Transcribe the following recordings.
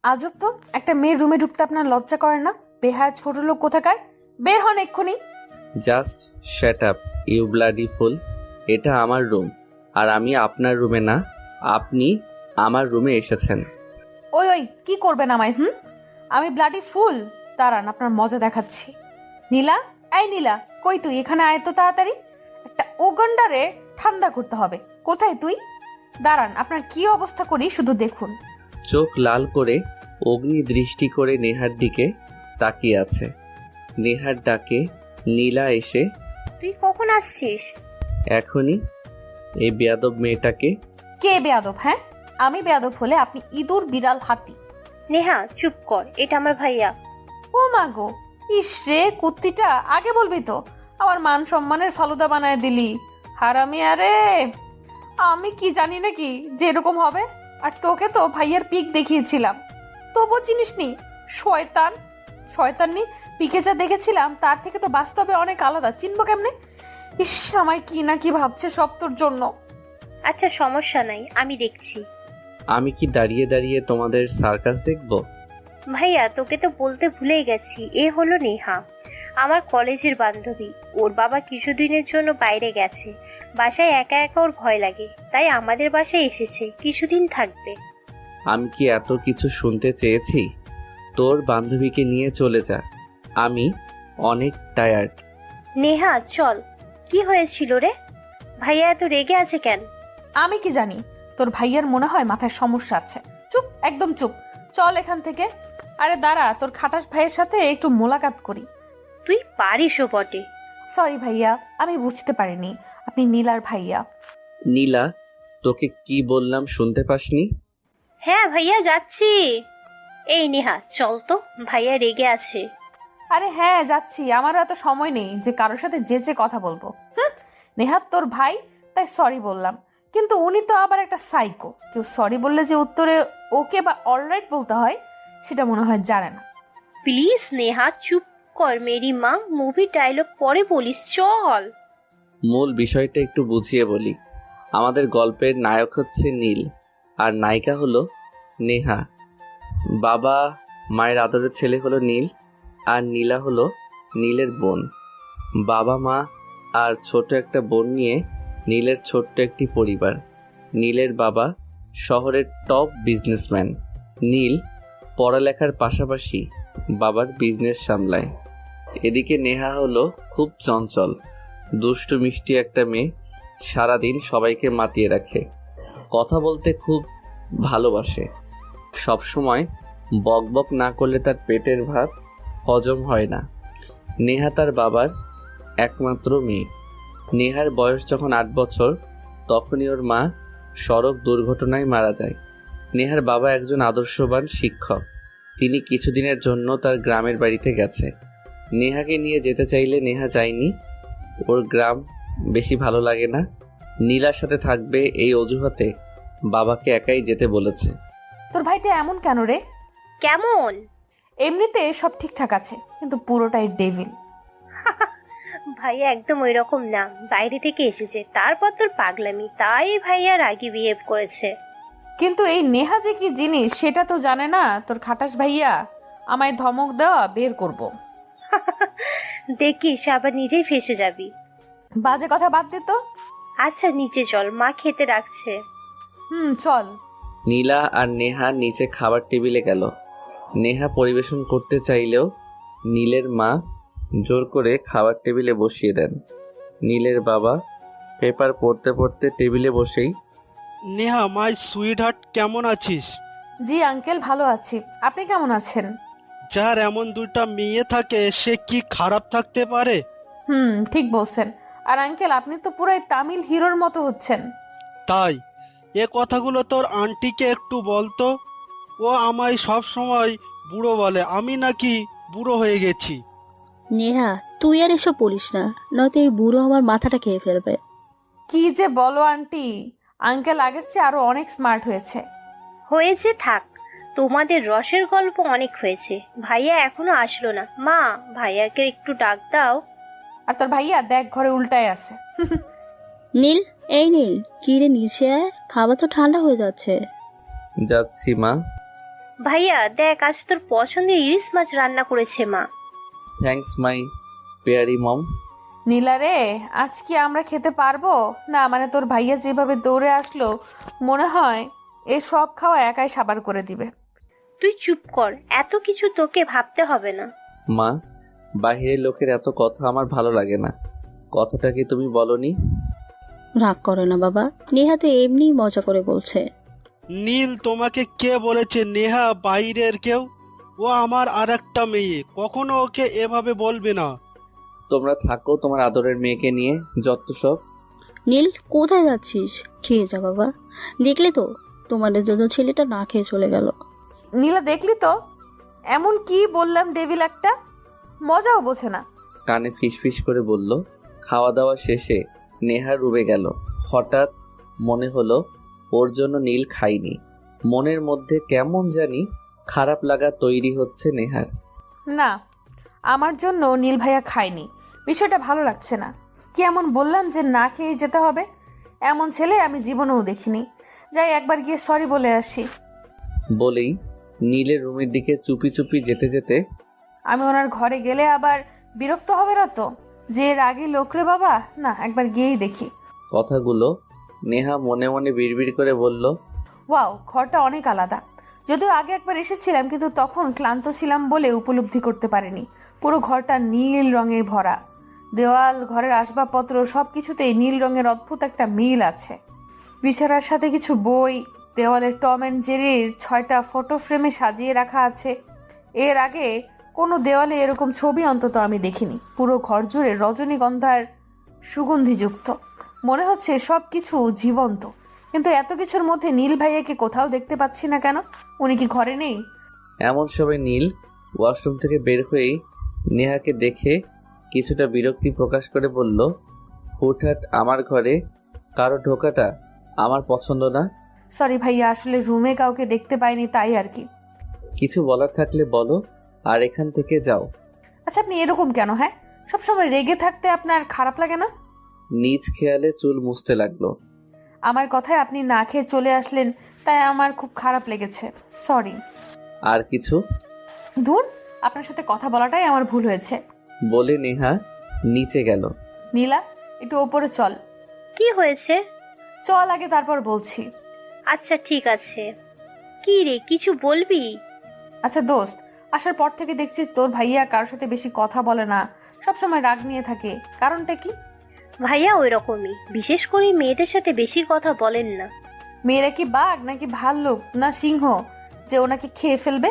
আজব তো, একটা মেয়ের রুমে ঢুকতে আপনার লজ্জা করে না? বেহায়া ছোট লোক কোথাকার, বের হন এক্ষুনি। Just shut up you bloody fool. এটা আমার রুম, আর আমি আপনার রুমে না। আপনি আমার রুমে এসেছেন। ওই ওই, কি করবেন আমায়? আমি ব্লাডি ফুল? দাঁড়ান, আপনার মজা দেখাচ্ছি। নীলা, এই নীলা, কই তুই? এখানে আয় তো তাড়াতাড়ি। একটা উগান্ডারে ঠান্ডা করতে হবে। কোথায় তুই? দাঁড়ান, আপনার কি অবস্থা করি শুধু দেখুন। চোখ লাল করে অগ্নি দৃষ্টি করে নেহার দিকে তাকিয়ে আছে। নেহার ডাকে নীলা এসে, তুই কখন আসছিস? এখনই। এই বেয়াদব মেয়েটাকে। কে বেয়াদব? হ্যাঁ, আমি বেয়াদব হলে আপনি ইঁদুর, বিড়াল, হাতি। নেহা চুপ কর, এটা আমার ভাইয়া। ও মা গো, ইস রে কুত্তিটা, আগে বলবি তো। আমার মান সম্মানের ফালুদা বানায় দিলি, হারামি। আরে আমি কি জানি নাকি যে এরকম হবে? আর তোকে তো ভাইয়ার পিক দেখিয়েছিলাম, তবুও চিনিসনি। শয়তান শয়তাননি, পিকে যা দেখেছিলাম তার থেকে তো বাস্তবে অনেক আলাদা, চিনবো কেমনে? ইস, আমায় কি না কি ভাবছে সব তোর জন্য। আচ্ছা সমস্যা নাই, আমি দেখছি। আমি কি দাঁড়িয়ে দাঁড়িয়ে তোমাদের সার্কাস দেখব? ভাইয়া তোকে তো বলতে ভুলেই গেছি, এ হলো নেহা, আমার কলেজের বান্ধবী। ওর বাবা কিছুদিনের জন্য বাইরে গেছে, বাসায় একা একা ওর ভয় লাগে, তাই আমাদের বাসায় এসেছে, কিছুদিন থাকবে। আমি কি এত কিছু শুনতে চেয়েছি? তোর বান্ধবীকে নিয়ে চলে যা, আমি অনেক টায়ার্ড। নেহা চল। কি হয়েছিল রে? ভাইয়া এত রেগে আছে কেন? আমি কি জানি, তোর ভাইয়ার মনে হয় মাথায় সমস্যা আছে। চুপ, একদম চুপ, চল এখান থেকে। আরে দাঁড়া, তোর খাটাস ভাইয়ের সাথে একটু মোলাকাত করি। তুই পারিসও বটে। সরি ভাইয়া, আমি বুঝতে পারিনি আপনি নীলার ভাইয়া। নীলা, তোকে কি বললাম শুনতে পাসনি? হ্যাঁ ভাইয়া যাচ্ছি। এই নেহা চল তো, ভাইয়া রেগে আছে। আরে হ্যাঁ যাচ্ছি, আমারও এত সময় নেই যে কারোর সাথে যেচে কথা বলবো। নেহাত তোর ভাই, তাই সরি বললাম। কিন্তু উনি তো আবার একটা সাইকো, কেউ সরি বললে যে উত্তরে ওকে বা অলরাইট বলতে হয় সেটা মনে হয় জানে না। প্লিজ নেহা চুপ কর, মেরি মা, মুভির ডায়লগ পরে বলিস, চল। মূল বিষয়টা একটু বুঝিয়ে বলি। আমাদের গল্পের নায়ক হচ্ছে নীল, আর নায়িকা হলো নেহা। বাবা মায়ের আদরের ছেলে হলো নীল, আর নীলা হলো নীলের বোন। বাবা মা আর ছোট একটা বোন নিয়ে নীলের ছোট্ট একটি পরিবার। নীলের বাবা শহরের টপ বিজনেসম্যান। নীল পড়ালেখার পাশাপাশি বাবার বিজনেস সামলায়। এদিকে নেহা হলো খুব চঞ্চল, দুষ্টু মিষ্টি একটা মেয়ে, সারাদিন সবাইকে মাতিয়ে রাখে। কথা বলতে খুব ভালোবাসে। সবসময় বকবক না করলে তার পেটের ভাত হজম হয় না। নেহা তার বাবার একমাত্র মেয়ে। নেহার বয়স যখন 8 বছর, তখনই ওর মা সড়ক দুর্ঘটনায় মারা যায়। নেহার বাবা একজন আদর্শবান শিক্ষক। তিনি কিছুদিনের জন্য তার গ্রামের বাড়িতে গেছে। নেহাকে নিয়ে যেতে চাইলে নেহা যায়নি, ওর গ্রাম বেশি ভালো লাগে না। নীলার সাথে থাকবে এই অজুহাতে বাবাকে একাই যেতে বলেছে। তোর ভাইটা এমন কেন রে? কেমন? এমনিতে সব ঠিকঠাক আছে, কিন্তু পুরোটাই ডেভিল। ভাইয়া একদম ওই রকম না, বাইরে থেকে এসেছে, তারপর তোর পাগলামি, তাই ভাইয়া রাগি বিহেভ করেছে। কিন্তু এই নেহা যে কি জিনিস সেটা তো জানে না তোর খাটাস ভাইয়া। আমায় ধমক দেওয়া বের করব। দেখিস আবার নিজেই ফেসে যাবি। বাজে কথা বাদ দে তো। আচ্ছা নিচে চল, মা খেতে রাখছে। চল। নীলা আর নেহা নিচে খাবার টেবিলে গেল। নেহা পরিবেশন করতে চাইলেও নীলের মা জোর করে খাবার টেবিলে বসিয়ে দেন। নীলের বাবা পেপার পড়তে পড়তে টেবিলে বসেই, নেহা মাই সুইট হার্ট, কেমন আছিস? জি আঙ্কেল, ভালো আছি। আপনি কেমন আছেন? যার এমন দুইটা মেয়ে থাকে সে কি খারাপ থাকতে পারে? ঠিক বলছেন। আর আঙ্কেল, আপনি তো পুরাই তামিল হিরোর মতো হচ্ছেন। তাই এ কথাগুলো তোর আন্টিকে একটু বলতো। ও আমায় সব সময় বুড়ো বলে, আমি নাকি বুড়ো হয়ে গেছি। নেহা তুই আর এসব বলিস না, নয়তো এই বুড়ো আমার মাথাটা খেয়ে ফেলবে। কি যে বলো আন্টি, আঙ্কেল আগের চেয়ে আরো অনেক স্মার্ট হয়েছে। হয়েছে থাক, তোমাদের রসের গল্প অনেক হয়েছে। ভাইয়া এখনো আসলো না, মা ভাইয়াকে একটু ডাক দাও। আর তোর ভাইয়া দেখ ঘরে উল্টায় আছে। নীল, এই নীল, কি রে নিচে আয়, খাবার তো ঠান্ডা হয়ে যাচ্ছে। যাচ্ছি মা। ভাইয়া দেখ, আজ তোর পছন্দের ইলিশ মাছ রান্না করেছে মা। থ্যাঙ্কস মাই পেয়ারি মম। নীলা রে, আজ কি আমরা খেতে পারবো? না মানে তোর ভাইয়া যেভাবে দৌড়ে আসলো, মনে হয় এই সব খাওয়া একাই সাবার করে দিবে। তুই চুপ কর, এত কিছু তোকে ভাবতে হবে না। মা, বাহিরের লোকের এত কথা আমার ভালো লাগে না। কথাটা কি তুমি বলনি? রাগ করো না বাবা, নেহা তো এমনিই মজা করে বলছে। নীল, তোমাকে কে বলেছে নেহা বাইরের কেউ? ও আমার আর একটা মেয়ে, কখনো ওকে এভাবে বলবে না। তোমরা থাকো তোমার আদরের মেয়েকে নিয়ে, যত সব। নীল, কোথায় যাচ্ছিস? খেয়ে যা বাবা। দেখলে তো তোমাদের জন্য ছেলেটা না খেয়ে চলে গেল। নীলা দেখলি তো, এমন কি বললাম, ডেভিল একটা, মজাও বোঝে না। কানে ফিসফিস করে বলল। খাওয়া দাওয়া শেষে নেহা রুমে গেল। হঠাৎ মনে হলো ওর জন্য নীল খায়নি। মনের মধ্যে কেমন জানি খারাপ লাগা তৈরি হচ্ছে নেহার। না, আমার জন্য নীল ভাইয়া খায়নি, বিষয়টা ভালো লাগছে না। কি এমন বললাম যে না খেয়ে যেতে হবে? এমন ছেলে আমি জীবনেও দেখিনি। যাই একবার গিয়ে সরি বলে আসি। বলেই নীলের রুমের দিকে চুপি চুপি যেতে যেতে, আমি ওনার ঘরে গেলে আবার বিরক্ত হবে না তো? যে রাগী লোকরে বাবা, না একবার গিয়েই দেখি। কথাগুলো নেহা মনে মনে বিড়বিড় করে বলল। ওয়াও, ঘরটা অনেক আলাদা। যদিও আগে একবার এসেছিলাম, কিন্তু তখন ক্লান্ত ছিলাম বলে উপলব্ধি করতে পারিনি। পুরো ঘরটা নীল রঙে ভরা। দেওয়াল, ঘরের আসবাবপত্র সবকিছুতেই নীল রঙের অদ্ভুত একটা মিল আছে। বিছানার সাথে কিছু বই, দেওয়ালে টম অ্যান্ড জেরির 6টা ফটো ফ্রেমে সাজিয়ে রাখা আছে। এর আগে কোনো দেওয়ালে এরকম ছবি অন্তত আমি দেখিনি। পুরো ঘর জুড়ে রজনীগন্ধার সুগন্ধিযুক্ত। মনে হচ্ছে সব কিছু জীবন্ত। কিন্তু এত কিছুর মধ্যে নীল ভাইয়াকে কোথাও দেখতে পাচ্ছি না কেন? উনি কি ঘরে নেই? এমন সময় নীল ওয়াশরুম থেকে বের হয়েই নেহাকে দেখে কিছুটা বিরক্তি প্রকাশ করে বলল, হুটহাট আমার ঘরে কারো ঢোকাটা আমার পছন্দ না। সরি ভাইয়া, আসলে রুমে কাউকে দেখতে পাইনি, তাই আর কি। কিছু বলার থাকলে বলো, আর এখান থেকে যাও। আচ্ছা, আপনি এরকম কেন? হ্যাঁ, সবসময় রেগে থাকতে আপনার খারাপ লাগে না? নিজ খেয়ালে চুল মুছতে লাগলো। আমার কথায় আপনি না খেয়ে চলে আসলেন, তাই আমার খুব খারাপ লেগেছে। সরি। আর কিছু? ধুর, আপনার সাথে কথা বলাটাই আমার ভুল হয়েছে। বলে নেহা নিচে গেল। নীলা, একটু ওপরে চল। কি হয়েছে? চল আগে, তারপর বলছি। আচ্ছা ঠিক আছে। কি রে, কিছু বলবি? আচ্ছা দোস্ত, আসার পর থেকে দেখছি তোর ভাইয়া কারোর সাথে বেশি কথা বলে না, সবসময় রাগ নিয়ে থাকে। কারণটা কি? ভাইয়া ওই রকমই, বিশেষ করে মেয়েদের সাথে বেশি কথা বলেন না। মেয়েরা কি বাঘ নাকি ভাল্লুক না সিংহ যে ওনাকে খেয়ে ফেলবে?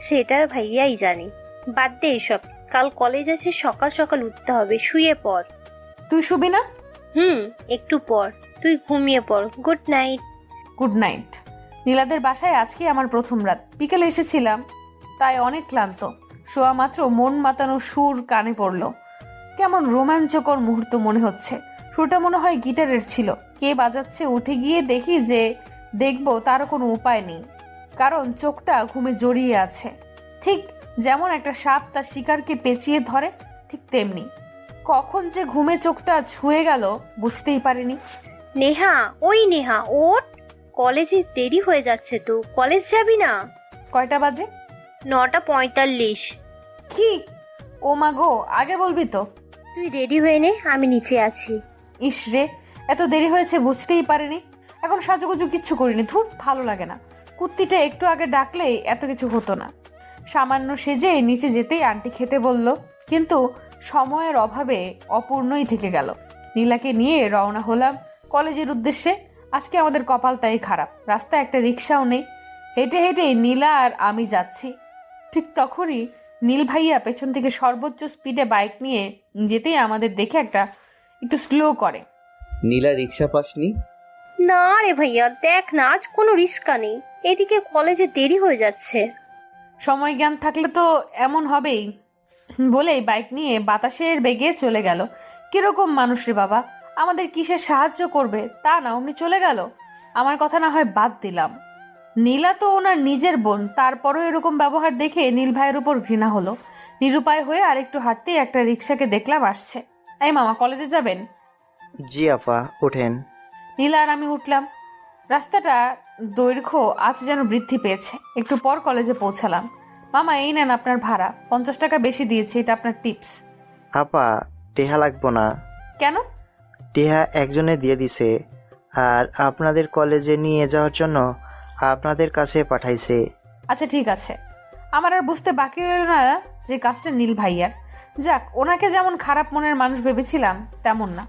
সেটা ভাইয়াই জানি। বাদ দে এসব, কাল কলেজ আছে, সকাল সকাল উঠতে হবে। শুয়ে পড়। তুই শুবি না? একটু পর। তুই ঘুমিয়ে পড়। Good night. Good night. নীলাদের বাসায় আজকে আমার প্রথম রাত। বিকেলে এসেছিলাম, তাই অনেক ক্লান্ত। শোয়া মাত্র মন মাতানো সুর কানে পড়ল। কেমন রোমাঞ্চকর মুহূর্ত মনে হচ্ছে। সুরটা মনে হয় গিটারের ছিল। কে বাজাচ্ছে উঠে গিয়ে দেখি যে দেখবো তারও কোনো উপায় নেই, কারণ চোখটা ঘুমে জড়িয়ে আছে। ঠিক যেমন একটা সাপ তার শিকারকে পেঁচিয়ে ধরে, ঠিক তেমনি। কখন যে ঘুমে চোখটা ছুঁয়ে গেল বুঝতেই পারিনি। নেহা, ওই নেহা ওঠ, কলেজে দেরি হয়ে যাচ্ছে তো। কলেজ যাবি না? কয়টা বাজে? 9:45। কি? ও মা গো, আগে বলবি তো। তুই রেডি হয়ে নে, আমি নিচে আছি। ইস রে, এত দেরি হয়েছে বুঝতেই পারিনি। এখন সাজুগুজু কিচ্ছু করিনি। ধুর, ভালো লাগে না। কুত্তিটা একটু আগে ডাকলেই এত কিছু হতো না। সামান্য সেজে নিচে যেতেই আন্টি খেতে বলল, কিন্তু সময়ের অভাবে অপূর্ণই থেকে গেল। নীলাকে নিয়ে রওনা হলাম কলেজের উদ্দেশ্যে। আজকে আমাদের কপালটাই খারাপ, রাস্তায় একটা রিক্সাও নেই। হেঁটে হেঁটে নীলা আর আমি যাচ্ছি। ঠিক তখনই নীল ভাইয়া পেছন থেকে সর্বোচ্চ স্পিডে বাইক নিয়ে যেতেই আমাদের দেখে একটু স্লো করে। নীলা রিক্সা পাসনি? না রে ভাইয়া, দেখ না, আজ কোনো রিস্কা নেই। এদিকে কলেজে দেরি হয়ে যাচ্ছে। সময় জ্ঞান থাকলে তো এমন হবেই। বলেই বাইক নিয়ে বাতাসের বেগে চলে গেল। কিরকম মানুষ রে বাবা, আমাদের কিসের সাহায্য করবে তা না, অমনি চলে গেল। আমার কথা না হয় বাদ দিলাম, নীলা তো ওনার নিজের বোন, তারপরও এরকম ব্যবহার দেখে নীল ভাইয়ের উপর ঘৃণা হলো। নিরুপায় হয়ে আরেকটু হাঁটতেই একটা রিক্সাকে দেখলাম আসছে। এই মামা, কলেজে যাবেন? জি আপা, ওঠেন। নীলা আর আমি উঠলাম। রাস্তাটা দৈর্ঘ্য আজ যেন বৃদ্ধি পেয়েছে। একটু পর কলেজে পৌঁছালাম। মামা এই নেন আপনার ভাড়া, 50 টাকা বেশি দিয়েছি, এটা আপনার টিপস। আপা, টেহা লাগবো না। কেন? টেহা একজনে দিয়ে দিছে, আর আপনাদের কলেজে নিয়ে যাওয়ার জন্য আপনাদের কাছে পাঠাইছে। আচ্ছা ঠিক আছে। আমার আর বুঝতে বাকি রইল না যে কাজটা নীল ভাইয়ার। যাক, ওনাকে যেমন খারাপ মনের মানুষ ভেবেছিলাম তেমন না।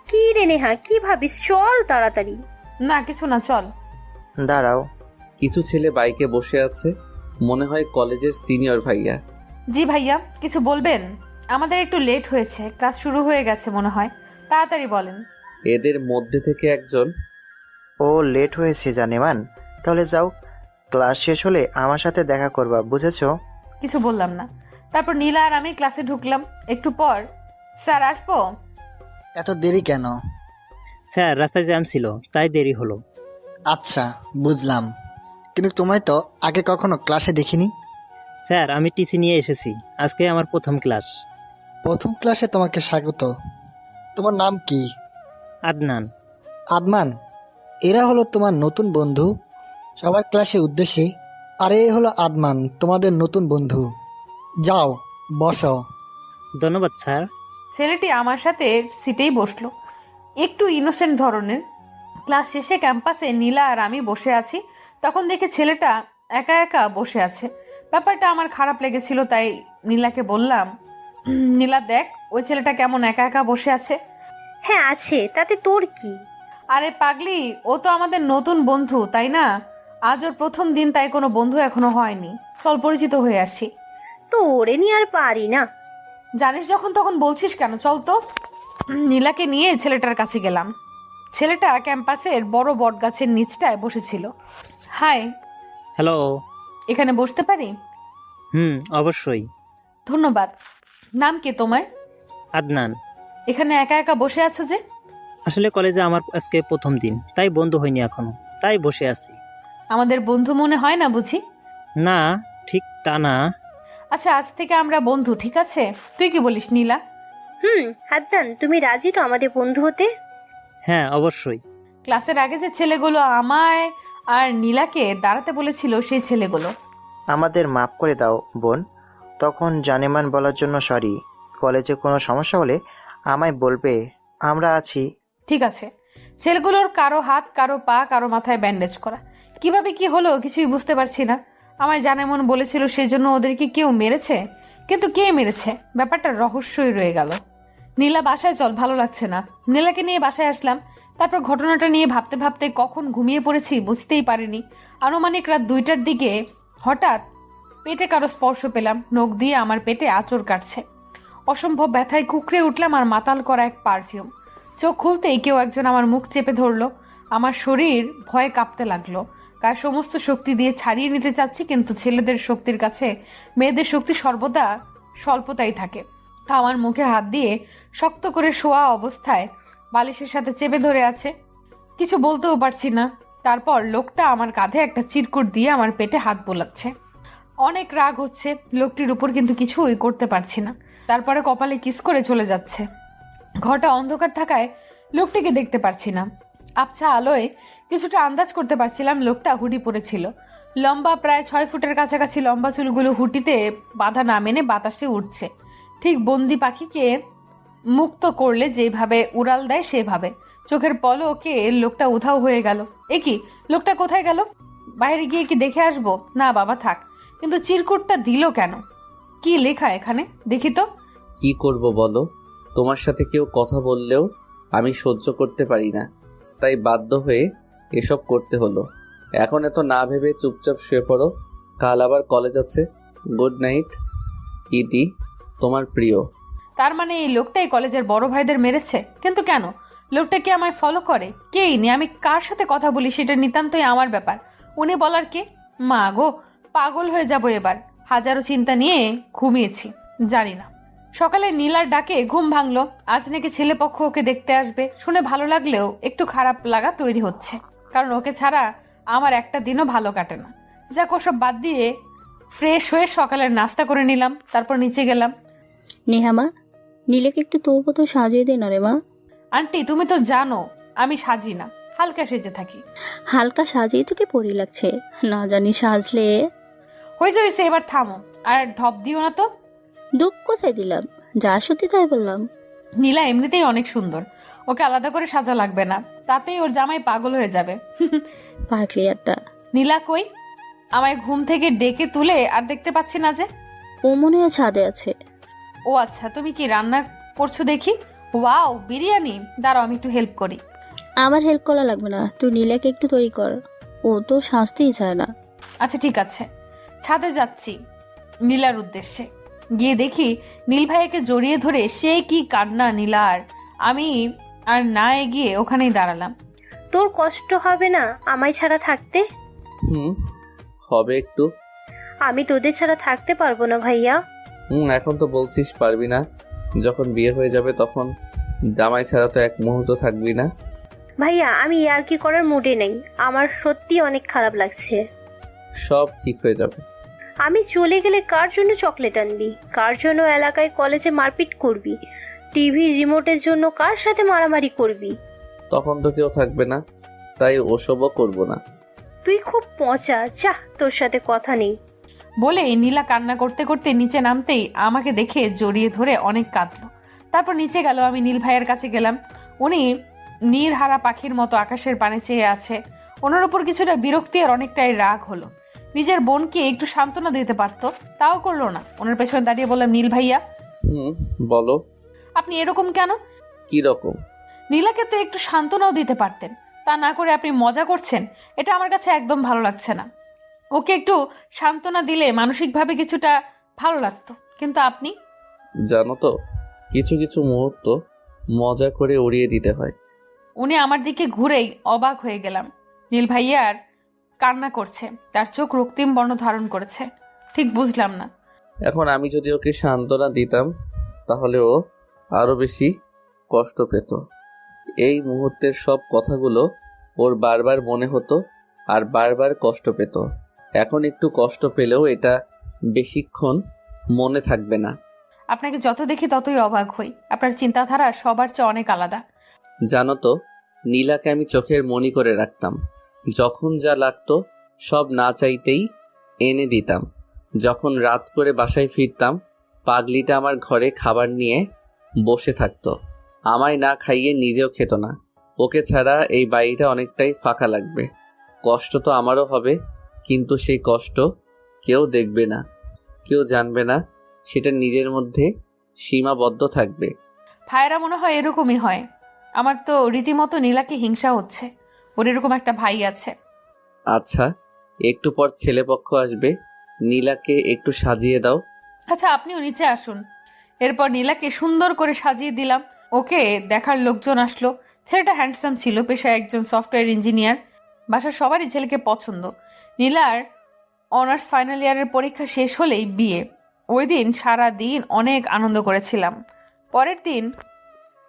কি রে নেহা, কি ভাবিস? চল তাড়াতাড়ি। না কিছু না, চল। দাঁড়াও। কিছু ছেলে বাইকে বসে আছে, মনে হয় কলেজের সিনিয়র ভাইয়া। জি ভাইয়া, কিছু বলবেন? আমাদের একটু লেট হয়েছে, ক্লাস শুরু হয়ে গেছে মনে হয়, তাড়াতাড়ি বলেন। এদের মধ্যে থেকে একজন, ও লেট হয়েছে জানেমান, তাহলে যাও, ক্লাস শেষ হলে আমার সাথে দেখা করবা, বুঝেছো? কিছু বললাম না। তারপর নীলা আর আমি ক্লাসে ঢুকলাম। একটু পর, স্যার আসবো? এত দেরি কেন? স্যার রাস্তায় জ্যাম ছিল তাই দেরি হলো। আচ্ছা, বুঝলাম। কিন্তু তোমায় তো আগে কখনো ক্লাসে দেখিনি। স্যার আমি টিসি নিয়ে এসেছি, আজকে আমার প্রথম ক্লাস। প্রথম ক্লাসে তোমাকে স্বাগত। তোমার নাম কি? আদনান। আদমান, এরা হলো তোমার নতুন বন্ধু। সবার ক্লাসে উদ্দেশ্যে। আর এ হলো আদমান, তোমাদের নতুন বন্ধু। যাও, বসো। ধন্যবাদ স্যার। ছেলেটি আমার সাথে সিটেই বসলো, একটু ইনোসেন্ট ধরনের। ক্লাস শেষে ক্যাম্পাসে নীলা আর আমি বসে আছি, তখন দেখে ছেলেটা একা একা বসে আছে। ব্যাপারটা আমার খারাপ লেগেছিল, তাই নীলাকে বললাম, নীলা দেখ ওই ছেলেটা কেমন একা একা বসে আছে। হ্যাঁ আছে, তাতে তোর কি? আরে পাগলি, ও তো আমাদের নতুন বন্ধু তাই না? আজ ওর প্রথম দিন, তাই কোনো বন্ধু এখনো হয়নি। চল পরিচিত হয়ে আসি। তো ওরে নিয়ে আর পারি না। জানিস যখন তখন বলছিস কেন, চল তো। নীলাকে নিয়ে ছেলেটার কাছে গেলাম। ছেলেটা ক্যাম্পাসের বড় বট গাছের নিচটায় বসেছিল। হাই। হ্যালো। এখানে বসতে পারি? অবশ্যই। ধন্যবাদ। নাম কি তোমার? আদনান। এখানে একা একা বসে আছো যে? আসলে কলেজে আমার আজকে প্রথম দিন, তাই বন্ধু হয়নি এখনো, তাই বসে আছি। আমাদের বন্ধু মনে হয় না বুঝি? না, ঠিক তা না। আচ্ছা আজ থেকে আমরা বন্ধু, ঠিক আছে? তুই কি বলিস নীলা? হাদ্দান, তুমি রাজি তো আমাদের বন্ধু হতে? হ্যাঁ অবশ্যই। ক্লাসের আগে যে ছেলেগুলো আমায় আর নীলাকে দাঁড়াতে বলেছিল, সেই ছেলেগুলো। আমাদের মাফ করে দাও বোন, তখন জানেমান বলার জন্য সরি। কলেজে কোনো সমস্যা হলে আমায় বলবে, আমরা আছি। ঠিক আছে। ছেলেগুলোর কারো হাত, কারো পা, কারো মাথায় ব্যান্ডেজ করা। কিভাবে কি হলো কিছুই বুঝতে পারছি না। আমায় জানেমন বলেছিল সেজন্য ওদেরকে কেউ মেরেছে, কিন্তু কে মেরেছে ব্যাপারটা রহস্যই রয়ে গেল। নীলা বাসায় চল, ভালো লাগছে না। নীলাকে নিয়ে বাসায় আসলাম। তারপর ঘটনাটা নিয়ে ভাবতে ভাবতে কখন ঘুমিয়ে পড়েছি বুঝতেই পারিনি। আনুমানিক রাত 2টার দিকে হঠাৎ পেটে কারো স্পর্শ পেলাম। নখ দিয়ে আমার পেটে আঁচড় কাটছে। অসম্ভব ব্যথায় কুকড়ে উঠলাম আর মাতাল করা এক পারফিউম। চোখ খুলতেই কেউ একজন আমার মুখ চেপে ধরলো। আমার শরীর ভয়ে কাঁপতে লাগলো। গায়ে সমস্ত শক্তি দিয়ে ছাড়িয়ে নিতে চাচ্ছি, কিন্তু ছেলেদের শক্তির কাছে মেয়েদের শক্তি সর্বদা স্বল্পতাই থাকে। আমার মুখে হাত দিয়ে শক্ত করে শোয়া অবস্থায় বালিশের সাথে চেপে ধরে আছে। কিছু বলতেও পারছি না। তারপর লোকটা আমার কাঁধে একটা চিরকুট দিয়ে আমার পেটে হাত বোলাচ্ছে। অনেক রাগ হচ্ছে লোকটির উপর, কিন্তু কিছুই করতে পারছি না। তারপরে কপালে কিস করে চলে যাচ্ছে। ঘরটা অন্ধকার থাকায় লোকটিকে দেখতে পারছি না। আবছা আলোয় কিছুটা আন্দাজ করতে পারছিলাম লোকটা হুডি পরেছিল। লম্বা, প্রায় 6 ফুটের কাছাকাছি লম্বা চুলগুলো হুটিতে বাঁধা না মেনে বাতাসে উঠছে, ঠিক বন্দি পাখিকে মুক্ত করলে যেভাবে উড়াল দেয় সেভাবে। চোখের পলকে লোকটা উধাও হয়ে গেল। এ কি, লোকটা কোথায় গেল? বাইরে গিয়ে কি দেখে আসবো? না বাবা থাক। কিন্তু চিরকুটটা দিল কেন? কি লেখা এখানে দেখি তো। কি করব বলো? তোমার সাথে কেউ কথা বললেও আমি সহ্য করতে পারি না, তাই বাধ্য হয়ে এসব করতে হলো। এখন এত না ভেবে চুপচাপ শুয়ে পড়ো, কাল আবার কলেজ আছে। Good night. ইতি, তোমার প্রিয়। তার মানে এই লোকটাই কলেজের বড় ভাইদের মেরেছে? কিন্তু কেন? লোকটা কি আমায় ফলো করে? কেই নি, আমি কার সাথে কথা বলি সেটা নিতান্তই আমার ব্যাপার। উনি বলার কে? মা গো, পাগল হয়ে যাব এবার। হাজারো চিন্তা নিয়ে ঘুমিয়েছি, জানি না। সকালে নীলার ডাকে ঘুম ভাঙলো। আজ নাকি ছেলেপক্ষ ওকে দেখতে আসবে। শুনে ভালো লাগলেও একটু খারাপ লাগা তৈরি হচ্ছে, কারণ ওকে ছাড়া আমার একটা দিনও ভালো কাটে না। যাক, ওসব বাদ দিয়ে ফ্রেশ হয়ে সকালের নাস্তা করে নিলাম, তারপর নিচে গেলাম। নেহা মা, নীলাকে একটু তোর মতো সাজিয়ে দে না রে মা। আন্টি তুমি তো জানো আমি সাজি না। হালকা সেজে থাকি। হালকা সাজিয়ে তোকে পরি লাগছে, না জানি সাজলে। হয়েছে হয়েছে, এবার থামো আর ঢপ দিও না তো। দুঃখ কোথায় দিলাম, যা সত্যি তাই বললাম। নীলা এমনিতেই অনেক সুন্দর, ওকে আলাদা করে সাজা লাগবে না, তাতেই ওর জামাই পাগল হয়ে যাবে। পাগলি একটা। নীলা কই? আমায় ঘুম থেকে ডেকে তুলে আর দেখতে পাচ্ছি না যে। ও মনে হয় ছাদে আছে। ও আচ্ছা, তুমি কি রান্না করছো দেখি। ওয়াও, বিরিয়ানি। দাঁড়াও আমি একটু হেল্প করি। আমার হেল্প করা লাগবে না, তুই নীলাকে একটু তৈরি কর, ও তো সাজতেই চায় না। আচ্ছা ঠিক আছে, ছাদে যাচ্ছি নীলার উদ্দেশ্যে। গিয়ে দেখি নীল ভাইয়াকে জড়িয়ে ধরে সে কি কান্না নীলার। আমি আর না এগিয়ে ওখানেই দাঁড়ালাম। তোর কষ্ট হবে না আমায় ছাড়া থাকতে? হবে একটু। আমি তোদের ছাড়া থাকতে পারবো না ভাইয়া। এখন তো বলছিস পারবি না, যখন বিয়ে হয়ে যাবে তখন জামাই ছাড়া তো এক মুহূর্ত থাকবি না। ভাইয়া আমি ইয়ার্কি করার মুডে নেই, আমার সত্যি অনেক খারাপ লাগছে। সব ঠিক হয়ে যাবে। আমি চলে গেলে কার জন্য চকলেট আনবি, কার জন্য এলাকায় কলেজে মারপিট করবি, টিভির রিমোটের জন্য কার সাথে মারামারি করবি? তখন তো কেউ থাকবে না, তাই ওসবও করবো না। তুই খুব পচা, যা তোর সাথে কথা নেই। বলে নীলা কান্না করতে করতে নিচে নামতেই আমাকে দেখে জড়িয়ে ধরে অনেক কাঁদলো। তারপর নিচে গেল, আমি নীল ভাইয়ের কাছে গেলাম। উনি নীরহারা পাখির মতো আকাশের পানে চেয়ে আছে। ওনার উপর কিছুটা বিরক্তি আর অনেকটাই রাগ হলো। নিজের বোনকে একটু সান্ত্বনা দিতে পারতো, তাও করলো না। ওনার পেছনে দাঁড়িয়ে বললাম, নীল ভাইয়া বলো। আপনি এরকম কেন? কি রকম? নীলাকে তো একটু সান্ত্বনাও দিতে পারতেন, তা না করে আপনি মজা করছেন। এটা আমার কাছে একদম ভালো লাগছে না। ওকে একটু সান্ত্বনা দিলে মানসিকভাবে কিছুটা ভালো লাগতো, কিন্তু আপনি। জানো তো, কিছু কিছু মুহূর্ত মজা করে উড়িয়ে দিতে হয়। উনি আমার দিকে ঘুরেই অবাক হয়ে গেলাম। নীল ভাইয়ার কান্না করছে, তার চোখ রক্তিম বর্ণ ধারণ করেছে। ঠিক বুঝলাম না। এখন আমি যদি ওকে সান্ত্বনা দিতাম তাহলে ও আরো বেশি কষ্ট পেত। এই মুহূর্তের সব কথাগুলো ওর বারবার মনে হতো আর বারবার কষ্ট পেত। এখন একটু কষ্ট পেলেও এটা বেশিক্ষণ মনে থাকবে না। আপনাকে যত দেখি ততই অবাক হই। আপনার চিন্তাধারা সবার চেয়ে অনেক আলাদা। জানো তো, নীলাকে আমি চোখের মনি করে রাখতাম। যখন যা লাগতো সব না চাইতেই এনে দিতাম। যখন রাত করে বাসায় ফিরতাম, পাগলিটা আমার ঘরে খাবার নিয়ে বসে থাকতো। আমায় না খাইয়ে নিজেও খেত না। ওকে ছাড়া এই বাড়িটা অনেকটাই ফাঁকা লাগবে। কষ্ট তো আমারও হবে, কিন্তু সেই কষ্ট কেউ দেখবে না, কেউ জানবে না। সেটা নিজের মধ্যে সীমাবদ্ধ থাকবে। ভাইয়েরা মনে হয় এরকমই হয়। আমার তো রীতিমতো নীলাকে হিংসা হচ্ছে, ওর এরকম একটা ভাই আছে। আচ্ছা, একটু পর ছেলেপক্ষ আসবে, নীলাকে একটু সাজিয়ে দাও। আচ্ছা আপনিও নিচে আসুন। এরপর নীলাকে সুন্দর করে সাজিয়ে দিলাম। ওকে দেখার লোকজন আসলো। ছেলেটা হ্যান্ডসাম ছিল, পেশায় একজন সফটওয়্যার ইঞ্জিনিয়ার। বাসার সবারই ছেলেকে পছন্দ। নীলার অনার্স ফাইনাল ইয়ারের পরীক্ষা শেষ হলেই বিয়ে। ওই দিন সারা দিন অনেক আনন্দ করেছিলাম। পরের দিন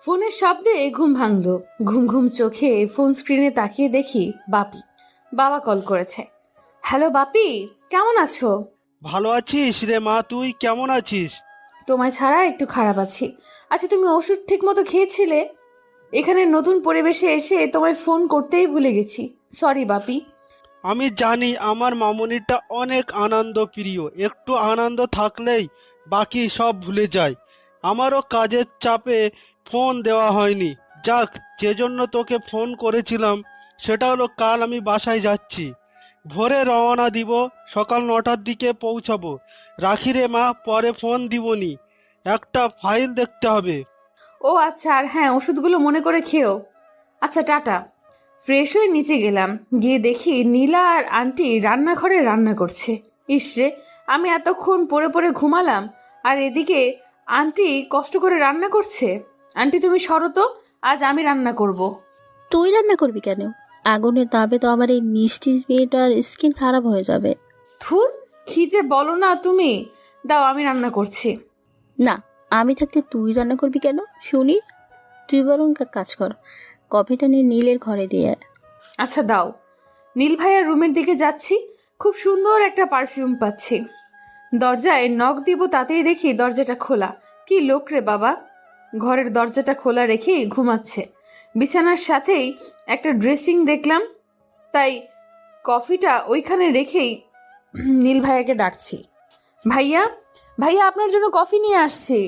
ফোনের শব্দে ঘুম ভাঙলো। ঘুম ঘুম চোখে ফোন স্ক্রিনে তাকিয়ে দেখি বাপি। বাবা কল করেছে। হ্যালো বাপি, কেমন আছো? ভালো আছিস রে মা, তুই কেমন আছিস? তোমায় ছাড়া একটু খারাপ আছি। আচ্ছা তুমি ওষুধ ঠিক মতো খেয়েছিলে? এখানে নতুন পরিবেশে এসে তোমায় ফোন করতেই ভুলে গেছি। সরি বাপি। আমি জানি আমার মামুনিটা অনেক আনন্দ প্রিয়, একটু আনন্দ থাকলেই বাকি সব ভুলে যায়। আমারও কাজের চাপে ফোন দেওয়া হয়নি। যাক, যে জন্য তোকে ফোন করেছিলাম সেটা হলো কাল আমি বাসায় যাচ্ছি। ভোরে রওনা দিব, সকাল 9টার দিকে পৌঁছাবো। রাখি রে মা, পরে ফোন দিবনি, একটা ফাইল দেখতে হবে। ও আচ্ছা, আর হ্যাঁ ওষুধগুলো মনে করে খেও। আচ্ছা টাটা। ফ্রেশ হয়ে নিচে গেলাম। গিয়ে দেখি নীলা আর আন্টি রান্নাঘরে রান্না করছে। ইসরে, আমি এতক্ষণ পড়ে পড়ে ঘুমালাম আর এদিকে আন্টি কষ্ট করে রান্না করছে। আন্টি তুমি সরো তো, আজ আমি রান্না করব। তুই রান্না করবি কেন? আগুনের তাপে তো আমার এই মিষ্টি মেয়েটার স্কিন খারাপ হয়ে যাবে। থুর, কি যে বলো না তুমি। দাও আমি রান্না করছি। না, আমি থাকতে তুই রান্না করবি কেন শুনি? তুই বরং কাজ কর, কফিটা নিয়ে নীলের ঘরে দিয়ে আয়। আচ্ছা দাও। নীল ভাইয়ার রুমের দিকে যাচ্ছি। খুব সুন্দর একটা পারফিউম পাচ্ছি। দরজায় নক দিব, তাতেই দেখি দরজাটা খোলা। কি লোক রে বাবা, ঘরের দরজাটা খোলা রেখেই ঘুমাচ্ছে। বিছানার সাথেই একটা ড্রেসিং দেখলাম, তাই কফিটা ওইখানে রেখেই নীল ভাইয়াকে ডাকছি। ভাইয়া, ভাইয়া আপনার জন্য কফি নিয়ে আসছি।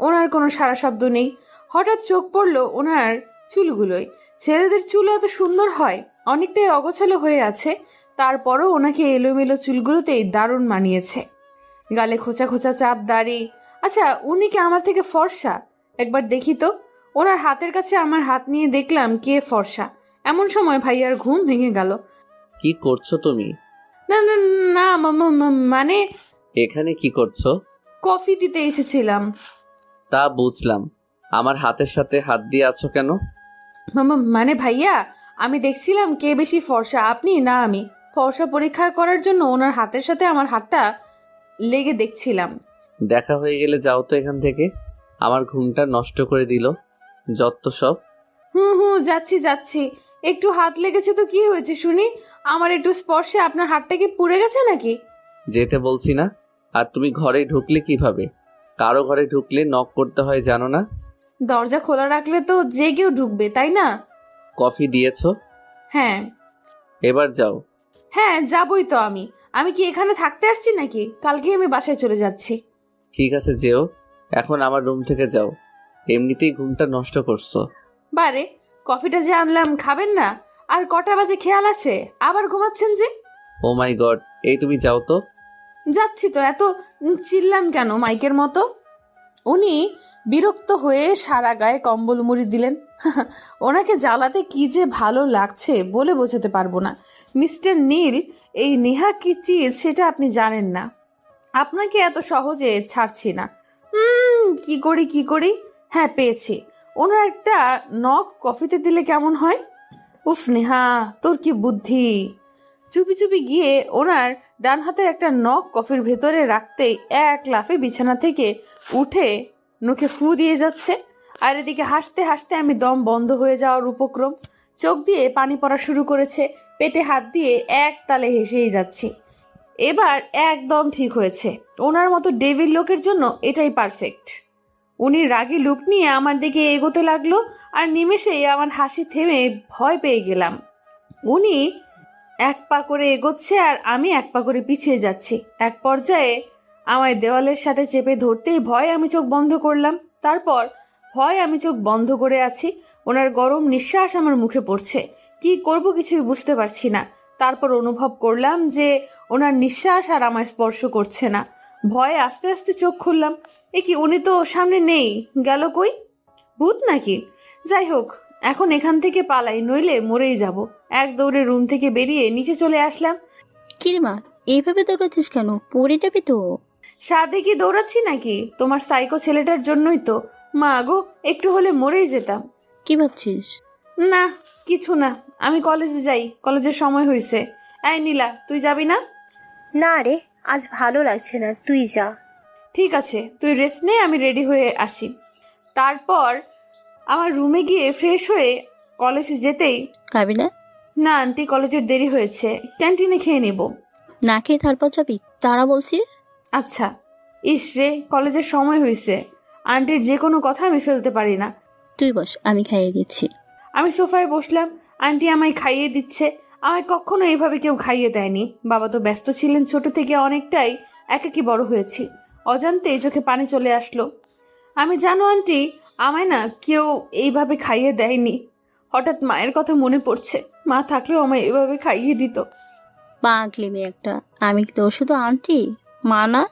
ওনার কোনো সাড়া শব্দ নেই। হঠাৎ চোখ পড়লো ওনার চুলগুলোয়। ছেলেদের চুল এত সুন্দর হয়, অনেকটাই অগোছালো হয়ে আছে, তারপরও ওনাকে এলোমেলো চুলগুলোতেই দারুণ মানিয়েছে। গালে খোঁচা খোঁচা চাপ দাড়ি। আচ্ছা, উনি কি আমার থেকে ফর্সা? একবার দেখি তো। ওনার হাতের কাছে আমার হাত নিয়ে দেখলাম কে ফর্সা। এমন সময় ভাইয়ার ঘুম ভেঙে গেল। কি করছো তুমি? না না না, মানে এখানে কি করছো? কফি দিতে এসেছিলাম। তা বুঝলাম, আমার হাতের সাথে হাত দিয়ে আছো কেন? মানে ভাইয়া, আমি দেখছিলাম কে বেশি ফর্সা, আপনি না আমি। ফর্সা পরীক্ষা করার জন্য ওনার হাতের সাথে আমার হাতটা লেগে দেখছিলাম। দেখা হয়ে গেলে যাও তো এখান থেকে। আমার ঘুমটা নষ্ট করে দিল যত সব। হুম, যাচ্ছি যাচ্ছি। একটু হাত লেগেছে তো কি হয়েছে শুনি? আমার একটু স্পর্শে আপনার হাতটা কি পুড়ে গেছে নাকি? যেতে বলছি না। আর তুমি ঘরে ঢুকলে কিভাবে? কারো ঘরে ঢুকলে নক করতে হয় জানো না? দরজা খোলা রাখলে তো যে কেউ ঢুকবে, তাই না? কফি দিয়েছো? হ্যাঁ এবার যাও। হ্যাঁ, যাবই তো। আমি কি এখানে থাকতে আসছি নাকি? কালকে আমি বাসায় চলে যাচ্ছি। ঠিক আছে যেও, এখন আমার রুম থেকে যাও। এমনিতেই ঘুমটা নষ্ট করছো। বারে, কফিটা যে আনলাম খাবেন না? আর কটা বাজে খেয়াল আছে? আবার ঘুমাচ্ছেন যে? ও মাই গড, এই তুমি যাও তো। যাচ্ছি তো, এত চিল্লান কেন মাইকের মতো? উনি বিরক্ত হয়ে সারা গায়ে কম্বল মুড়ি দিলেন। ওনাকে জ্বালাতে কি যে ভালো লাগছে বলে বোঝাতে পারবো না। মিস্টার নীল, এই নেহা কি চিজ সেটা আপনি জানেন না। আপনাকে এত সহজে ছাড়ছি না। কি করি? হ্যাঁ, পেয়েছি। ওনার একটা নখ কফিতে দিলে কেমন হয়? উফ নেহা, তোর কি বুদ্ধি! চুপি চুপি গিয়ে ওনার ডান হাতের একটা নখ কফির ভেতরে রাখতেই এক লাফে বিছানা থেকে উঠে মুখে ফু দিয়ে যাচ্ছে। আর এদিকে হাসতে হাসতে আমি দম বন্ধ হয়ে যাওয়ার উপক্রম। চোখ দিয়ে পানি পড়া শুরু করেছে। পেটে হাত দিয়ে এক তালে হেসেই যাচ্ছি। এবার একদম ঠিক হয়েছে। ওনার মতো ডেভিল লোকের জন্য এটাই পারফেক্ট। উনি রাগী লুক নিয়ে আমার দিকে এগোতে লাগলো, আর নিমেষেই আমার হাসি থেমে ভয় পেয়ে গেলাম। উনি এক পা করে এগোচ্ছে আর আমি এক পা করে পিছিয়ে যাচ্ছি। এক পর্যায়ে আমায় দেওয়ালের সাথে চেপে ধরতেই ভয় আমি চোখ বন্ধ করলাম। তারপর ভয় আমি চোখ বন্ধ করে আছি। ওনার গরম নিঃশ্বাস আমার মুখে পড়ছে। কি করব কিছুই বুঝতে পারছি না। তারপর অনুভব করলাম যে ওনার নিঃশ্বাস আর আমায় স্পর্শ করছে না। ভয়ে আস্তে আস্তে চোখ খুললাম। এ কি, উনি তো সামনে নেই, গেল কই? ভূত নাকি? যাই হোক, এখন এখান থেকে পালাই, নইলে মরেই যাব। এক দৌড়ে রুম থেকে বেরিয়ে নিচে চলে আসলাম। কিরে মা, এইভাবে দৌড়াচ্ছিস কেন? পড়ে যাবি তো। সাদে কি দৌড়াচ্ছি নাকি? তোমার সাইকো ছেলেটার জন্যই তো। মা গো, একটু হলে মরেই যেতাম। কি ভাবছিস? না, কিছু না। আমি কলেজে যাই, কলেজের সময় হয়েছে। এই নীলা, তুই যাবি না? না রে, আজ ভালো লাগছে না, তুই যা। ঠিক আছে, তুই রেস্ট নে, আমি রেডি হয়ে আসি। তারপর আমার রুমে গিয়ে ফ্রেশ হয়ে কলেজে যেতেই, খাবি না? না আন্টি, কলেজের দেরি হয়েছে, ক্যান্টিনে খেয়ে নেব। না খেয়ে তারপর যাবি? তারা বলছি। আচ্ছা। ইস রে, কলেজের সময় হয়েছে। আন্টির যে কোনো কথা আমি ফেলতে পারি না। তুই বস, আমি খাইয়ে দিচ্ছি। আমি সোফায় বসলাম। আন্টি আমায় খাইয়ে দিচ্ছে। আমায় কখনো এইভাবে কেউ খাইয়ে দেয়নি। বাবা তো ব্যস্ত ছিলেন, ছোট থেকে অনেকটাই একাকী বড় হয়েছি। অজান্তে চোখে পানি চলে আসলো। আমি জানো আন্টি, আমায় না কেউ এইভাবে খাইয়ে দেয়নি। হঠাৎ মায়ের কথা মনে পড়ছে। মা থাকলেও আমায় এভাবে খাইয়ে দিত। পাগলি মেয়ে একটা। আমি তো শুধু আন্টি, মা না।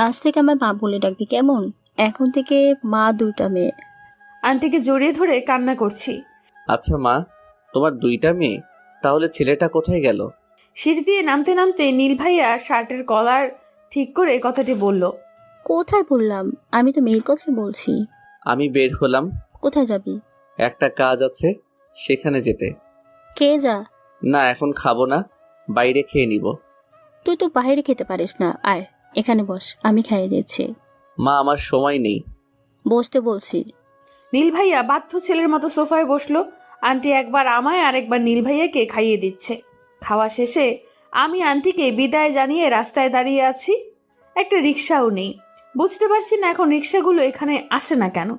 আজ থেকে আমার মা বলে ডাকবি কেমন? এখন থেকে মা দুইটা মেয়ে। আন্টিকে জড়িয়ে ধরে কান্না করছি। আচ্ছা মা, তোমার দুইটা মেয়ে, তাহলে ছেলেটা কোথায় গেল? সিঁড়ি দিয়ে নামতে নামতে নীল ভাইয়া শার্টের কলার ঠিক করে কথাটি বলল। কোথায় বললাম? আমি তো মেয়ের কথাই বলছি। আমি বের হলাম। কোথায় যাবি? একটা কাজ আছে, সেখানে যেতে। কে যা। না, এখন খাবো না, বাইরে খেয়ে নিব। তুই তো বাইরে খেতে পারিস না। আয় এখানে বস, আমি খাইয়ে দিচ্ছি। মা, আমার সময় নেই। বসতে বলছি। নীল ভাইয়া বাধ্য ছেলের মতো সোফায় বসলো। আন্টি একবার আমায় আর একবার নীল ভাইয়াকে খাইয়ে দিচ্ছে। খাওয়া শেষে আমি আন্টিকে বিদায় জানিয়ে রাস্তায় দাঁড়িয়ে আছি। একটা রিক্সাও নেই। বুঝতে পারছি না এখন রিক্সাগুলো এখানে আসে না কেন।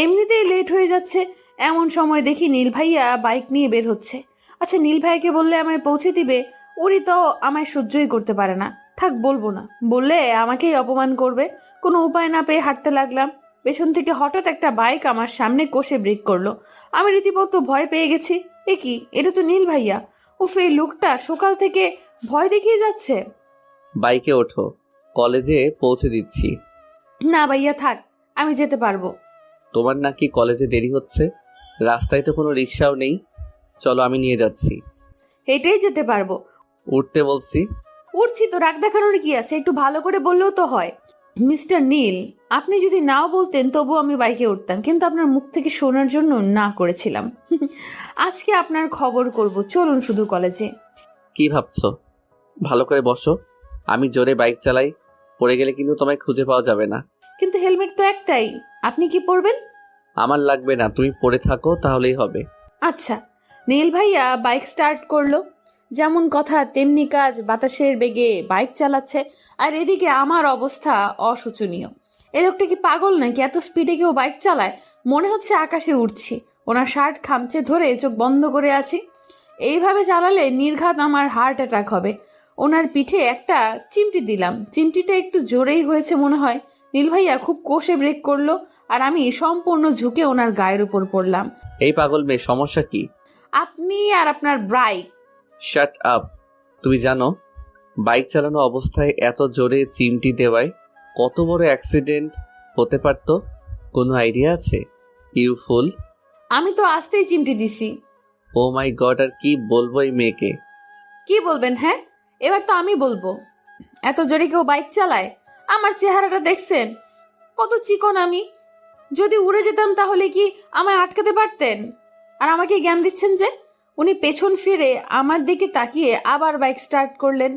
এমনিতেই লেট হয়ে যাচ্ছে, এমন সময় দেখি নীল ভাইয়া বাইক নিয়ে বের হচ্ছে। আচ্ছা, নীল ভাইয়াকে বললে আমায় পৌঁছে দিবে? উনি তো আমায় সহ্যই করতে পারে না। থাক, বলবো না, বললে আমাকেই অপমান করবে। কোনো উপায় না পেয়ে হাঁটতে লাগলাম। পেছন থেকে হঠাৎ একটা বাইক আমার সামনে কষে ব্রেক করলো। আমি রীতিমতো ভয় পেয়ে গেছি। এ কি, এটা তো নীল ভাইয়া। উফ, এই লোকটা সকাল থেকে ভয় দেখিয়ে যাচ্ছে। বাইকে ওঠো, কলেজে পৌঁছে দিচ্ছি। না ভাইয়া, থাক, আমি যেতে পারবো। তোমার নাকি কলেজে দেরি হচ্ছে? রাস্তায় তো কোনো রিক্সাও নেই। চলো, আমি নিয়ে যাচ্ছি। হেঁটেই যেতে পারবো। উঠতে বলছি। উঠছি তো, রাগ দেখানোর কি আছে? একটু ভালো করে বললেও তো হয়। মিস্টার নীল, আপনি যদি নাও বলতেন তবু আমি বাইকে উঠতাম, কিন্তু আপনার মুখ থেকে শোনার জন্য না করেছিলাম। আজকে আপনার খবর করব, চলুন শুধু কলেজে। কি ভাবছো? ভালো করে বসো। আমি জোরে বাইক চালাই, পড়ে গেলে কিন্তু তোমায় খুঁজে পাওয়া যাবে না। কিন্তু হেলমেট তো একটাই, আপনি কি পরবেন? আমার লাগবে না, তুমি পড়ে থাকো তাহলেই হবে। আচ্ছা। নীল ভাইয়া বাইক স্টার্ট করলো। যেমন কথা তেমনি কাজ, বাতাসের বেগে বাইক চালাচ্ছে। আর এদিকে আমার অবস্থা অশোচনীয়। এই লোকটা কি পাগল নাকি? এত স্পিডে কেউ বাইক চালায়? মনে হচ্ছে আকাশে উড়ছি। ওনার শার্ট খামচে ধরে চোখ বন্ধ করে আছি। এইভাবে চালালে নির্ঘাত আমার হার্ট অ্যাটাক হবে। ওনার পিঠে একটা চিমটি দিলাম। চিমটিটা একটু জোরেই হয়েছে মনে হয়। নীল ভাইয়া খুব কষে ব্রেক করলো, আর আমি সম্পূর্ণ ঝুঁকে ওনার গায়ের উপর পড়লাম। এই পাগল মেয়ে, সমস্যা কি? আপনি আর আপনার বাইক। Shut up. তুমি জানো বাইক চালানো অবস্থায় এত জোরে চিমটি দেওয়ায় কত বড় অ্যাক্সিডেন্ট হতে পারতো? কোনো আইডিয়া আছে? ইউ ফুল। আমি তো আসতেই চিমটি দিছি। ও মাই গড, আর কি বলবো এই মেয়েকে? কি বলবেন? হ্যাঁ, এবার তো আমি বলবো। এত জোরে কেউ বাইক চালায়? আমার চেহারাটা দেখছেন? কত চিকন আমি। যদি উড়ে যেতাম তাহলে কি আমায় আটকাতে পারতেন? আর আমাকে জ্ঞান দিচ্ছেন যে? উনি পেছন ফিরে আমার দিকে তাকিয়ে আবার বাইক স্টার্ট করলেন।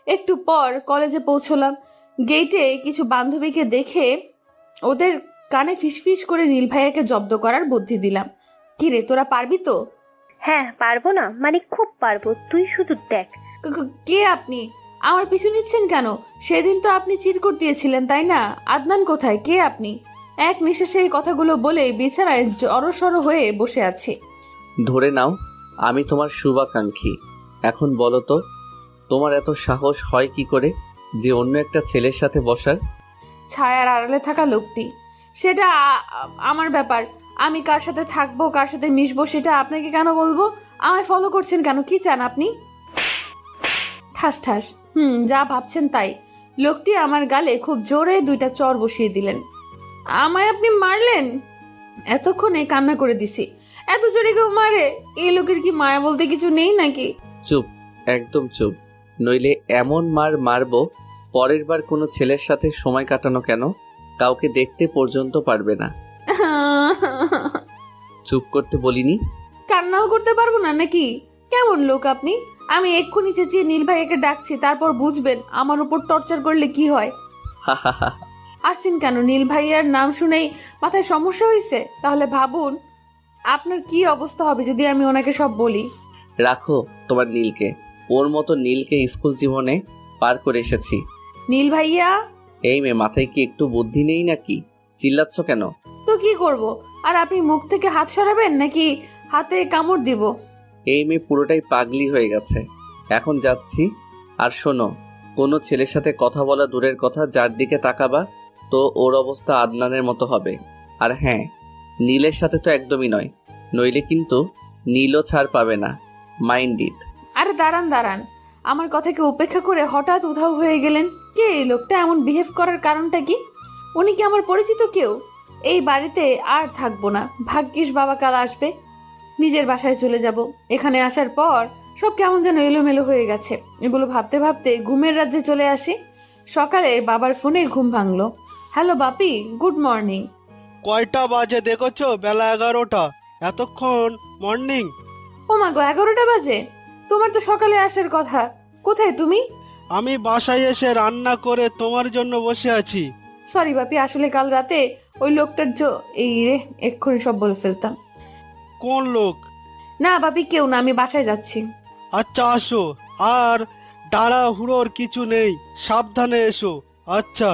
একটু পর কলেজে পৌঁছলাম। গেটে কিছু বান্ধবীকে দেখে ওদের কানে ফিসফিস করে নীল ভাইয়াকে জব্দ করার বুদ্ধি দিলাম। কিরে, তোরা পারবি তো? হ্যাঁ, পারবো না মানে খুব পারবো, তুই শুধু দেখ। কে আপনি? আমার পিছু নিচ্ছেন কেন? সেদিন তো আপনি চিরকুট দিয়েছিলেন, তাই না? আদনান কোথায়? কে আপনি? এক নিঃশ্বাসে এই কথাগুলো বলে বিছানায় জড়সড় হয়ে বসে আছি। ধরে নাও আমি তোমার শুভাকাঙ্ক্ষী। এখন বলো তো, তোমার এত সাহস হয় কি করে যে অন্য একটা ছেলের সাথে বসার? ছায়ার আড়ালে থাকা লোকটি, সেটা আমার ব্যাপার। আমি কার সাথে থাকবো, কার সাথে মিশবো, সেটা আপনাকে কেন বলবো? আমায় ফলো করছেন কেন? কি চান আপনি? ঠাস ঠাস। যা ভাবছেন তাই। লোকটি আমার গালে খুব জোরে 2টা চড় বসিয়ে দিলেন। আমায় আপনি মারলেন? এতক্ষণে কান্না করে দিছি। এত জোরে কেউ মারে? এই লোকের কি মায়া বলতে কিছু নেই নাকি? চুপ, একদম চুপ, নইলে এমন মার মারবো পরের বার কোনো ছেলের সাথে সময় কাটানো কেন কাউকে দেখতে পর্যন্ত পারবে না। চুপ করতে বলিনি? কান্নাও করতে পারবো না নাকি? কেমন লোক আপনি? আমি এক্ষুনি চেঁচিয়ে নীল ভাইয়াকে ডাকছি, তারপর বুঝবেন আমার উপর টর্চার করলে কি হয়। আসছেন কেন? নীল ভাইয়ার নাম শুনেই মাথায় সমস্যা হয়েছে? তাহলে ভাবুন আপনার কি অবস্থা হবে যদি আমি ওনাকে সব বলি। রাখো তোমার নীলকে। ওর মতো নীলকে স্কুল জীবনে পার করে এসেছি। নীল ভাইয়া। এই মেয়ে, মাথায় কি একটু বুদ্ধি নেই নাকি? চিল্লাচ্ছ কেন? তো কি করব? আর আপনি মুখ থেকে হাত সরাবেন নাকি হাতে কামড় দিব? এই মেয়ে পুরোটাই পাগলি হয়ে গেছে। এখন যাচ্ছি। আর শোনো, কোনো ছেলের সাথে কথা বলা দূরের কথা, যার দিকে তাকাবা তো ওর অবস্থা আদনানের মতো হবে। আর হ্যাঁ, নীলের সাথে তো একদমই নয়, নইলে কিন্তু নীলও ছাড় পাবে না। Mind it. আরে দাঁড়ান দাঁড়ান, আমার কথাকে উপেক্ষা করে হঠাৎ উধাও হয়ে গেলেন। কে এই লোকটা? এমন বিহেভ করার কারণটা কি? উনি কি আমার পরিচিত কেউ? এই বাড়িতে আর থাকবো না। ভাগ্যিস বাবা কাল আসবে। নিজের বাসায় চলে যাব। এখানে আসার পর সব কেমন যেন এলোমেলো হয়ে গেছে। এগুলো ভাবতে ভাবতে ঘুমের রাজ্যে চলে আসি। সকালে বাবার ফোনে ঘুম ভাঙলো। হ্যালো বাপি, গুড মর্নিং। কয়টা বাজে দেখেছো? বেলা 11টা। এতক্ষণ মর্নিং? ও মা গো, 11টা বাজে? তোমার তো সকালে আসার কথা। কোথায় তুমি? আমি বাসায় এসে রান্না করে তোমার জন্য বসে আছি। সরি বাপি, আসলে কাল রাতে ওই লোকটার এই রে, এক্ষুনি সব বলে ফেলতাম। কোন লোক? না বাপি, কেউ না, আমি বাসায় যাচ্ছি। আচ্ছা আসো, আর তাড়াহুড়োর কিছু নেই, সাবধানে এসো। আচ্ছা।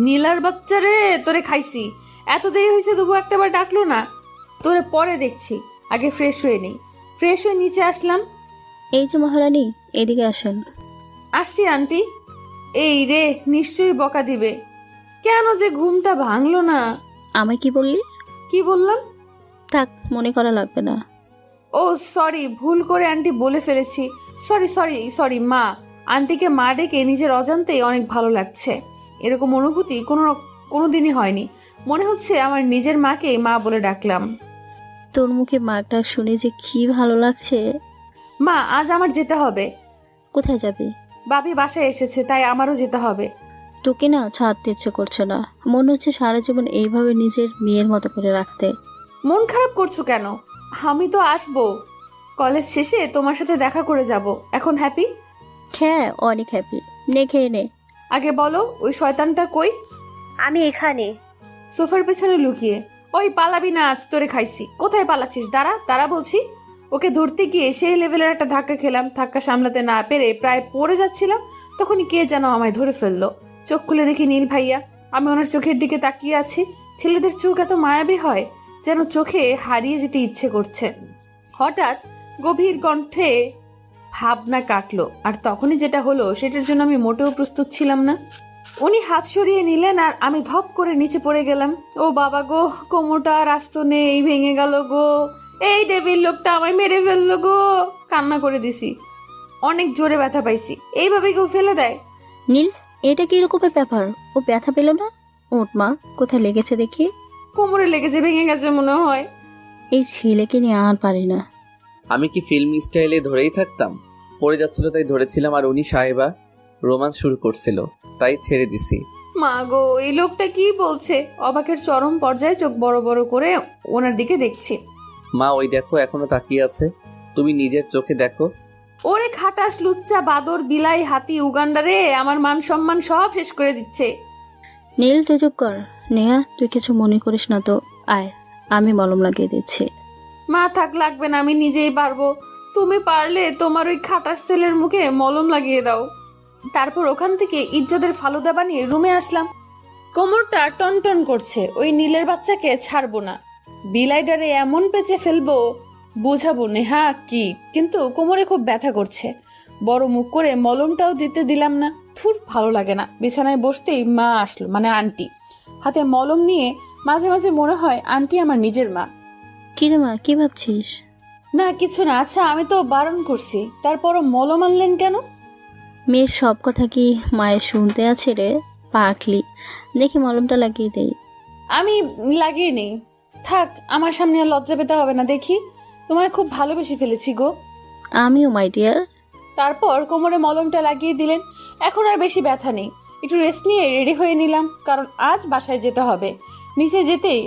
নীলার বাচ্চা রে, তোরে খাইছি। এত দেরি হয়েছে তবু একটাবার ডাকলো না। তোরে পরে দেখছি, আগে ফ্রেশ হয়ে নেই। ফ্রেশ হয়ে নিচে আসলাম। এই যে মহারানী, এদিকে আসেন। আসছি আন্টি। এই রে, নিশ্চয়ই বকা দিবে। কেন যে ঘুমটা ভাঙলো না। আমায় কি বললি? কি বললাম? থাক, মনে করা লাগবে না। ও সরি, ভুল করে আন্টি বলে ফেলেছি। সরি সরি সরি মা। আন্টিকে মা ডেকে নিজের অজান্তেই অনেক ভালো লাগছে। এরকম অনুভূতি কোনোদিনই হয়নি। মনে হচ্ছে আমার নিজের মাকে মা বলে ডাকলাম। তোর মুখে মাটা শুনে যে কি ভালো লাগছে। মা, আজ আমার যেতে হবে। কোথায় যাবি? বাবি বাসায় এসেছে, তাই আমারও যেতে হবে। তোকে না ছাড়তে ইচ্ছে করছে না, মনে হচ্ছে সারা জীবন এইভাবে নিজের মেয়ের মতো করে রাখতে। মন খারাপ করছো কেন? আমি তো আসবো। কলেজ শেষে তোমার সাথে দেখা করে যাব। এখন হ্যাপি? হ্যাঁ, অনেক হ্যাপি। নে খেয়ে নে। আগে বলো, ওই শয়তানটা কই? আমি এখানে। সোফার পেছনে লুকিয়ে। ওই পালাবি না, আজ তোরে খাইছি। কোথায় পালাচ্ছিস? দাঁড়া দাঁড়া বলছি। ওকে ধরতে গিয়ে সেই লেভেলের একটা ধাক্কা খেলাম। ধাক্কা সামলাতে না পেরে প্রায় পড়ে যাচ্ছিলাম, তখনই কে যেন আমায় ধরে ফেললো। চোখ খুলে দেখি নীল ভাইয়া। আমি ওনার চোখের দিকে তাকিয়ে আছি। ছেলেদের চোখ এত মায়াবী হয়, যেন চোখে হারিয়ে যেতে ইচ্ছে করছে। হঠাৎ গভীর কণ্ঠে ভাবনা কাটলো, আর তখনই যেটা হলো সেটার জন্য আমি মোটেও প্রস্তুত ছিলাম না। উনি হাত সরিয়ে নিলেন আর আমি ধপ করে নিচে পড়ে গেলাম। ও বাবা গো, কোমরটা আর আস্ত নেই, ভেঙে গেল গো। এই ডেভিল লোকটা আমায় মেরে ফেললো গো। কান্না করে দিছি, অনেক জোরে ব্যথা পাইছি। এইভাবে কেউ ফেলে দেয়? নীল, এটা কি রকমের ব্যাপার? ও ব্যথা পেল না? ওঠ মা, কোথায় লেগেছে দেখি। কোমরে লেগেছে, ভেঙে গেছে মনে হয়। এই ছেলেকে নিয়ে আর পারি না। আমি কি ফিল্ম স্টাইলে ধরেই থাকতাম? পড়ে যাচ্ছিল তাই ধরেছিলাম, আর উনি সাহেবা রোমান্স শুরু করছিল তাই ছেড়ে দিছি। মা গো, এই লোকটা কি বলছে? অবাকের চরম পর্যায়ে চোখ বড় বড় করে ওনার দিকে দেখছি। মা ওই দেখো, এখনো তাকিয়ে আছে। তুমি নিজের চোখে দেখো। ওরে খাটাস, লুচ্চা, বাদর, বিলাই, হাতি, উগান্ডা রে, আমার মান সম্মান সব শেষ করে দিচ্ছে। নীল, তুই চুপ কর। নেহা, তুই কিছু মনে করিস না তো। আয়, আমি মলম লাগিয়ে দিচ্ছি। মা থাক, লাগবে না, আমি নিজেই পারবো। তুমি পারলে তোমার ওই খাটাস ছেলের মুখে মলম লাগিয়ে দাও। তারপর ওখান থেকে ইজ্জতের ফালুদা বানিয়ে রুমে আসলাম। কোমরটা টনটন করছে, ওই নীলের বাচ্চাকে ছাড়বো না। বিলাইডারে এমন পেঁচে ফেলবো, বুঝাবো নেহা কি। কিন্তু কোমরে খুব ব্যথা করছে, বড় মুখ করে মলমটাও দিতে দিলাম না। থুর, ভালো লাগে না। বিছানায় বসতেই মা আসলো, মানে আন্টি, হাতে মলম নিয়ে। মাঝে মাঝে মনে হয় আন্টি আমার নিজের মা। কিরে মা, কি ভাবছিস? না কিছু না। আচ্ছা, আমি তো বারণ করছি, তারপরও মলম আনলেন কেন? মেয়ের সব কথা কি মায়ের শুনতে আছে রে পাকলি? দেখি মলমটা লাগিয়ে দেই। আমি লাগিয়ে নেই, থাক। আমার সামনে আর লজ্জা পেতে হবে না। দেখি, তোমায় খুব ভালোবেসে ফেলেছি গো। আমিও মাই ডিয়ার। তারপর কোমরে মলমটা লাগিয়ে দিলেন। এখন আর বেশি ব্যথা নেই। একটু রেস্ট নিয়ে রেডি হয়ে নিলাম, কারণ আজ বাসায় যেতে হবে। নিচে যেতেই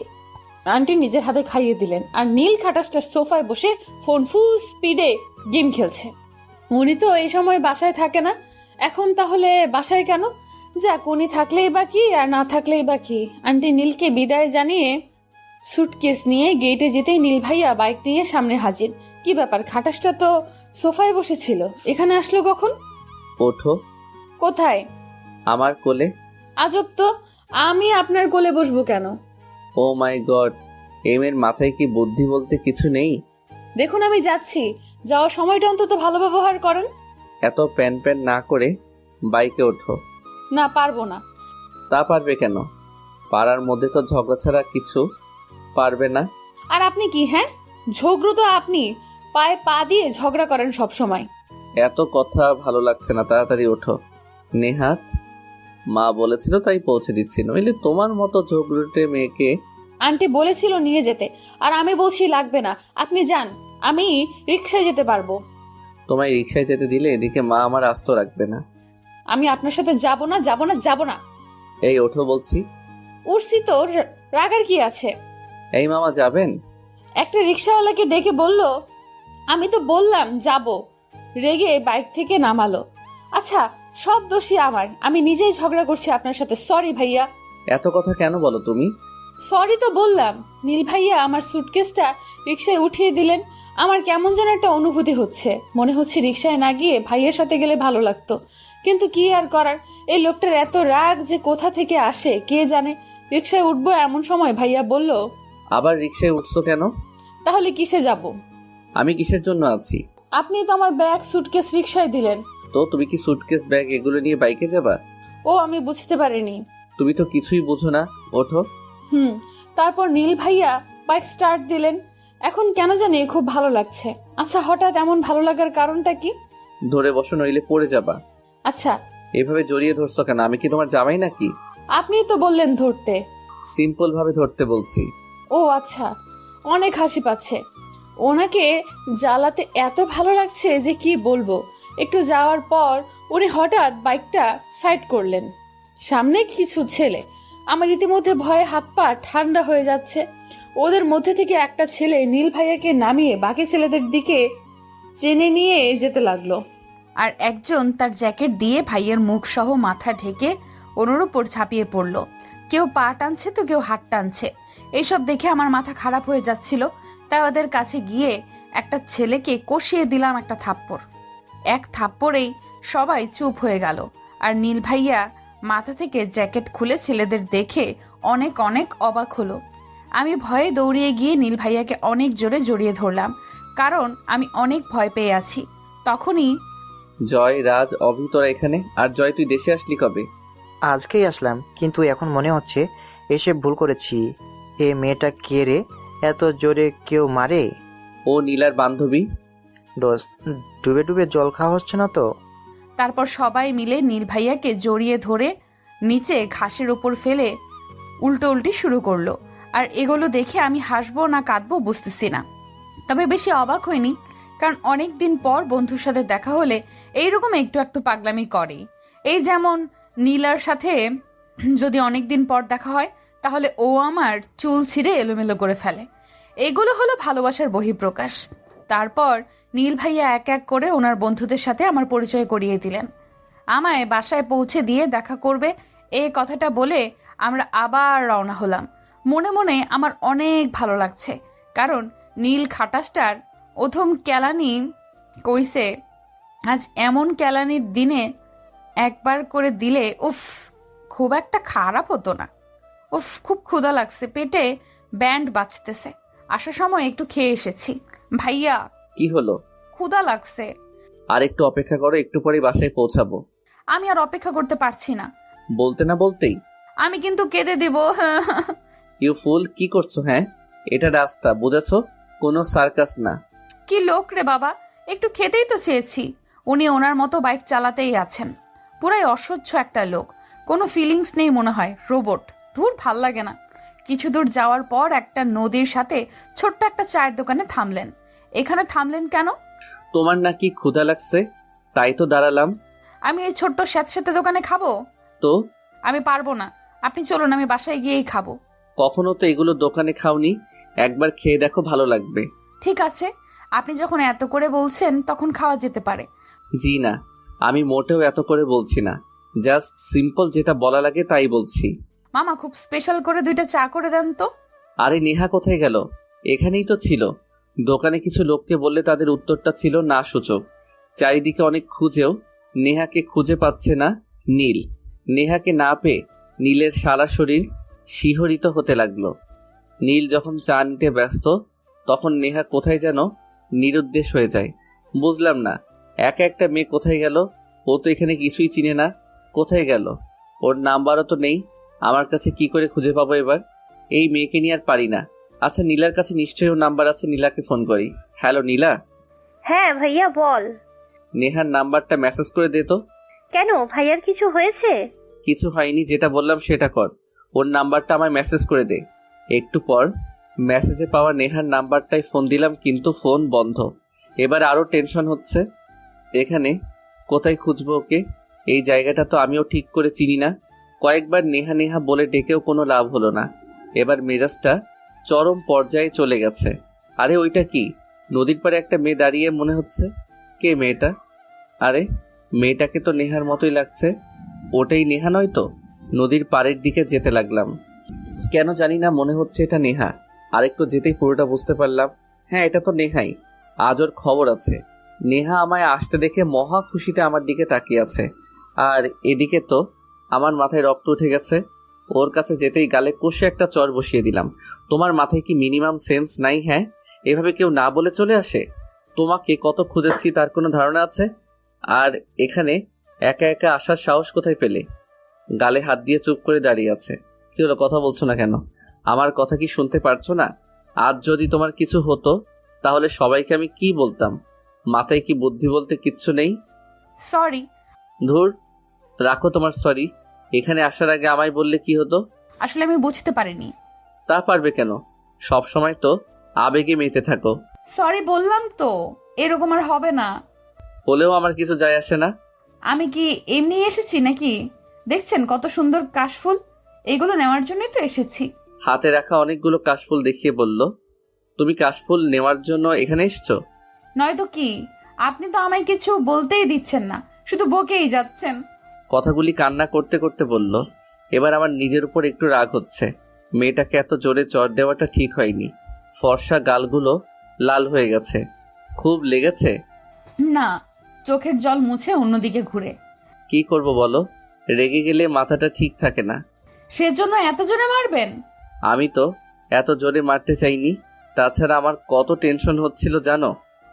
আন্টি নিজের হাতে খাইয়ে দিলেন, আর নীল খাটাসটা সোফায় বসে ফোন ফুল স্পিডে গেম খেলছে। উনি তো এই সময় বাসায় থাকে না, এখন তাহলে বাসায় কেন? যাক, উনি থাকলেই বা কি, আর না থাকলেই বা কি। আন্টি নীলকে বিদায় জানিয়ে সুটকেস নিয়ে গেটে যেতেই নীল ভাইয়া বাইক নিয়ে সামনে হাজির। কি ব্যাপার, খাটাসটা তো সোফায় বসেছিল, এখানে আসলো কখন? ওঠো। কোথায়? আমার কোলে। আজব তো, আমি আপনার কোলে বসবো কেন? ও মাই গড, এর মাথায় কি বুদ্ধি বলতে কিছু নেই? দেখুন, আমি যাচ্ছি, যাওয়ার সময়টা অন্তত ভালো ব্যবহার করেন। এত প্যান প্যান না করে বাইকে ওঠো। না, পারবো না। তা পারবে কেন? পাড়ার মধ্যে তো ঝগড়া ছাড়া কিছু পারবে না। আর আপনি কি, হ্যাঁ, ঝগড়ু তো আপনি, পায়ে পা দিয়ে ঝগড়া করেন সব সময়। এত কথা ভালো লাগছে না, তাড়াতাড়ি ওঠো। নেহাত মা বলেছিল তাই পৌঁছে দিচ্ছি, নইলে তোমার মতো ঝগড়ুটে মেয়েকে। আন্টি বলেছিল নিয়ে যেতে, আর আমি বলছি লাগবে না, আপনি যান, আমি রিক্সায় যেতে পারবো। তোমায় রিক্সায় যেতে দিলে এদিকে মা আমার আস্ত রাখবে না। আমি আপনার সাথে যাব না, যাব না, যাব না। এই ওঠো বলছি। উঠছি তো, রাগার কি আছে? এই মামা যাবেন? একটা রিক্সাওয়ালাকে ডেকে বলল, আমি তো বললাম যাব, রেগে বাইক থেকে নামালো। আচ্ছা, সব দোষী আমার, আমি নিজেই ঝগড়া করছি আপনার সাথে। সরি ভাইয়া। এত কথা কেন বলো তুমি? সরি তো বললাম। নীল ভাইয়া আমার সুটকেসটা রিক্সায় উঠিয়ে দিলেন। আমার কেমন যেন একটা অনুভূতি হচ্ছে, মনে হচ্ছে রিক্সায় না গিয়ে ভাইয়ের সাথে গেলে ভালো লাগতো। কিন্তু কি আর করার, এই লোকটার এত রাগ যে কোথা থেকে আসে কে জানে। রিক্সায় উঠবো এমন সময় ভাইয়া বলল, আবার রিক্সায় উঠছো কেন? তাহলে কিসে যাব? আমি কিসের জন্য আছি? আপনি তো আমার ব্যাগ সুটকেস রিক্সায় দিলেন। তো তুমি কি সুটকেস ব্যাগ এগুলো নিয়ে বাইকে যাবা? ও আমি বুঝতে পারিনি। তুমি তো কিছুই বোঝো না, ওঠো। তারপর নীল ভাইয়া বাইক স্টার্ট দিলেন। এখন কেন জানি খুব ভালো লাগছে। আচ্ছা, হঠাৎ এমন ভালো লাগার কারণটা কি? ধরে বসো, নইলে পড়ে যাবা। আচ্ছা, এভাবে জড়িয়ে ধরছো কেন? আমি কি তোমার জামাই নাকি? আপনিই তো বললেন ধরতে। সিম্পল ভাবে ধরতে বলছি। ও আচ্ছা, অনেক হাসি পাচ্ছে। ওনাকে জ্বালাতে এত ভালো লাগছে যে কি বলবো। একটু যাওয়ার পর উনি হঠাৎ বাইকটা সাইড করলেন। সামনে কিছু ছেলে। আমার ইতিমধ্যে ভয়ে হাত পা ঠান্ডা হয়ে যাচ্ছে। ওদের মধ্যে থেকে একটা ছেলে নীল ভাইয়াকে নামিয়ে বাকি ছেলেদের দিকে চেনে নিয়ে যেতে লাগলো। আর একজন তার জ্যাকেট দিয়ে ভাইয়ের মুখ সহ মাথা ঢেকে ওনার উপর ঝাঁপিয়ে পড়লো। কেউ পা টানছে তো কেউ হাত টানছে। এইসব দেখে আমার মাথা খারাপ হয়ে যাচ্ছিল। তাই ওদের কাছে গিয়ে একটা ছেলেকে কষিয়ে দিলাম একটা থাপ্পড়। এক থাপ্পড়েই সবাই চুপ হয়ে গেল। আর নীল ভাইয়া মাথা থেকে জ্যাকেট খুলে ছেলেদের দেখে অনেক অনেক অবাক হলো। আমি ভয়ে দৌড়িয়ে গিয়ে নীল ভাইয়াকে অনেক জোরে জড়িয়ে ধরলাম, কারণ আমি অনেক ভয় পেয়ে আছি। তখনই জয়, রাজ, অভি তোরা এখানে? আর জয়, তুই দেশে আসলি কবে? আজকেই আসলাম, কিন্তু এখন মনে হচ্ছে এসে ভুল করেছি। এ মেয়েটা কে রে? এত জোরে কেউ মারে? ও নীলার বান্ধবী। দোস্ত, ডুবে ডুবে জল খাওয়া হচ্ছে না তো? তারপর সবাই মিলে নীল ভাইয়াকে জড়িয়ে ধরে নিচে ঘাসের ওপর ফেলে উল্টো উল্টি শুরু করলো। আর এগুলো দেখে আমি হাসবো না কাঁদবো বুঝতেছি না। তবে বেশি অবাক হয়নি, কারণ অনেক দিন পর বন্ধুর সাথে দেখা হলে এইরকম একটু একটু পাগলামি করে। এই যেমন নীলার সাথে যদি অনেক দিন পর দেখা হয়, তাহলে ও আমার চুল ছিঁড়ে এলোমেলো করে ফেলে। এগুলো হলো ভালোবাসার বহিঃপ্রকাশ। তারপর নীল ভাইয়া এক এক করে ওনার বন্ধুদের সাথে আমার পরিচয় করিয়ে দিলেন। আমায় বাসায় পৌঁছে দিয়ে দেখা করবে এই কথাটা বলে আমরা আবার রওনা হলাম। মনে মনে আমার অনেক ভালো লাগছে, কারণ নীল খাটাসটার প্রথম কেলানি কইছে। আজ এমন কেলানির দিনে একবার করে দিলে উফ, খুব একটা খারাপ হতো না। উফ, খুব ক্ষুধা লাগছে, পেটে ব্যান্ড বাজতেছে। আসার সময় একটু খেয়ে এসেছি। ভাইয়া, কি হলো? ক্ষুধা লাগছে। আর একটু অপেক্ষা করো, একটু পরে বাসায় পৌঁছাবো। আমি আর অপেক্ষা করতে পারছি না। বলতে না বলতেই আমি কিন্তু কেঁদে দেব। ইউ ফুল, কি করছো? হ্যাঁ, এটা রাস্তা, বুঝেছো? কোনো সার্কাস না। কি লোক রে বাবা, একটু খেতেই তো চেয়েছি। উনি ওনার মতো বাইক চালাতেই আছেন। পুরাই অসহ্য একটা লোক, কোনো ফিলিংস নেই মনে হয়, রোবট। দূর, ভাল লাগে না। কিছু দূর যাওয়ার পর একটা নদীর সাথে ছোট্ট একটা চায়ের দোকানে থামলেন। এখানে থামলেন কেন? তোমার নাকি ক্ষুধা লাগছে, তাই তো দাঁড়ালাম। আমি এই ছোট্ট স্যাঁতস্যাঁতে দোকানে খাবো? তো আমি পারবো না, আপনি চলুন, আমি বাসায় গিয়েই খাবো। কখনো তো এগুলো দোকানে খাওনি, একবার খেয়ে দেখো, ভালো লাগবে। ঠিক আছে, আপনি যখন এত করে বলছেন তখন খাওয়া যেতে পারে। জি না, আমি মোটেও এত করে বলছি না, জাস্ট সিম্পল যেটা বলা লাগে তাই বলছি। মামা, খুব স্পেশাল করে 2টা চা করে দেন তো। আরে নেহা কোথায় গেল? এখানেই তো ছিল। দোকানে কিছু লোককে বললে তাদের উত্তরটা ছিল না সূচক। চারিদিকে অনেক খুঁজেও নেহাকে খুঁজে পাচ্ছে না নীল। নেহাকে না পেয়ে নীলের সারা শরীর শিহরিত হতে লাগলো। নীল যখন চা নিতে ব্যস্ত, তখন নেহা কোথায় যেন নিরুদ্দেশ হয়ে যায়। বুঝলাম না, একা একটা মেয়ে কোথায় গেল? ও তো এখানে কিছুই চিনে না, কোথায় গেল? ওর নাম্বারও তো নেই আমার কাছে, কি করে খুঁজে পাবো এবার? এই মেয়েকে নিয়ে আর পারি না। আচ্ছা, নীলার কাছে নিশ্চয়ই ওর নাম্বার আছে, নীলাকে ফোন করি। হ্যালো নীলা। হ্যাঁ ভাইয়া, বল। নেহার নাম্বারটা মেসেজ করে দে তো। কেন, ভাইয়ার কিছু হয়েছে? কিছু হয়নি, যেটা বললাম সেটা কর। ওর নাম্বারটা আমায় মেসেজ করে দে। একটু পর মেসেজে পাওয়া নেহার নাম্বারটাই ফোন দিলাম, কিন্তু ফোন বন্ধ। এবার আরো টেনশন হচ্ছে। এখানে কোথায় খুঁজবো ওকে? এই জায়গাটা তো আমিও ঠিক করে চিনি না। কয়েকবার নেহা নেহা বলে ডেকেও কোনো লাভ হলো না। এবার মেজাজটা চরম পর্যায়ে চলে গেছে। আরে ওইটা কি? নদীর পাড়ে একটা মেয়ে দাঁড়িয়ে মনে হচ্ছে। কে মেয়েটা? আরে মেয়েটাকে তো নেহার মতোই লাগছে। ওটাই নেহা নয় তো? নদীর পাড়ের দিকে যেতে লাগলাম। কেন জানি না মনে হচ্ছে এটা নেহা। আরেকটু যেতেই পুরোটা বুঝতে পারলাম, হ্যাঁ এটা তো নেহাই। আজ ওর খবর আছে। নেহা আমায় আসতে দেখে মহা খুশিতে আমার দিকে তাকিয়ে আছে। আর এদিকে তো আমার মাথায় রক্ত উঠে গেছে। ওর কাছে যেতেই গালে কষে একটা চর বসিয়ে দিলাম। তোমার মাথায় কি মিনিমাম সেন্স নাই? হ্যাঁ, এভাবে কেউ না বলে চলে আসে? তোমাকে কত খুঁজেছি তার কোনো ধারণা আছে? আর এখানে একা একা আসার সাহস কোথায় পেলে? গালে হাত দিয়ে চুপ করে দাঁড়িয়ে আছে। কি হলো, কথা বলছো না কেন? আমার কথা কি শুনতে পারছো না? আজ যদি তোমার কিছু হতো তাহলে সবাইকে আমি কি বলতাম? মাথায় কি বুদ্ধি বলতে কিচ্ছু নেই? সরি। ধুর, রাখো তোমার সরি। এখানে আসার আগে আমায় বললে কি হতো? আসলে আমি বুঝতে পারিনি। তা পারবে কেন? সব সময় তো আবেগে মেতে থাকো। সরি বললাম তো, এরকম আর হবে না। বলেও আমার কিছু যায় আসে না। আমি কি এমনি এসেছি নাকি? দেখছেন কত সুন্দর কাশফুল, এগুলো নেওয়ার জন্যই তো এসেছি। হাতে রাখা অনেকগুলো কাশফুল দেখিয়ে বলল, তুমি কাশফুল নেওয়ার জন্য এখানে এসছো? নয়তো কি, আপনি তো আমায় কিছু বলতেই দিচ্ছেন না, শুধু বকেই যাচ্ছেন। কথাগুলি কান্না করতে করতে বলল। এবার আমার নিজের উপর একটু রাগ হচ্ছে। মেয়েটাকে এত জোরে চড় দেওয়াটা ঠিক হয়নি। ফর্সা গালগুলো লাল হয়ে গেছে। খুব লেগেছে? না, চোখের জল মুছে অন্যদিকে ঘুরে। কি করব বলো, রেগে গেলে মাথাটা ঠিক থাকে না। সেজন্য এত জোরে মারবেন? আমি তো এত জোরে মারতে চাইনি। তাছাড়া আমার কত টেনশন হচ্ছিল জানো?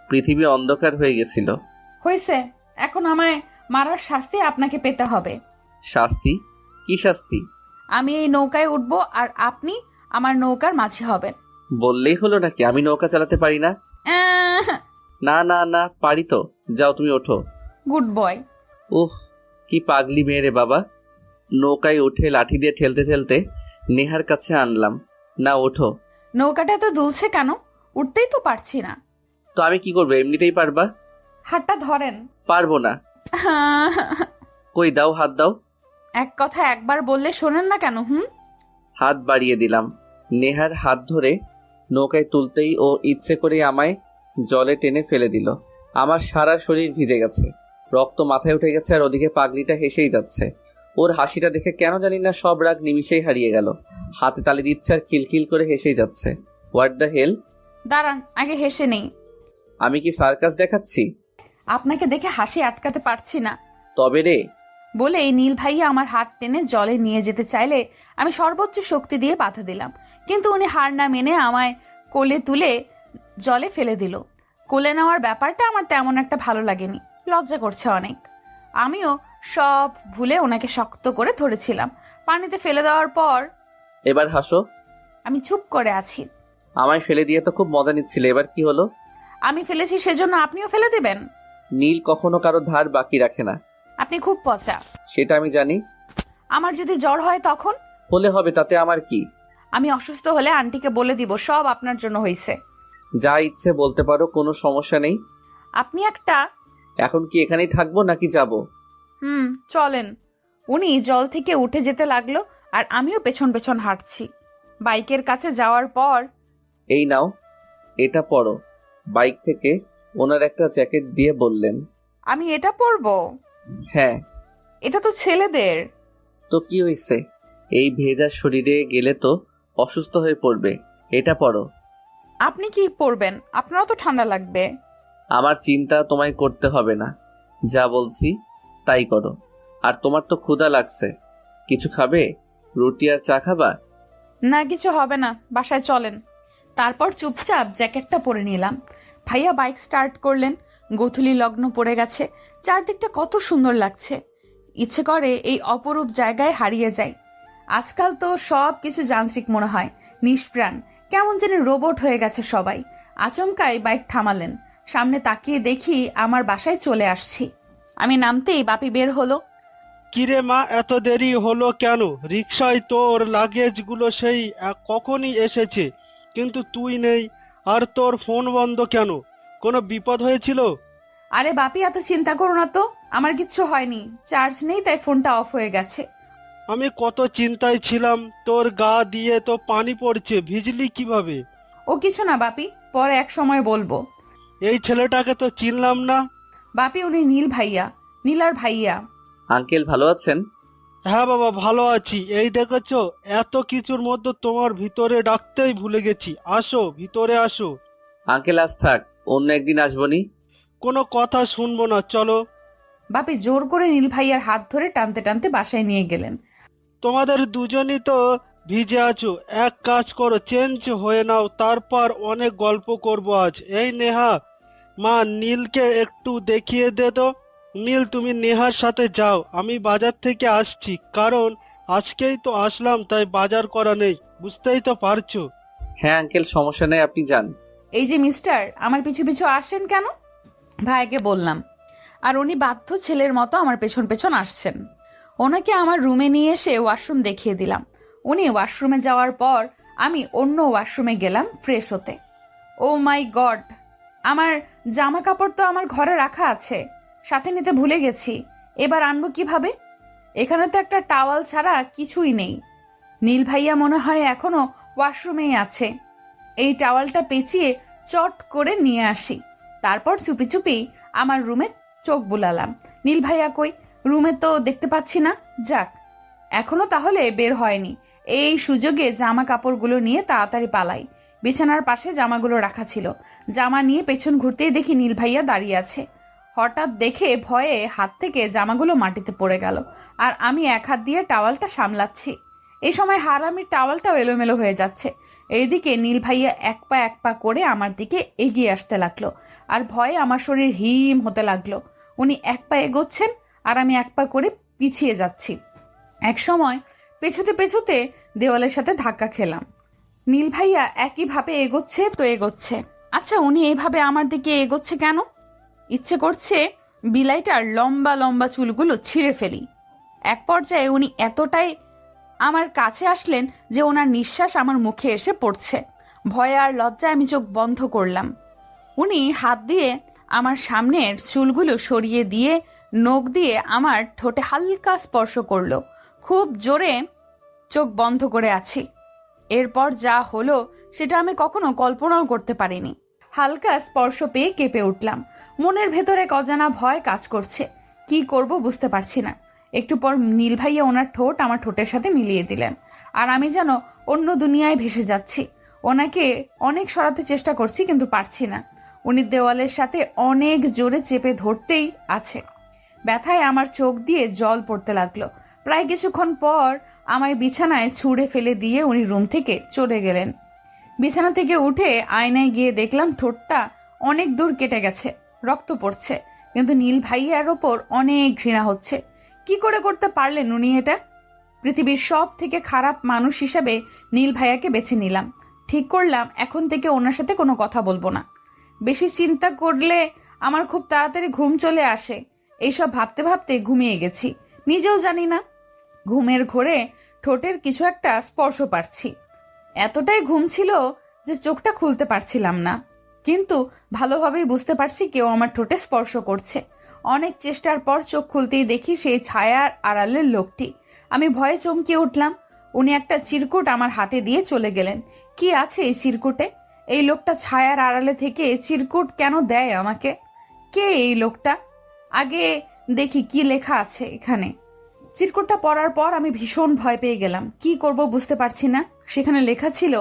পৃথিবী অন্ধকার হয়ে গেছিল। হয়েছে, এখন আমায় মারার শাস্তি আপনাকে পেতে হবে। শাস্তি? কি শাস্তি? আমি এই নৌকায় উঠবো আর আপনি আমার নৌকার মাঝি হবেন। বললেই হলো নাকি আমি নৌকা চালাতে পারি না? না না না, পারি তো। যাও তুমি ওঠো। Good boy. উহ, কি পাগলি মেয়ে রে বাবা। নৌকায় উঠে লাঠি দিয়ে ঠেলতে ঠেলতে নেহার কাছে আনলাম। না, ওঠো। নৌকাটা এত দুলছে কেন? উঠতেই তো পারছি না। তো আমি কি করবো? এমনিতেই পারবা? হাতটা ধরেন। পারবো না। কই দাও, হাত দাও। এক কথা একবার বললে শোনেন না কেন? হাত বাড়িয়ে দিলাম। নেহার হাত ধরে নৌকায় তুলতেই ও ইচ্ছে করে আমায় জলে টেনে ফেলে দিল। আমার সারা শরীর ভিজে গেছে, রক্ত মাথায় উঠে গেছে, আর ওদিকে পাগলিটা হেসেই যাচ্ছে। ওর হাসিটা দেখে কেন জানি না সব রাগ নিমিষেই হারিয়ে গেল। হাতে তালি দিচ্ছে আর খিলখিল করে হেসেই যাচ্ছে। What the hell? দাঁড়ান, আগে হেসে নেই। আমি কি সার্কাস দেখাচ্ছি? আপনাকে দেখে হাসি আটকাতে পারছি না। তবে রে। বলে এই নীল ভাইয়া আমার হাত টেনে জলে নিয়ে যেতে চাইলে আমি সর্বোচ্চ শক্তি দিয়ে বাধা দিলাম, কিন্তু উনি হার না মেনে আমায় কোলে তুলে জলে ফেলে দিল। কোলে নেওয়ার ব্যাপারটা আমার তেমন একটা ভালো লাগেনি, লজ্জা করছে অনেক। আমিও সব ভুলে ওনাকে শক্ত করে ধরেছিলাম। পানিতে ফেলে দেওয়ার পর এবার হাসো। আমি চুপ করে আছি। আমায় ফেলে দিয়ে তো খুব মজা নিচ্ছিলে, এবার কি হলো? আমি ফেলেছি সেজন্য আপনিও ফেলে দিবেন? নীল কখনো কারো ধার বাকি রাখে না। আপনি খুব পচা। সেটা আমি জানি। আমার যদি জ্বর হয় তখন? হলে হবে, তাতে আমার কি? আমি অসুস্থ হলে আন্টিকে বলে দিব সব আপনার জন্য হয়েছে। যা ইচ্ছে বলতে পারো, কোনো সমস্যা নেই। আপনি একটা। এখন কি এখানেই থাকবো নাকি যাব? চলেন। উনি জল থেকে উঠে যেতে লাগলো আর আমিও পেছন পেছন হাঁটছি। বাইকের কাছে যাওয়ার পর এই নাও, এটা পরো। বাইক থেকে ওনার একটা জ্যাকেট দিয়ে বললেন। আমি এটা পরবো? হ্যাঁ। এটা তো ছেলেদের। তো কি হয়েছে? এই ভেজা শরীরে গেলে তো অসুস্থ হয়ে পড়বে। এটা পরো। আপনি কি পরবেন? আপনারও তো ঠান্ডা লাগবে। আমার চিন্তা তোমায় করতে হবে না, যা বলছি তাই করো। আর তোমার তো ক্ষুধা লাগছে, কিছু খাবে? রুটি আর চা খাবা? না, কিছু হবে না, বাসায় চলেন। তারপর চুপচাপ জ্যাকেটটা পরে নিলাম। ভাইয়া বাইক স্টার্ট করলেন। গোধূলি লগ্ন পড়ে গেছে, চারদিকটা কত সুন্দর লাগছে। ইচ্ছে করে এই অপরূপ জায়গায় হারিয়ে যাই। আজকাল তো সব কিছু যান্ত্রিক মনে হয়, নিষ্প্রাণ, কেমন যেন রোবট হয়ে গেছে সবাই। আচমকাই বাইক থামালেন। সামনে তাকিয়ে দেখি আমার বাসায় চলে আসছি। আমি নামতেই বাপি বের হলো। কিরে মা, এত দেরি হলো কেন? রিক্সায় তোর লাগেজগুলো সেই কখনই এসেছে, কিন্তু তুই নেই। আর তোর ফোন বন্ধ কেন? কোনো বিপদ হয়েছিল? আরে বাপি, এত চিন্তা করো না তো, আমার কিচ্ছু হয়নি। চার্জ নেই তাই ফোনটা অফ হয়ে গেছে। আমি কত চিন্তায় ছিলাম, তোর গা দিয়ে তো পানি পড়ছে, ভিজলি কিভাবে? ও কিছু না বাপি, পরে এক সময় বলবো। এই ছেলেটাকে তো চিনলাম না। বাপি, উনি নীল ভাইয়া, নীলার ভাইয়া। আঙ্কেল ভালো আছেন? হ্যাঁ বাবা, ভালো আছি। এই দেখেছো, এত কিছুর মধ্যে তোমার ভিতরে ডাকতেই ভুলে গেছি। আসো, ভিতরে আসো। আঙ্কেল আজ থাক, অন্য একদিন আসবনি। কোনো কথা শুনবো না, চলো। বাপি জোর করে নীল ভাইয়ার হাত ধরে টানতে টানতে বাসায় নিয়ে গেলেন। তোমাদের দুজনই তো ভিজে আছো, এক কাজ করো, চেঞ্জ হয়ে নাও, তারপর অনেক গল্প করবো আজ। এই নেহা, মা নীলকে একটু দেখিয়ে দে তো। নীল, তুমি নেহার সাথে যাও, আমি বাজার থেকে আসছি, কারণ আজকেই তো আসলাম, তাই বাজার করা নেই, বুঝতেই তো পারছো। হ্যাঁ আঙ্কেল, সমস্যা নেই, আপনি যান। এই যে মিস্টার, আমার পিছু পিছু আসছেন কেন? ভাইকে বললাম, আর উনি বাধ্য ছেলের মতো আমার পেছন পেছন আসছেন। ওনাকে আমার রুমে নিয়ে এসে ওয়াশরুম দেখিয়ে দিলাম। উনি ওয়াশরুমে যাওয়ার পর আমি অন্য ওয়াশরুমে গেলাম ফ্রেশ হতে। ও মাই গড, আমার জামা কাপড় তো আমার ঘরে রাখা আছে, সাথে নিতে ভুলে গেছি। এবার আনবো কিভাবে? এখানে তো একটা টাওয়াল ছাড়া কিছুই নেই। নীল ভাইয়া মনে হয় এখনো ওয়াশরুমেই আছে। এই টাওয়ালটা পেঁচিয়ে চট করে নিয়ে আসি, তারপর চুপি চুপি আমার রুমে চোখ বুলালাম। নীল ভাইয়া কই? রুমে তো দেখতে পাচ্ছি না। যাক, এখনো তাহলে বের হয়নি। এই সুযোগে জামা কাপড়গুলো নিয়ে তাড়াতাড়ি পালাই। বিছানার পাশে জামাগুলো রাখা ছিল। জামা নিয়ে পেছন ঘুরতেই দেখি নীল ভাইয়া দাঁড়িয়ে আছে। হঠাৎ দেখে ভয়ে হাত থেকে জামাগুলো মাটিতে পড়ে গেল, আর আমি এক হাত দিয়ে টাওয়ালটা সামলাচ্ছি। এই সময় হারামির টাওয়ালটাও এলোমেলো হয়ে যাচ্ছে। এইদিকে নীল ভাইয়া এক পা করে আমার দিকে এগিয়ে আসতে লাগলো, আর ভয়ে আমার শরীর হিম হতে লাগলো। উনি এক পা এগোচ্ছেন আর আমি এক পা করে পিছিয়ে যাচ্ছি। এক সময় পেছুতে পেছুতে দেওয়ালের সাথে ধাক্কা খেলাম। নীল ভাইয়া একইভাবে এগোচ্ছে তো এগোচ্ছে। আচ্ছা, উনি এইভাবে আমার দিকে এগোচ্ছে কেন? ইচ্ছে করছে বিলাইটার লম্বা লম্বা চুলগুলো ছিঁড়ে ফেলি। এক পর্যায়ে উনি এতটাই আমার কাছে আসলেন যে ওনার নিঃশ্বাস আমার মুখে এসে পড়ছে। ভয়ে আর লজ্জায় আমি চোখ বন্ধ করলাম। উনি হাত দিয়ে আমার সামনের চুলগুলো সরিয়ে দিয়ে নখ দিয়ে আমার ঠোঁটে হালকা স্পর্শ করলো। খুব জোরে চোখ বন্ধ করে আছি। এরপর যা হলো সেটা আমি কখনো কল্পনাও করতে পারিনি। হালকা স্পর্শ পেয়ে কেঁপে উঠলাম। মনের ভেতরে এক অজানা ভয় কাজ করছে। কি করব বুঝতে পারছি না। একটু পর নীল ভাইয়া ওনার ঠোঁট আমার ঠোঁটের সাথে মিলিয়ে দিলেন, আর আমি যেন অন্য দুনিয়ায় ভেসে যাচ্ছি। ওনাকে অনেক সরাতে চেষ্টা করছি কিন্তু পারছি না। উনি দেওয়ালের সাথে অনেক জোরে চেপে ধরতেই আছে। ব্যথায় আমার চোখ দিয়ে জল পড়তে লাগলো। প্রায় কিছুক্ষণ পর আমায় বিছানায় ছুঁড়ে ফেলে দিয়ে উনি রুম থেকে চলে গেলেন। বিছানা থেকে উঠে আয়নায় গিয়ে দেখলাম ঠোঁটটা অনেক দূর কেটে গেছে, রক্ত পড়ছে, কিন্তু নীল ভাইয়ার ওপর অনেক ঘৃণা হচ্ছে। কি করে করতে পারলেন উনি এটা? পৃথিবীর সব থেকে খারাপ মানুষ হিসাবে নীল ভাইয়াকে বেছে নিলাম। ঠিক করলাম এখন থেকে ওনার সাথে কোনো কথা বলবো না। বেশি চিন্তা করলে আমার খুব তাড়াতাড়ি ঘুম চলে আসে। এইসব ভাবতে ভাবতে ঘুমিয়ে গেছি, নিজেও জানি না। ঘুমের ঘোরে ঠোঁটের কিছু একটা স্পর্শ পাচ্ছি। এতটাই ঘুম ছিল যে চোখটা খুলতে পারছিলাম না, কিন্তু ভালোভাবেই বুঝতে পারছি কেউ আমার ঠোঁটে স্পর্শ করছে। অনেক চেষ্টার পর চোখ খুলতেই দেখি সেই ছায়ার আড়ালের লোকটি। আমি ভয়ে চমকে উঠলাম। উনি একটা চিরকুট আমার হাতে দিয়ে চলে গেলেন। কি আছে এই চিরকুটে? এই লোকটা ছায়ার আড়ালে থেকে চিরকুট কেন দেয় আমাকে? কে এই লোকটা? আগে দেখি কি লেখা আছে এখানে। চিরকুটটা পড়ার পর আমি ভীষণ ভয় পেয়ে গেলাম। কি করব বুঝতে পারছি না। সেখানে লেখা ছিল,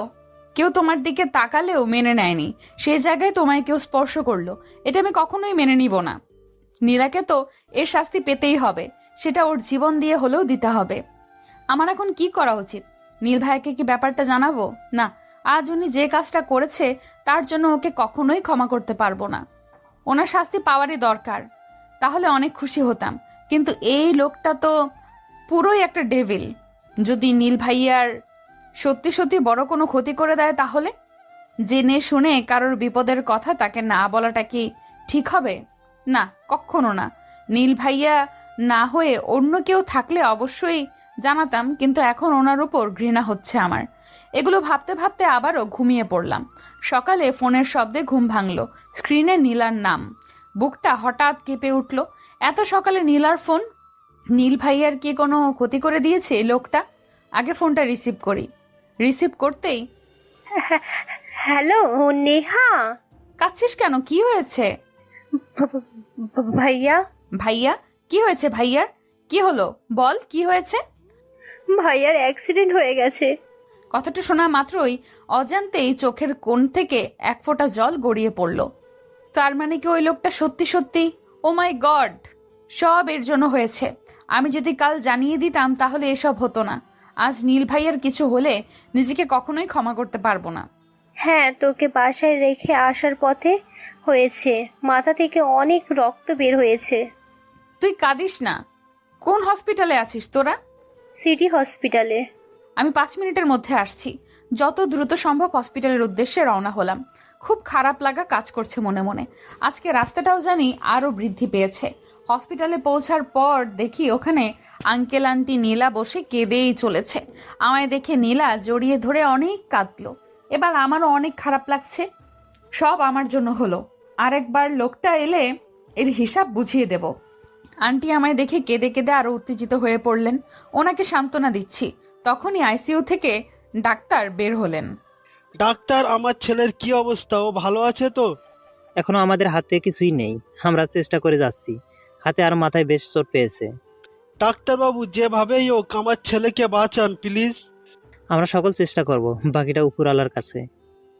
কেউ তোমার দিকে তাকালেও মেনে নেয়নি, সেই জায়গায় তোমায় কেউ স্পর্শ করলো, এটা আমি কখনোই মেনে নিব না। নীলাকে তো এর শাস্তি পেতেই হবে, সেটা ওর জীবন দিয়ে হলেও দিতে হবে। আমার এখন কি করা উচিত? নীল ভাইকে কি ব্যাপারটা জানাবো? না, আজ উনি যে কাজটা করেছে তার জন্য ওকে কখনোই ক্ষমা করতে পারবো না। ওনার শাস্তি পাওয়ারই দরকার, তাহলে অনেক খুশি হতাম। কিন্তু এই লোকটা তো পুরোই একটা ডেভিল। যদি নীল ভাইয়ার সত্যি সত্যি বড় কোনো ক্ষতি করে দেয়, তাহলে জেনে শুনে কারোর বিপদের কথা তাকে না বলাটা কি ঠিক হবে? না, কখনো না। নীল ভাইয়া না হয়ে অন্য কেউ থাকলে অবশ্যই জানাতাম, কিন্তু এখন ওনার উপর ঘৃণা হচ্ছে আমার। এগুলো ভাবতে ভাবতে আবারও ঘুমিয়ে পড়লাম। সকালে ফোনের শব্দে ঘুম ভাঙলো। স্ক্রিনে নীলার নাম। বুকটা হঠাৎ কেঁপে উঠল। এত সকালে নীলার ফোন। নীল ভাইয়ার কি কোনো ক্ষতি করে দিয়েছে লোকটা? আগে ফোনটা রিসিভ করি। রিসিভ করতেই, হ্যালো নেহা। কাঁদছিস কেন? কি হয়েছে? ভাইয়া। ভাইয়া? কি হয়েছে ভাইয়ার? কি হলো বল, কি হয়েছে? ভাইয়ার অ্যাক্সিডেন্ট হয়ে গেছে। কথাটা শোনা মাত্রই অজান্তেই চোখের কোণ থেকে এক ফোঁটা জল গড়িয়ে পড়ল। তার মানে কি ওই লোকটা সত্যি সত্যি? ও মাই গড, সব এর জন্য হয়েছে। আমি যদি কাল জানিয়ে দিতাম তাহলে এসব হতো না। আজ নীল ভাইয়ের কিছু হলে নিজেকে কখনোই ক্ষমা করতে পারবো না। হ্যাঁ, তোকে বাসায় রেখে আসার পথে হয়েছে, মাথা থেকে অনেক রক্ত বের হয়েছে। তুই কাঁদিস না। কোন হসপিটালে আছিস তোরা? সিটি হসপিটালে। আমি 5 মিনিটের মধ্যে আসছি। যত দ্রুত সম্ভব হসপিটালের উদ্দেশ্যে রওনা হলাম। খুব খারাপ লাগা কাজ করছে মনে মনে। আজকে রাস্তাটাও জানি আরও বৃদ্ধি পেয়েছে। হসপিটালে পৌঁছার পর দেখি ওখানে আঙ্কেল আন্টি নীলা বসে কেঁদেই চলেছে। আমায় দেখে নীলা জড়িয়ে ধরে অনেক কাঁদলো। এবার আমারও অনেক খারাপ লাগছে। সব আমার জন্য হলো। আরেকবার লোকটা এলে এর হিসাব বুঝিয়ে দেব। আন্টি আমায় দেখে কেঁদে কেঁদে আরো উত্তেজিত হয়ে পড়লেন। ওনাকে সান্ত্বনা দিচ্ছি, তখনই আইসিইউ থেকে ডাক্তার বের হলেন। ডাক্তার, আমার ছেলের কি অবস্থা? ও ভালো আছে তো? এখনো আমাদের হাতে কিছুই নেই, আমরা চেষ্টা করে যাচ্ছি। হাতে আর মাথায় বেশ চোট পেয়েছে। ডাক্তারবাবু, যেভাবেই হোক আমার ছেলেকে বাঁচান প্লিজ। আমরা সকল চেষ্টা করব, বাকিটা উপরওয়ালার কাছে।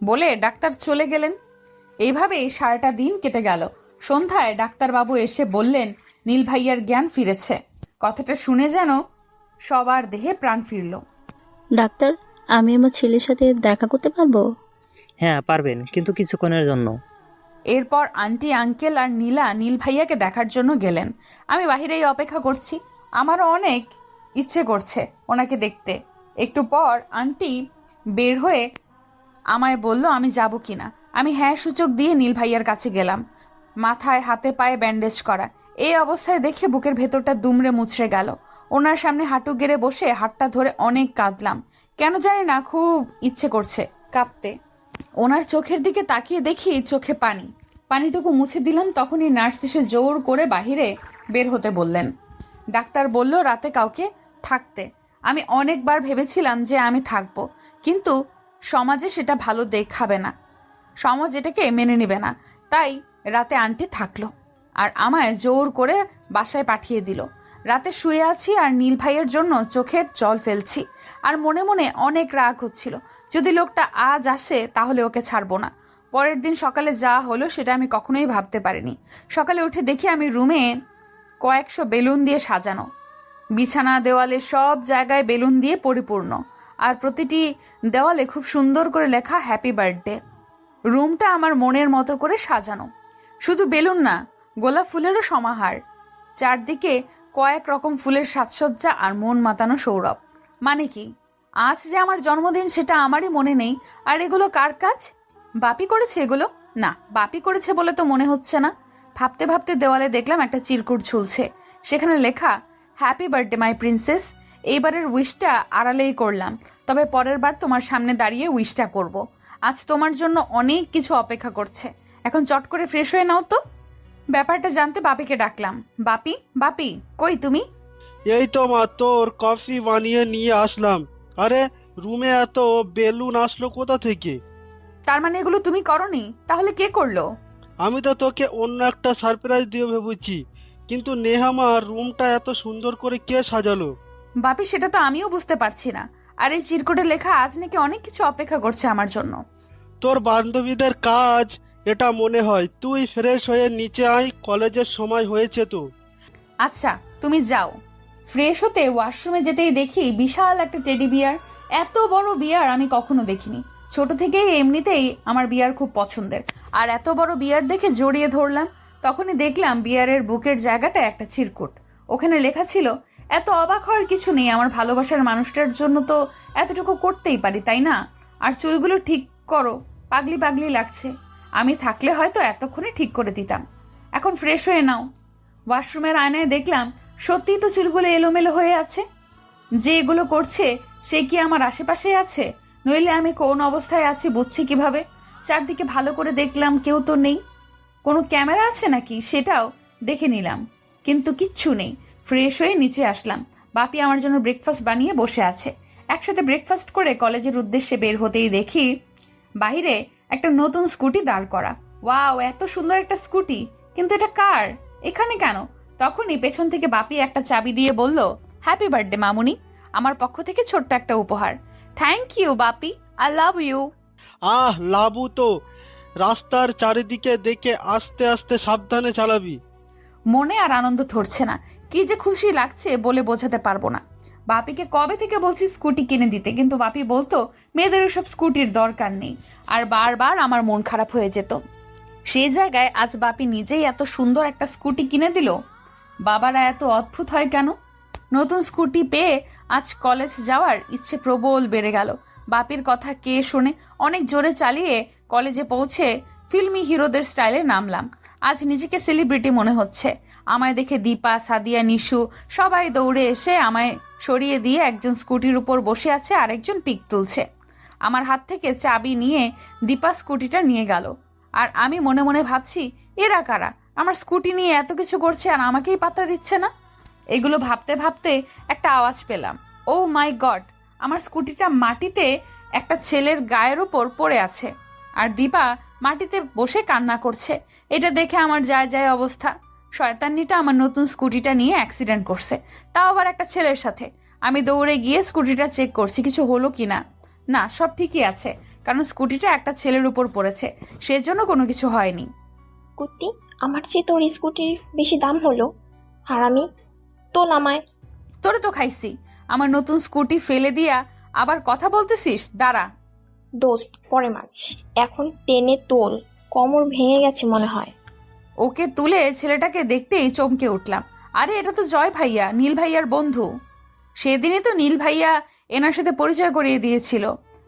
বলে ডাক্তার চলে গেলেন। এইভাবেই সারাটা দিন কেটে গেল। সন্ধ্যায় ডাক্তারবাবু এসে বললেন নীল ভাইয়ার জ্ঞান ফিরেছে। কথাটা শুনে যেন সবার দেহে প্রাণ ফিরল। ডাক্তার, আমি আমার ছেলের সাথে দেখা করতে পারবো? হ্যাঁ পারবেন, কিন্তু কিছুক্ষণের জন্য। এরপর আন্টি আঙ্কেল আর নীলা নীল ভাইয়াকে দেখার জন্য গেলেন। আমি বাহিরেই অপেক্ষা করছি। আমারও অনেক ইচ্ছে করছে ওনাকে দেখতে। একটু পর আন্টি বের হয়ে আমায় বলল আমি যাব কিনা। আমি হ্যাঁ সূচক দিয়ে নীল ভাইয়ার কাছে গেলাম। মাথায় হাতে পায়ে ব্যান্ডেজ করা। এই অবস্থায় দেখে বুকের ভেতরটা দুমড়ে মুচড়ে গেল। ওনার সামনে হাঁটু গেড়ে বসে হাতটা ধরে অনেক কাঁদলাম। কেন জানি না, খুব ইচ্ছে করছে কাঁদতে। ওনার চোখের দিকে তাকিয়ে দেখি চোখে পানি। পানিটুকু মুছে দিলাম। তখনই নার্স এসে জোর করে বাহিরে বের হতে বললেন। ডাক্তার বলল রাতে কাউকে থাকতে। আমি অনেকবার ভেবেছিলাম যে আমি থাকবো, কিন্তু সমাজে সেটা ভালো দেখাবে না, সমাজ এটাকে মেনে নেবে না। তাই রাতে আন্টি থাকলো আর আমায় জোর করে বাসায় পাঠিয়ে দিল। রাতে শুয়ে আছি আর নীল ভাইয়ের জন্য চোখের জল ফেলছি। আর মনে মনে অনেক রাগ হচ্ছিল। যদি লোকটা আজ আসে তাহলে ওকে ছাড়বো না। পরের দিন সকালে যা হলো সেটা আমি কখনোই ভাবতে পারিনি। সকালে উঠে দেখি আমি রুমে কয়েকশো বেলুন দিয়ে সাজানো। বিছানা দেওয়ালে সব জায়গায় বেলুন দিয়ে পরিপূর্ণ। আর প্রতিটি দেওয়ালে খুব সুন্দর করে লেখা হ্যাপি বার্থডে। রুমটা আমার মনের মতো করে সাজানো। শুধু বেলুন না, গোলাপ ফুলেরও সমাহার। চারদিকে কয়েক রকম ফুলের সাজসজ্জা আর মন মাতানো সৌরভ। মানে কি, আজ যে আমার জন্মদিন সেটা আমারই মনে নেই। আর এগুলো কার কাজ? বাপি করেছে এগুলো? না, বাপি করেছে বলে তো মনে হচ্ছে না। ভাবতে ভাবতে দেওয়ালে দেখলাম একটা চিরকুট ঝুলছে। সেখানে লেখা হ্যাপি বার্থডে মাই প্রিন্সেস। এইবারের উইশটা আড়ালেই করলাম, তবে পরের বার তোমার সামনে দাঁড়িয়ে উইশটা করব। আজ তোমার জন্য অনেক কিছু অপেক্ষা করছে। এখন চট করে ফ্রেশ হয়ে নাও তো। ব্যাপারটা জানতে বাপিকে ডাকলাম। বাপি, বাপি কই তুমি? এই তো মা, তোর কফি বানিয়ে নিয়ে আসলাম। আরে, রুমে এত বেলুন আসলো কোথা থেকে? তার মানে এগুলো তুমি করনি? তাহলে কে করলো? আমি তো তোকে অন্য একটা সারপ্রাইজ দিয়ে ভেবেছি, কিন্তু নেহামা রুমটা এত সুন্দর করে কে সাজালো? বাপি, সেটা তো আমিও বুঝতে পারছি না। আর এই চিরকুটে লেখা আজ নাকি অনেক কিছু অপেক্ষা করছে আমার জন্য। তোর বান্ধবীদের কাজ এটা মনে হয়। তুই ফ্রেশ হয়ে নিচে আয়, কলেজের সময় হয়েছে তো। আচ্ছা, তুমি যাও। ফ্রেশ হতে ওয়াশরুমে যেতেই দেখি বিশাল একটা টেডি বিয়ার। এত বড় বিয়ার আমি কখনো দেখিনি। ছোট থেকেই এমনিতেই আমার বিয়ার খুব পছন্দের। আর এত বড় বিয়ার দেখে জড়িয়ে ধরলাম। তখনই দেখলাম বিয়ারের বুকের জায়গাটা একটা চিরকুট। ওখানে লেখা ছিল, এত অবাক হওয়ার কিছু নেই, আমার ভালোবাসার মানুষটার জন্য তো এতটুকু করতেই পারি, তাই না? আর চুলগুলো ঠিক করো, পাগলি পাগলি লাগছে। আমি থাকলে হয়তো এতক্ষণে ঠিক করে দিতাম। এখন ফ্রেশ হয়ে নাও। ওয়াশরুমের আয়নায় দেখলাম সত্যিই তো চুলগুলো এলোমেলো হয়ে আছে। যে এগুলো করছে সে কি আমার আশেপাশে আছে? নইলে আমি কোন অবস্থায় আছি বুঝছি কিভাবে? চারদিকে ভালো করে দেখলাম, কেউ তো নেই। কোনো ক্যামেরা আছে নাকি সেটাও দেখে নিলাম, কিন্তু কিচ্ছু নেই। ফ্রেশ হয়ে নিচে আসলাম। বাপি আমার জন্য ব্রেকফাস্ট বানিয়ে বসে আছে। একসাথে ব্রেকফাস্ট করে কলেজের উদ্দেশ্যে বের হতেই দেখি বাইরে একটা নতুন স্কুটি দাঁড় করা। ওয়াও, এত সুন্দর একটা স্কুটি! কিন্তু এটা কার? এখানে কেন? তখনই পেছন থেকে বাপি একটা চাবি দিয়ে বলল, হ্যাপি বার্থডে মামুনি, আমার পক্ষ থেকে ছোট্ট একটা উপহার। থ্যাংক ইউ বাপি, আই লাভ ইউ। আহ, লাবু তো। রাস্তার চারিদিকে দেখে আস্তে আস্তে সাবধানে চালাবি। মনে আর আনন্দ ধরছে না। কি যে খুশি লাগছে বলে বোঝাতে পারবো না। বাপিকে কবে থেকে বলছি স্কুটি কিনে দিতে, কিন্তু বাপি বলতো মেয়েদের সব স্কুটির দরকার নেই, আর বারবার আমার মন খারাপ হয়ে যেত। সেই জায়গায় আজ বাপি নিজেই এত সুন্দর একটা স্কুটি কিনে দিল। বাবারা এত অদ্ভুত হয় কেন? নতুন স্কুটি পেয়ে আজ কলেজ যাওয়ার ইচ্ছে প্রবল বেড়ে গেল। বাপির কথা কে শোনে, অনেক জোরে চালিয়ে কলেজে পৌঁছে ফিল্মি হিরোদের স্টাইলে নামলাম। আজ নিজেকে সেলিব্রিটি মনে হচ্ছে। আমায় দেখে দীপা, সাদিয়া, নিশু সবাই দৌড়ে এসে আমায় সরিয়ে দিয়ে একজন স্কুটির উপর বসে আছে, আরেকজন পিক তুলছে। আমার হাত থেকে চাবি নিয়ে দীপা স্কুটিটা নিয়ে গেল, আর আমি মনে মনে ভাবছি এরা কারা, আমার স্কুটি নিয়ে এত কিছু করছে আর আমাকেই পাত্তা দিচ্ছে না। এগুলো ভাবতে ভাবতে একটা আওয়াজ পেলাম। ও মাই গড, আমার স্কুটিটা মাটিতে একটা ছেলের গায়ের উপর পড়ে আছে, আর দীপা মাটিতে বসে কান্না করছে। এটা দেখে আমার যায় যায় অবস্থা। শয়তান্নিটা আমার নতুন স্কুটিটা নিয়ে অ্যাক্সিডেন্ট করছে, তাও আবার একটা ছেলের সাথে। আমি দৌড়ে গিয়ে স্কুটিটা চেক করছি কিছু হলো কিনা। না, সব ঠিকই আছে, কারণ স্কুটিটা একটা ছেলের উপর পড়েছে, সেজন্য কোনো কিছু হয়নি। কুত্তি, আমার চেয়ে তোর স্কুটির বেশি দাম হলো। হারামি, তো নামায়। তোরে তো খাইছি, আমার নতুন স্কুটি ফেলে দিয়া আবার কথা বলতেছিস? দাঁড়া। দোস্ত, পরে মারিস, এখন টেনে তোল, কোমর ভেঙে গেছে মনে হয়। ওকে তুলে ছেলেটাকে দেখতেই চমকে উঠলাম। আরে এটা তো জয় ভাইয়া, নীল ভাইয়ার বন্ধু। সেদিনই তো নীল ভাইয়া এনার সাথে পরিচয় করিয়ে দিয়েছিল।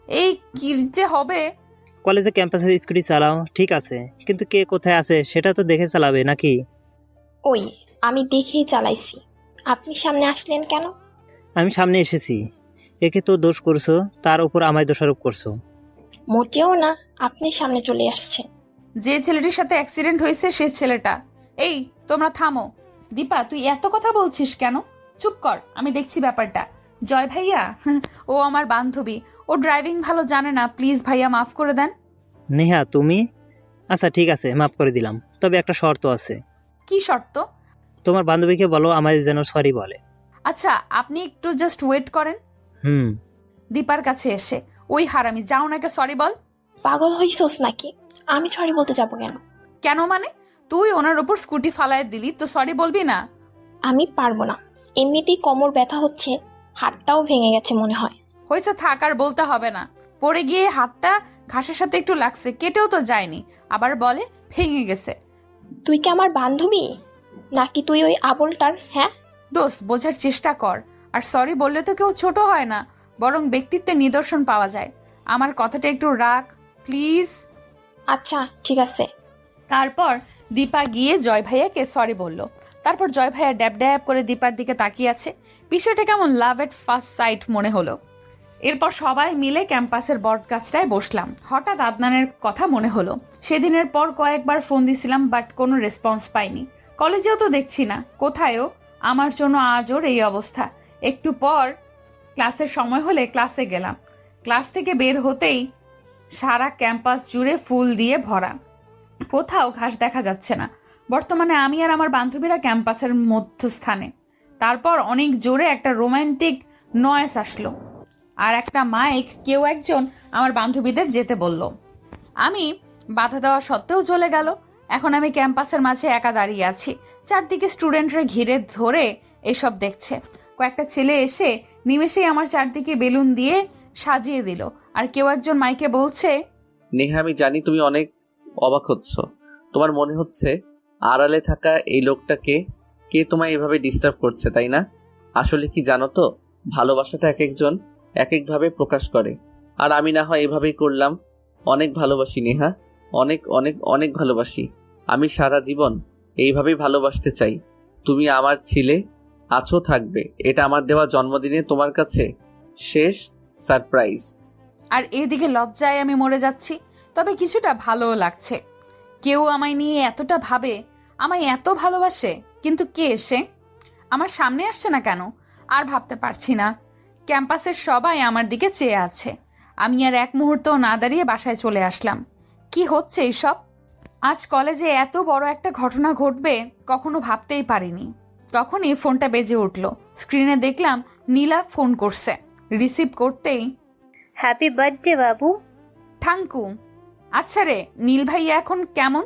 এই কি যে হবে। কলেজে ক্যাম্পাসে স্কুটি চালাও ঠিক আছে, কিন্তু কে কোথায় আছে সেটা তো দেখে চালাবে নাকি? ওই, আমি দেখেই চালাইছি। আপনি সামনে আসলেন কেন? আমি সামনে এসেছি, একে তো দোষ করছো, তার উপর আমায় দোষারোপ করছো। মোটেও না, আপনি সামনে চলে আসছেন। যে ছেলেটির সাথে অ্যাক্সিডেন্ট হয়েছে সে ছেলেটা। এই তোমরা থামো। দীপা, তুই এত কথা বলছিস কেন? চুপ কর, আমি দেখছি ব্যাপারটা। জয় ভাইয়া, ও আমার বান্ধবী, ও ড্রাইভিং ভালো জানে না, প্লিজ ভাইয়া মাফ করে দেন। নেহা তুমি? আচ্ছা ঠিক আছে, মাফ করে দিলাম, তবে একটা শর্ত আছে। কি শর্ত? তোমার বান্ধবীকে বলো আমায় যেন সরি বলে। আচ্ছা, আপনি একটু জাস্ট ওয়েট করেন। দীপার কাছে এসে, ওই হারামি, যাও নাকি সরি বল। পাগল হইছস নাকি? আমি সরি বলতে যাবো কেন? কেন মানে? তুই ওনার ওপর স্কুটি ফালায় দিলি, তো সরি বলবি না? আমি পারবো না, এমনিতেই কোমর ব্যথা হচ্ছে, হাতটাও ভেঙে গেছে মনে হয়। হয়েছে, থাক, আর বলতে হবে না। পড়ে গিয়ে হাতটা ঘাসের সাথে একটু লাগছে, কেটেও তো যায়নি, আবার বলে ভেঙে গেছে। তুই কি আমার বান্ধবী নাকি তুই ওই আবলটার? হ্যাঁ দোস্ত, বোঝার চেষ্টা কর। আর সরি বললে তো কেউ ছোট হয় না, বরং ব্যক্তিত্বের নিদর্শন পাওয়া যায়। আমার কথাটা একটু রাখ প্লিজ। আচ্ছা ঠিক আছে। তারপর দীপা গিয়ে জয় ভাইয়াকে সরি বলল। তারপর জয় ভাইয়া ড্যাব ড্যাব করে দীপার দিকে তাকিয়ে আছে। বিষয়টা কেমন লাভ এট ফার্স্ট সাইট মনে হলো। এরপর সবাই মিলে ক্যাম্পাসের বটগাছটায় বসলাম। হঠাৎ আদনানের কথা মনে হলো। সেদিনের পর কয়েকবার ফোন দিছিলাম, বাট কোনো রেসপন্স পাইনি। কলেজেও তো দেখছি না, কোথায়ও। আমার জন্য আজ ওর এই অবস্থা। একটু পর ক্লাসের সময় হলে ক্লাসে গেলাম। ক্লাস থেকে বের হতেই সারা ক্যাম্পাস জুড়ে ফুল দিয়ে ভরা, কোথাও ঘাস দেখা যাচ্ছে না। বর্তমানে আমি আর আমার বান্ধবীরা ক্যাম্পাসের মধ্যস্থানে। তারপর অনেক জোরে একটা রোমান্টিক নয়েস আসলো, আর একটা মাইক কেউ একজন আমার বান্ধবীদের যেতে বলল। আমি বাধা দেওয়া সত্ত্বেও চলে গেল। এখন আমি ক্যাম্পাসের মাঝে একা দাঁড়িয়ে আছি। চারদিকে স্টুডেন্টরা ঘিরে ধরে এসব দেখছে। কয়েকটা ছেলে এসে নিমেষেই আমার চারদিকে বেলুন দিয়ে সাজিয়ে দিল, আর কেউ একজন মাইকে বলছে, নেহা, আমি জানি তুমি অনেক অবাক হচ্ছ। তোমার মনে হচ্ছে আড়ালে থাকা এই লোকটাকে কে তোমায় এভাবে ডিস্টার্ব করছে, তাই না? আসলে কি জানো তো, ভালোবাসাটা এক একজন এক একভাবে প্রকাশ করে, আর আমি না হয় এভাবেই করলাম। অনেক ভালোবাসি নেহা, অনেক অনেক অনেক ভালোবাসি। আমি সারা জীবন এইভাবেই ভালোবাসতে চাই। তুমি আমার ছিলে, আছো, থাকবে। এটা আমার দেওয়া জন্মদিনে তোমার কাছে শেষ সারপ্রাইজ। আর এদিকে লজ্জায় আমি মরে যাচ্ছি, তবে কিছুটা ভালোও লাগছে। কেউ আমায় নিয়ে এতটা ভাবে, আমায় এত ভালোবাসে, কিন্তু কে এসে আমার সামনে আসছে না কেন আর ভাবতে পারছি না। ক্যাম্পাসের সবাই আমার দিকে চেয়ে আছে। আমি আর এক মুহূর্তও না দাঁড়িয়ে বাসায় চলে আসলাম। কি হচ্ছে এইসব? আজ কলেজে এত বড় একটা ঘটনা ঘটবে কখনো ভাবতেই পারিনি। তখনই ফোনটা বেজে উঠল। স্ক্রিনে দেখলাম নীলা ফোন করছে। রিসিভ করতেই, হ্যাপি বার্থডে বাবু। থ্যাংকু। আচ্ছা রে, নীল ভাইয়া এখন কেমন?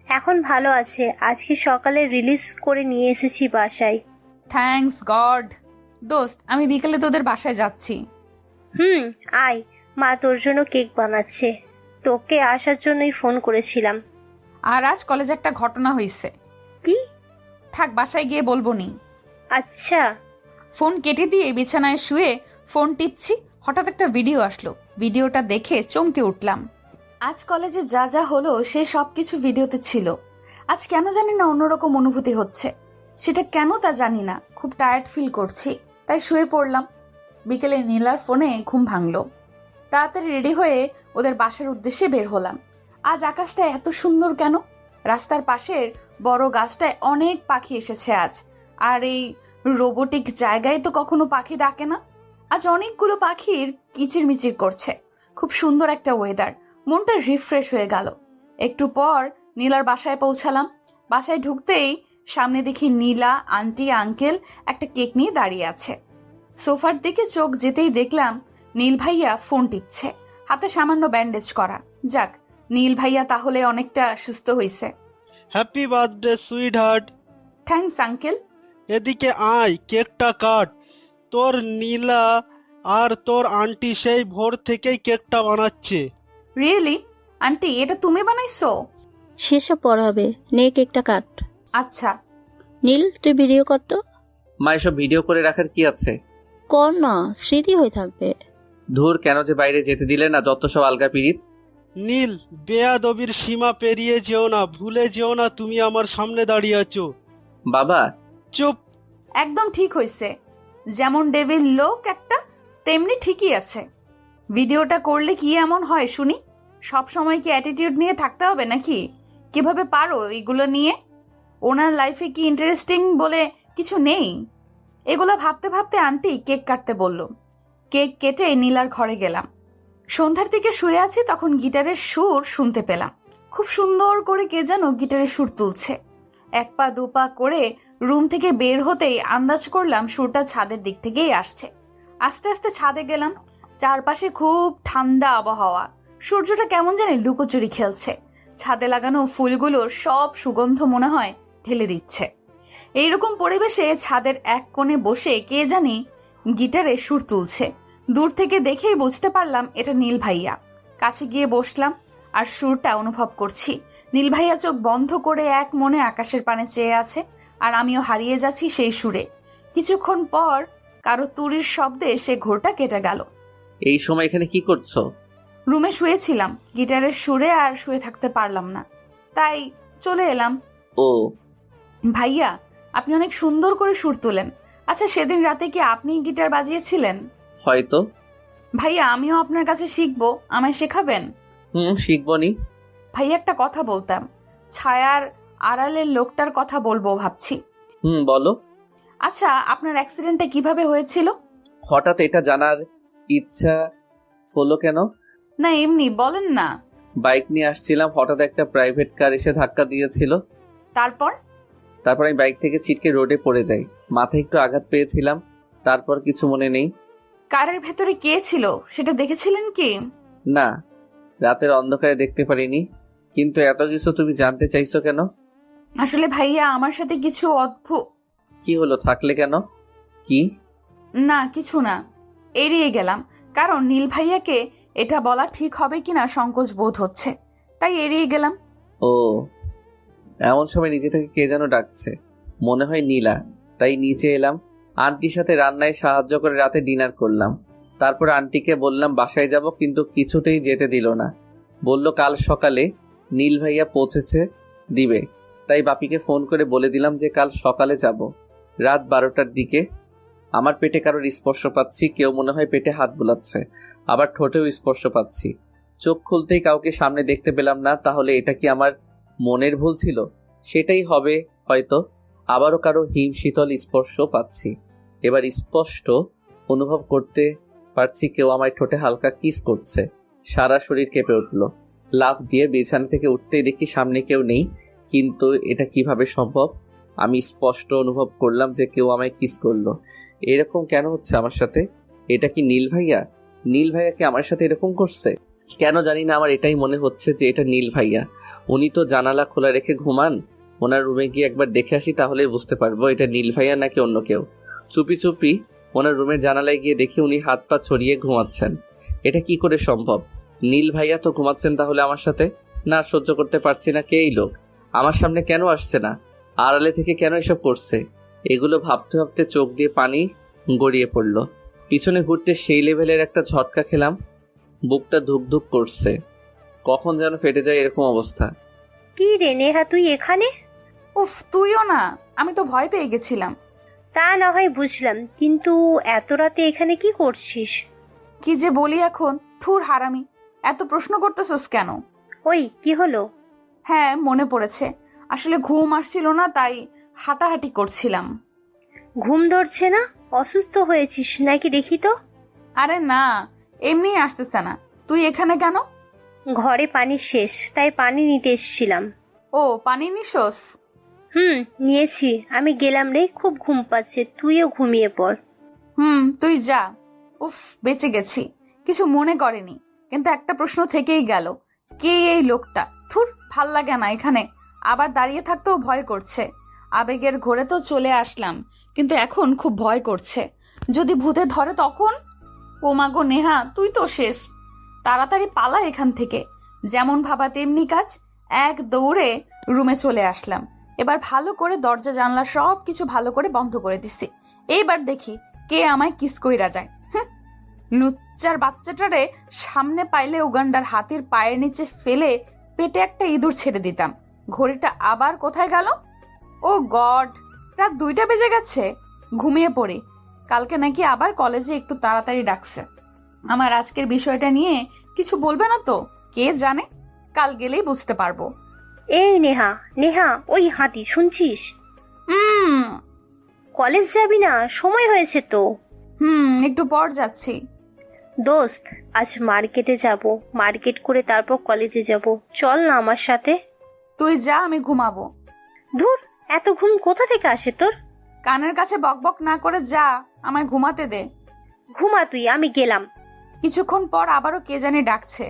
এখন ভালো আছে, আজকে সকালে রিলিজ করে নিয়ে এসেছি বাসায়। Thanks god. দোস্ত আমি বিকেলে তোদের বাসায় যাচ্ছি। আয়, মা তোর জন্য কেক বানাচ্ছে। তোকে আসার জন্যই ফোন করেছিলাম। আর আজ কলেজে একটা ঘটনা হয়েছে। কি? থাক, বাসায় গিয়ে বলবো নি। আচ্ছা। ফোন কেটে দিয়ে বিছানায় শুয়ে ফোন টিপছি, হঠাৎ একটা ভিডিও আসলো। ভিডিওটা দেখে চমকে উঠলাম। আজ কলেজে যা যা হলো সে সব কিছু ভিডিওতে ছিল। আজ কেন জানি না অন্যরকম অনুভূতি হচ্ছে, সেটা কেন তা জানি না। খুব টায়ার্ড ফিল করছি, তাই শুয়ে পড়লাম। বিকেলে নীলার ফোনে ঘুম ভাঙলো। তাড়াতাড়ি রেডি হয়ে ওদের বাসার উদ্দেশ্যে বের হলাম। আজ আকাশটা এত সুন্দর কেন? রাস্তার পাশের বড় গাছটায় অনেক পাখি এসেছে আজ। আর এই রোবোটিক জায়গায় তো কখনো পাখি ডাকে না। আজ অনেকগুলো পাখির কিচিরমিচির করছে। খুব সুন্দর একটা ওয়েদার, মনটা রিফ্রেশ হয়ে গেল। একটু পর নীলার বাসায় পৌঁছালাম। বাসায় ঢুকতেই সামনে দেখি নীলা, আন্টি, আঙ্কেল একটা কেক নিয়ে দাঁড়িয়ে আছে। সোফার দিকে চোখ যেতেই দেখলাম নীল ভাইয়া ফোন টিপছে, হাতে সামান্য ব্যান্ডেজ করা। যাক, নীল ভাইয়া তাহলে অনেকটা সুস্থ হয়েছে। Happy birthday sweet heart. Thanks uncle. এদিকে আয়, কেকটা কাট। তোর নীলা আর তোর আন্টি সেই ভোর থেকেই কেকটা বানাচ্ছে। রিয়েলি? আন্টি, এটা তুমি বানাইছো? সেসব পর হবে, নে কেকটা কাট। আচ্ছা। নীল তুই ভিডিও কর তো। মা, এসব ভিডিও করে রাখার কি আছে? কর না, স্মৃতি হয়ে থাকবে। ধুর, কেন যে বাইরে যেতে দিলে না, যত সব আলগা পিরিত। নীল, বেয়াদবির সীমা পেরিয়ে যেও না, ভুলে যেও না তুমি আমার সামনে দাঁড়িয়ে আছো। বাবা, চুপ। একদম ঠিক হয়েছে। যেমন ডেভিল লোক একটা, তেমনি ঠিকই আছে। ভিডিওটা করলে কি এমন হয় শুনি? সব সময় কি অ্যাটিটিউড নিয়ে থাকতে হবে নাকি? কিভাবে পারো এগুলো নিয়ে? ওনার লাইফে কি ইন্টারেস্টিং বলে কিছু নেই? এগুলো ভাবতে ভাবতে আন্টি কেক কাটতে বলল। কেক কেটে নীলার ঘরে গেলাম। সন্ধ্যার দিকে শুয়ে আছি, তখন গিটারের সুর শুনতে পেলাম। খুব সুন্দর করে কে যেন গিটারের সুর তুলছে। এক পা দু পা করে রুম থেকে বের হতেই আন্দাজ করলাম সুরটা ছাদের দিক থেকেই আসছে। আস্তে আস্তে ছাদে গেলাম। চারপাশে খুব ঠান্ডা আবহাওয়া। সূর্যটা কেমন জানি লুকোচুরি খেলছে। ছাদে লাগানো ফুলগুলোর সব সুগন্ধ মনে হয় ঢেলে দিচ্ছে। এইরকম পরিবেশে ছাদের এক কোণে বসে কে জানি গিটারে সুর তুলছে। দূর থেকে দেখেই বুঝতে পারলাম এটা নীল ভাইয়া। কাছে গিয়ে বসলাম আর সুরটা অনুভব করছি। নীল ভাইয়া চোখ বন্ধ করে এক মনে আকাশের পানে চেয়ে আছে, আর আমিও হারিয়ে যাচ্ছি সেই সুরে। কিছুক্ষণ পর কারো তুড়ির শব্দে সে ঘোরটা কেটে গেল। এই সময় এখানে কি করছো? রুমে শুয়েছিলাম, গিটারের সুরে আর শুয়ে থাকতে পারলাম না, তাই চলে এলাম। ও ভাইয়া, আপনি অনেক সুন্দর করে সুর তোলেন। আচ্ছা, সেদিন রাতে কি আপনি গিটার বাজিয়েছিলেন? হয়তো। ভাইয়া, আমিও আপনার কাছে শিখবো, আমায় শেখাবেন? শিখবো নি। ভাইয়া, একটা কথা বলতাম। ছায়ার আড়ালের লোকটার কথা বলবো ভাবছি। বলো। আচ্ছা, আপনার অ্যাক্সিডেন্টটা কিভাবে হয়েছিল? হঠাৎ এটা জানার ইচ্ছা হলো কেন? না, এমনি বলেন না। বাইক নিয়ে আসছিলাম, হঠাৎ একটা প্রাইভেট কার এসে ধাক্কা দিয়েছিল। তারপর? তারপর আমি বাইক থেকে ছিটকে রোডে পড়ে যাই। মাথায় একটু আঘাত পেয়েছিলাম, তারপর কিছু মনে নেই। কারের ভেতরে কে ছিল সেটা দেখেছিলেন কি? না, রাতের অন্ধকারে দেখতে পারিনি। কিন্তু এত কিছু তুমি জানতে চাইছো কেন? আসলে ভাইয়া, আমার সাথে কিছু অদ্ভুত। কি হলো, থাকলে কেন? কি? না, কিছু না, এড়িয়ে গেলাম। কারণ নীল ভাইয়াকে এটা বলা ঠিক হবে কিনা সংকোচ বোধ হচ্ছে, তাই এড়িয়ে গেলাম। ও, এমন সময় নিজে থেকে কে যেন ডাকছে, মনে হয় নীলা। তাই নিচে এলাম। আন্টির সাথে রান্নায় সাহায্য করে রাতে ডিনার করলাম। তারপর আন্টিকে বললাম বাসায় যাব, কিন্তু কিছুতেই যেতে দিল না। বলল কাল সকালে নীল ভাইয়া পৌঁছেছে দিবে। তাই বাপিকে ফোন করে বলে দিলাম যে কাল সকালে যাব। রাত 12টার দিকে আমার পেটে কারোর স্পর্শ পাচ্ছি। কেউ মনে হয় পেটে হাত বুলাচ্ছে, আবার ঠোঁটেও স্পর্শ পাচ্ছি। চোখ খুলতেই কাউকে সামনে দেখতে পেলাম না। তাহলে এটা কি আমার মনের ভুল ছিল? সেটাই হবে হয়তো। আবারও কারো হিম শীতল স্পর্শ পাচ্ছি। এবার স্পষ্ট অনুভব করতে পারছি কেউ আমার ঠোঁটে হালকা কিস করছে। সারা শরীর কেঁপে উঠল। লাফ দিয়ে বিছানা থেকে উঠতেই দেখি সামনে কেউ নেই। কিন্তু এটা কিভাবে সম্ভব? আমি স্পষ্ট অনুভব করলাম যে কেউ আমায় কিস করলো। এরকম কেন হচ্ছে আমার সাথে? এটা কি নীল ভাইয়া? নীল ভাইয়া কি আমার সাথে এরকম করছে? কেন জানি না, আমার এটাই মনে হচ্ছে যে এটা নীল ভাইয়া। উনি তো জানালা খোলা রেখে ঘুমান। ওনার রুমে গিয়ে একবার দেখে আসি, তাহলেই বুঝতে পারবো এটা নীল ভাইয়া নাকি অন্য কেউ। চুপি চুপি ওনার রুমের জানালায় গিয়ে দেখি উনি হাত পা ছড়িয়ে ঘুমাচ্ছেন। এটা কি করে সম্ভব? নীল ভাইয়া তো ঘুমাচ্ছেন তাহলে আমার সাথে? না, সহ্য করতে পারছি না। কে এই লোক? আমার সামনে কেন আসছে না? আড়ালে থেকে কেন এসব করছে? এগুলো ভাবতে ভাবতে চোখ দিয়ে পানি গড়িয়ে পড়ল। পিছনে ঘুরতে সেই লেভেলের একটা ঝটকা খেলাম। বুকটা ধুক ধুক করছে। কখন যেন ফেটে যায় এরকম অবস্থা। কি রে নেহা, তুই এখানে? উফ, তুইও না, আমি তো ভয় পেয়ে গেছিলাম। তা না হয় বুঝলাম, কিন্তু এত রাতে এখানে কি করছিস? কি যে বলি এখন, থুর হারামি, এত প্রশ্ন করতেছস কেন? ওই কি হলো? হ্যাঁ, মনে পড়েছে। আসলে ঘুম আসছিল না, তাই হাঁটাহাঁটি করছিলাম। ঘুম ধরছে না? অসুস্থ হয়েছিস নাকি দেখি তো? আরে না, এমনি আসতেছে না। তুই এখানে কেন? ঘরে পানি শেষ, তাই পানি নিতে এসেছিলাম। ও, পানি নিশোস? নিয়েছি। আমি গেলাম রে, খুব ঘুম পাচ্ছে, তুইও ঘুমিয়ে পড়। তুই যা। উফ, বেঁচে গেছি। কিছু মনে করেনি, কিন্তু একটা প্রশ্ন থেকেই গেল, কে এই লোকটা? থুর, ভাল লাগে না এখানে। আবার দাঁড়িয়ে থাকতেও ভয় করছে। আবেগের ঘোরে তো চলে আসলাম, কিন্তু এখন খুব ভয় করছে। যদি ভূতে ধরে তখন? ও মাগো নেহা, তুই তো শেষ। তাড়াতাড়ি পালা এখান থেকে। যেমন ভাবা তেমনি কাজ। এক দৌড়ে রুমে চলে আসলাম। এবার ভালো করে দরজা জানলা সব কিছু ভালো করে বন্ধ করে দিছি। এইবার দেখি কে আমায় কিস কইরা যায়। লুচ্চার বাচ্চাটারে সামনে পাইলে উগান্ডার হাতির পায়ের নিচে ফেলে পেটে একটা ইঁদুর ছেড়ে দিতাম। ঘড়িটা আবার কোথায় গেল? ও গড, রাত 2টা বেজে গেছে। ঘুমিয়ে পড়ি। কালকে নাকি আবার কলেজে একটু তাড়াতাড়ি ডাকছে। আমার আজকের বিষয়টা নিয়ে কিছু বলবে না তো? কে জানে, কাল গেলেই বুঝতে পারবো। এই নেহা, নেহা, ওই হাতি শুনছিস? হুম কলেজ যাবি না? সময় হয়েছে তো। একটু পর যাচ্ছি। দোস্ত, আজ মার্কেটে যাব। মার্কেট করে তারপর কলেজে যাব। চল না আমার সাথে। তুই যা, আমি ঘুমাবো। ধুর, এত ঘুম কোথা থেকে আসে তোর? কানের কাছে বকবক না করে যা, আমায় ঘুমাতে দে। ঘুমা তুই, আমি গেলাম। কিছুক্ষণ পর আবারও কে জানি ডাকছে।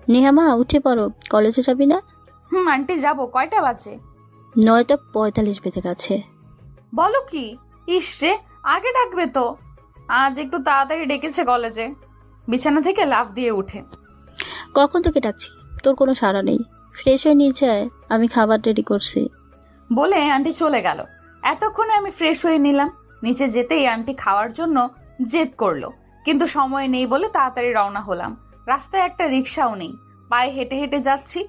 নেহামা উঠে পড়ো, কলেজে যাবি না? আন্টি, যাবো। কয়টা বাজে? 9:45 বেজে গেছে। বলো কি? ইস রে, আগে ডাকবে তো। আজ একটু তাড়াতাড়ি ডেকেছে কলেজে। বিছানা থেকে লাফ দিয়ে উঠে। কখন থেকে ডাকছি, তোর কোনো সাড়া নেই। ফ্রেশ হয়ে নিয়ে যায়, আমি খাবার রেডি করছি। বলে আন্টি চলে গেল। এতক্ষণে আমি ফ্রেশ হয়ে নিলাম। নিচে যেতেই আন্টি খাওয়ার জন্য জেদ করলো, কিন্তু সময় নেই বলে তাড়াতাড়ি রওনা হলাম। রাস্তায় একটা রিক্সাও নেই, পায়ে হেঁটে হেঁটে যাচ্ছি।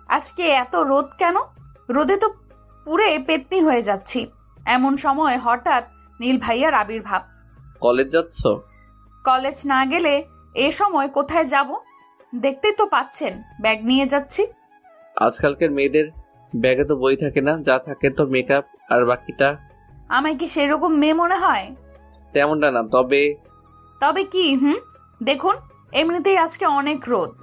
আজকে এত রোদ কেন? রোদে তো পুরে পেতনি হয়ে যাচ্ছি। এমন সময় হঠাৎ নীল ভাইয়ার আবির্ভাব। কলেজ যাচ্ছ? কলেজ না গেলে এ সময় কোথায় যাব? দেখতেই তো পাচ্ছেন, ব্যাগ নিয়ে যাচ্ছি। আজকালকার মেয়েদের ব্যাগে তো বই থাকে না, যা থাকে তো মেকআপ আর বাকিটা। আমায় কি সেরকম মেয়ে মনে হয়? তেমনটা না, তবে তবে কি? দেখুন, এমনিতেই আজকে অনেক রোদ।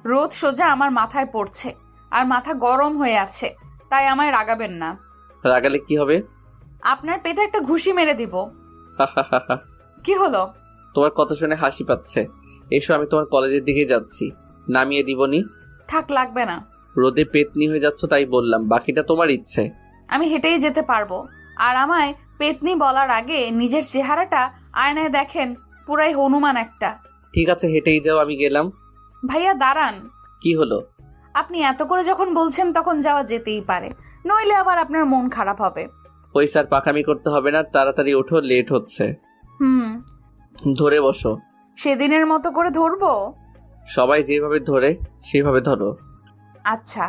রোদ সোজা আমার মাথায় পড়ছে, আর মাথা গরম হয়ে আছে। তাই আমায় রাগাবেন না। রাগালে কি হবে? আপনার পেটে একটা ঘুষি মেরে দিব। কি হলো? তোমার কথা শুনে হাসি পাচ্ছে। এসো, আমি তোমার কলেজের দিকে যাচ্ছি। নামিয়ে দিবনি? থাক, লাগবে না। রোদে পেতনি হয়ে যাচ্ছ তাই বললাম, বাকিটা তোমার ইচ্ছে। আমি হেঁটেই যেতে পারবো। আর আমায় পেতনি বলার আগে নিজের চেহারাটা আয়নায় দেখেন, পুরাই হনুমান একটা। ঠিক আছে, হেঁটেই যাও, আমি গেলাম। ভাইয়া দাঁড়ান। কি হলো? আপনি এত করে যখন বলছেন তখন যাওয়া যেতেই পারে, নইলে আবার আপনার মন খারাপ হবে। ওই স্যার, পাকামি করতে হবে না, তাড়াতাড়ি ওঠো, লেট হচ্ছে। ধরে বসো। সেদিনের মতো করে ধরবো? সবাই যেভাবে ধরে সেভাবে ধরো। আচ্ছা।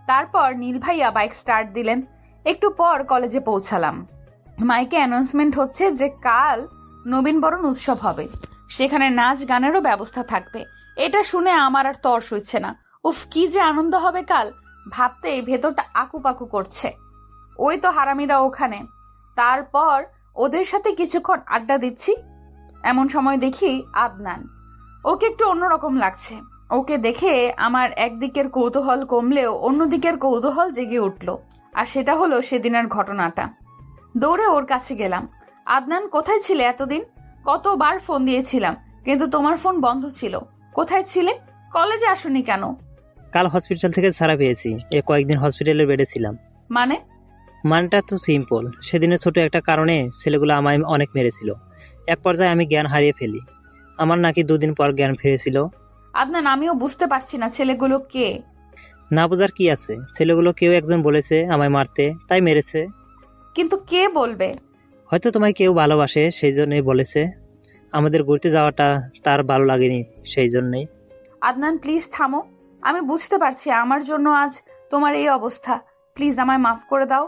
তারপর নীল ভাইয়া বাইক স্টার্ট দিলেন। একটু পর কলেজে পৌঁছালাম। মাইকে অ্যানাউন্সমেন্ট হচ্ছে যে কাল নবীনবরণ উৎসব হবে, সেখানে নাচ গানেরও ব্যবস্থা থাকবে। এটা শুনে আমার আর তর সইছে না। উফ, কি যে আনন্দ হবে কাল, ভাবতেই ভেতরটা আকুপাকু করছে। ওই তো হারামিরা ওখানে। তারপর ওদের সাথে কিছুক্ষণ আড্ডা দিচ্ছি, এমন সময় দেখি আদনান। ওকে একটু অন্যরকম লাগছে। ওকে দেখে আমার একদিকের কৌতূহল কমলেও অন্যদিকের কৌতূহল জেগে উঠল। আর সেটা হলো সেদিনের ঘটনাটা। দৌড়ে ওর কাছে গেলাম। আদনান, কোথায় ছিলে এতদিন? কতবার ফোন দিয়েছিলাম, কিন্তু তোমার ফোন বন্ধ ছিল। কোথায় ছিলে? কলেজে আসোনি কেন? কাল হসপিটাল থেকে ছাড়া পেয়েছি, কয়েকদিন হসপিটালের বেডে ছিলাম। মানে? মানটা তো সিম্পল, সেদিনের ছোট একটা কারণে ছেলেগুলো আমায় অনেক মেরেছিল। এক পর্যায়ে আমি জ্ঞান হারিয়ে ফেলি। আমার নাকি 2 দিন পর জ্ঞান ফিরেছিল। আদনান, আমিও বুঝতে পারছি না ছেলেগুলো কে। না বোঝার কি আছে, ছেলেগুলো কেউ একজন বলেছে আমায় মারতে, তাই মেরেছে। কিন্তু কে বলবে? হয়তো তোমায় কেউ ভালোবাসে সেই জন্যই বলেছে। আমাদের ঘুরতে যাওয়াটা তার ভালো লাগেনি সেই জন্যই। আদনান প্লিজ থামো। আমি বুঝতে পারছি আমার জন্য আজ তোমার এই অবস্থা। প্লিজ আমায় মাফ করে দাও।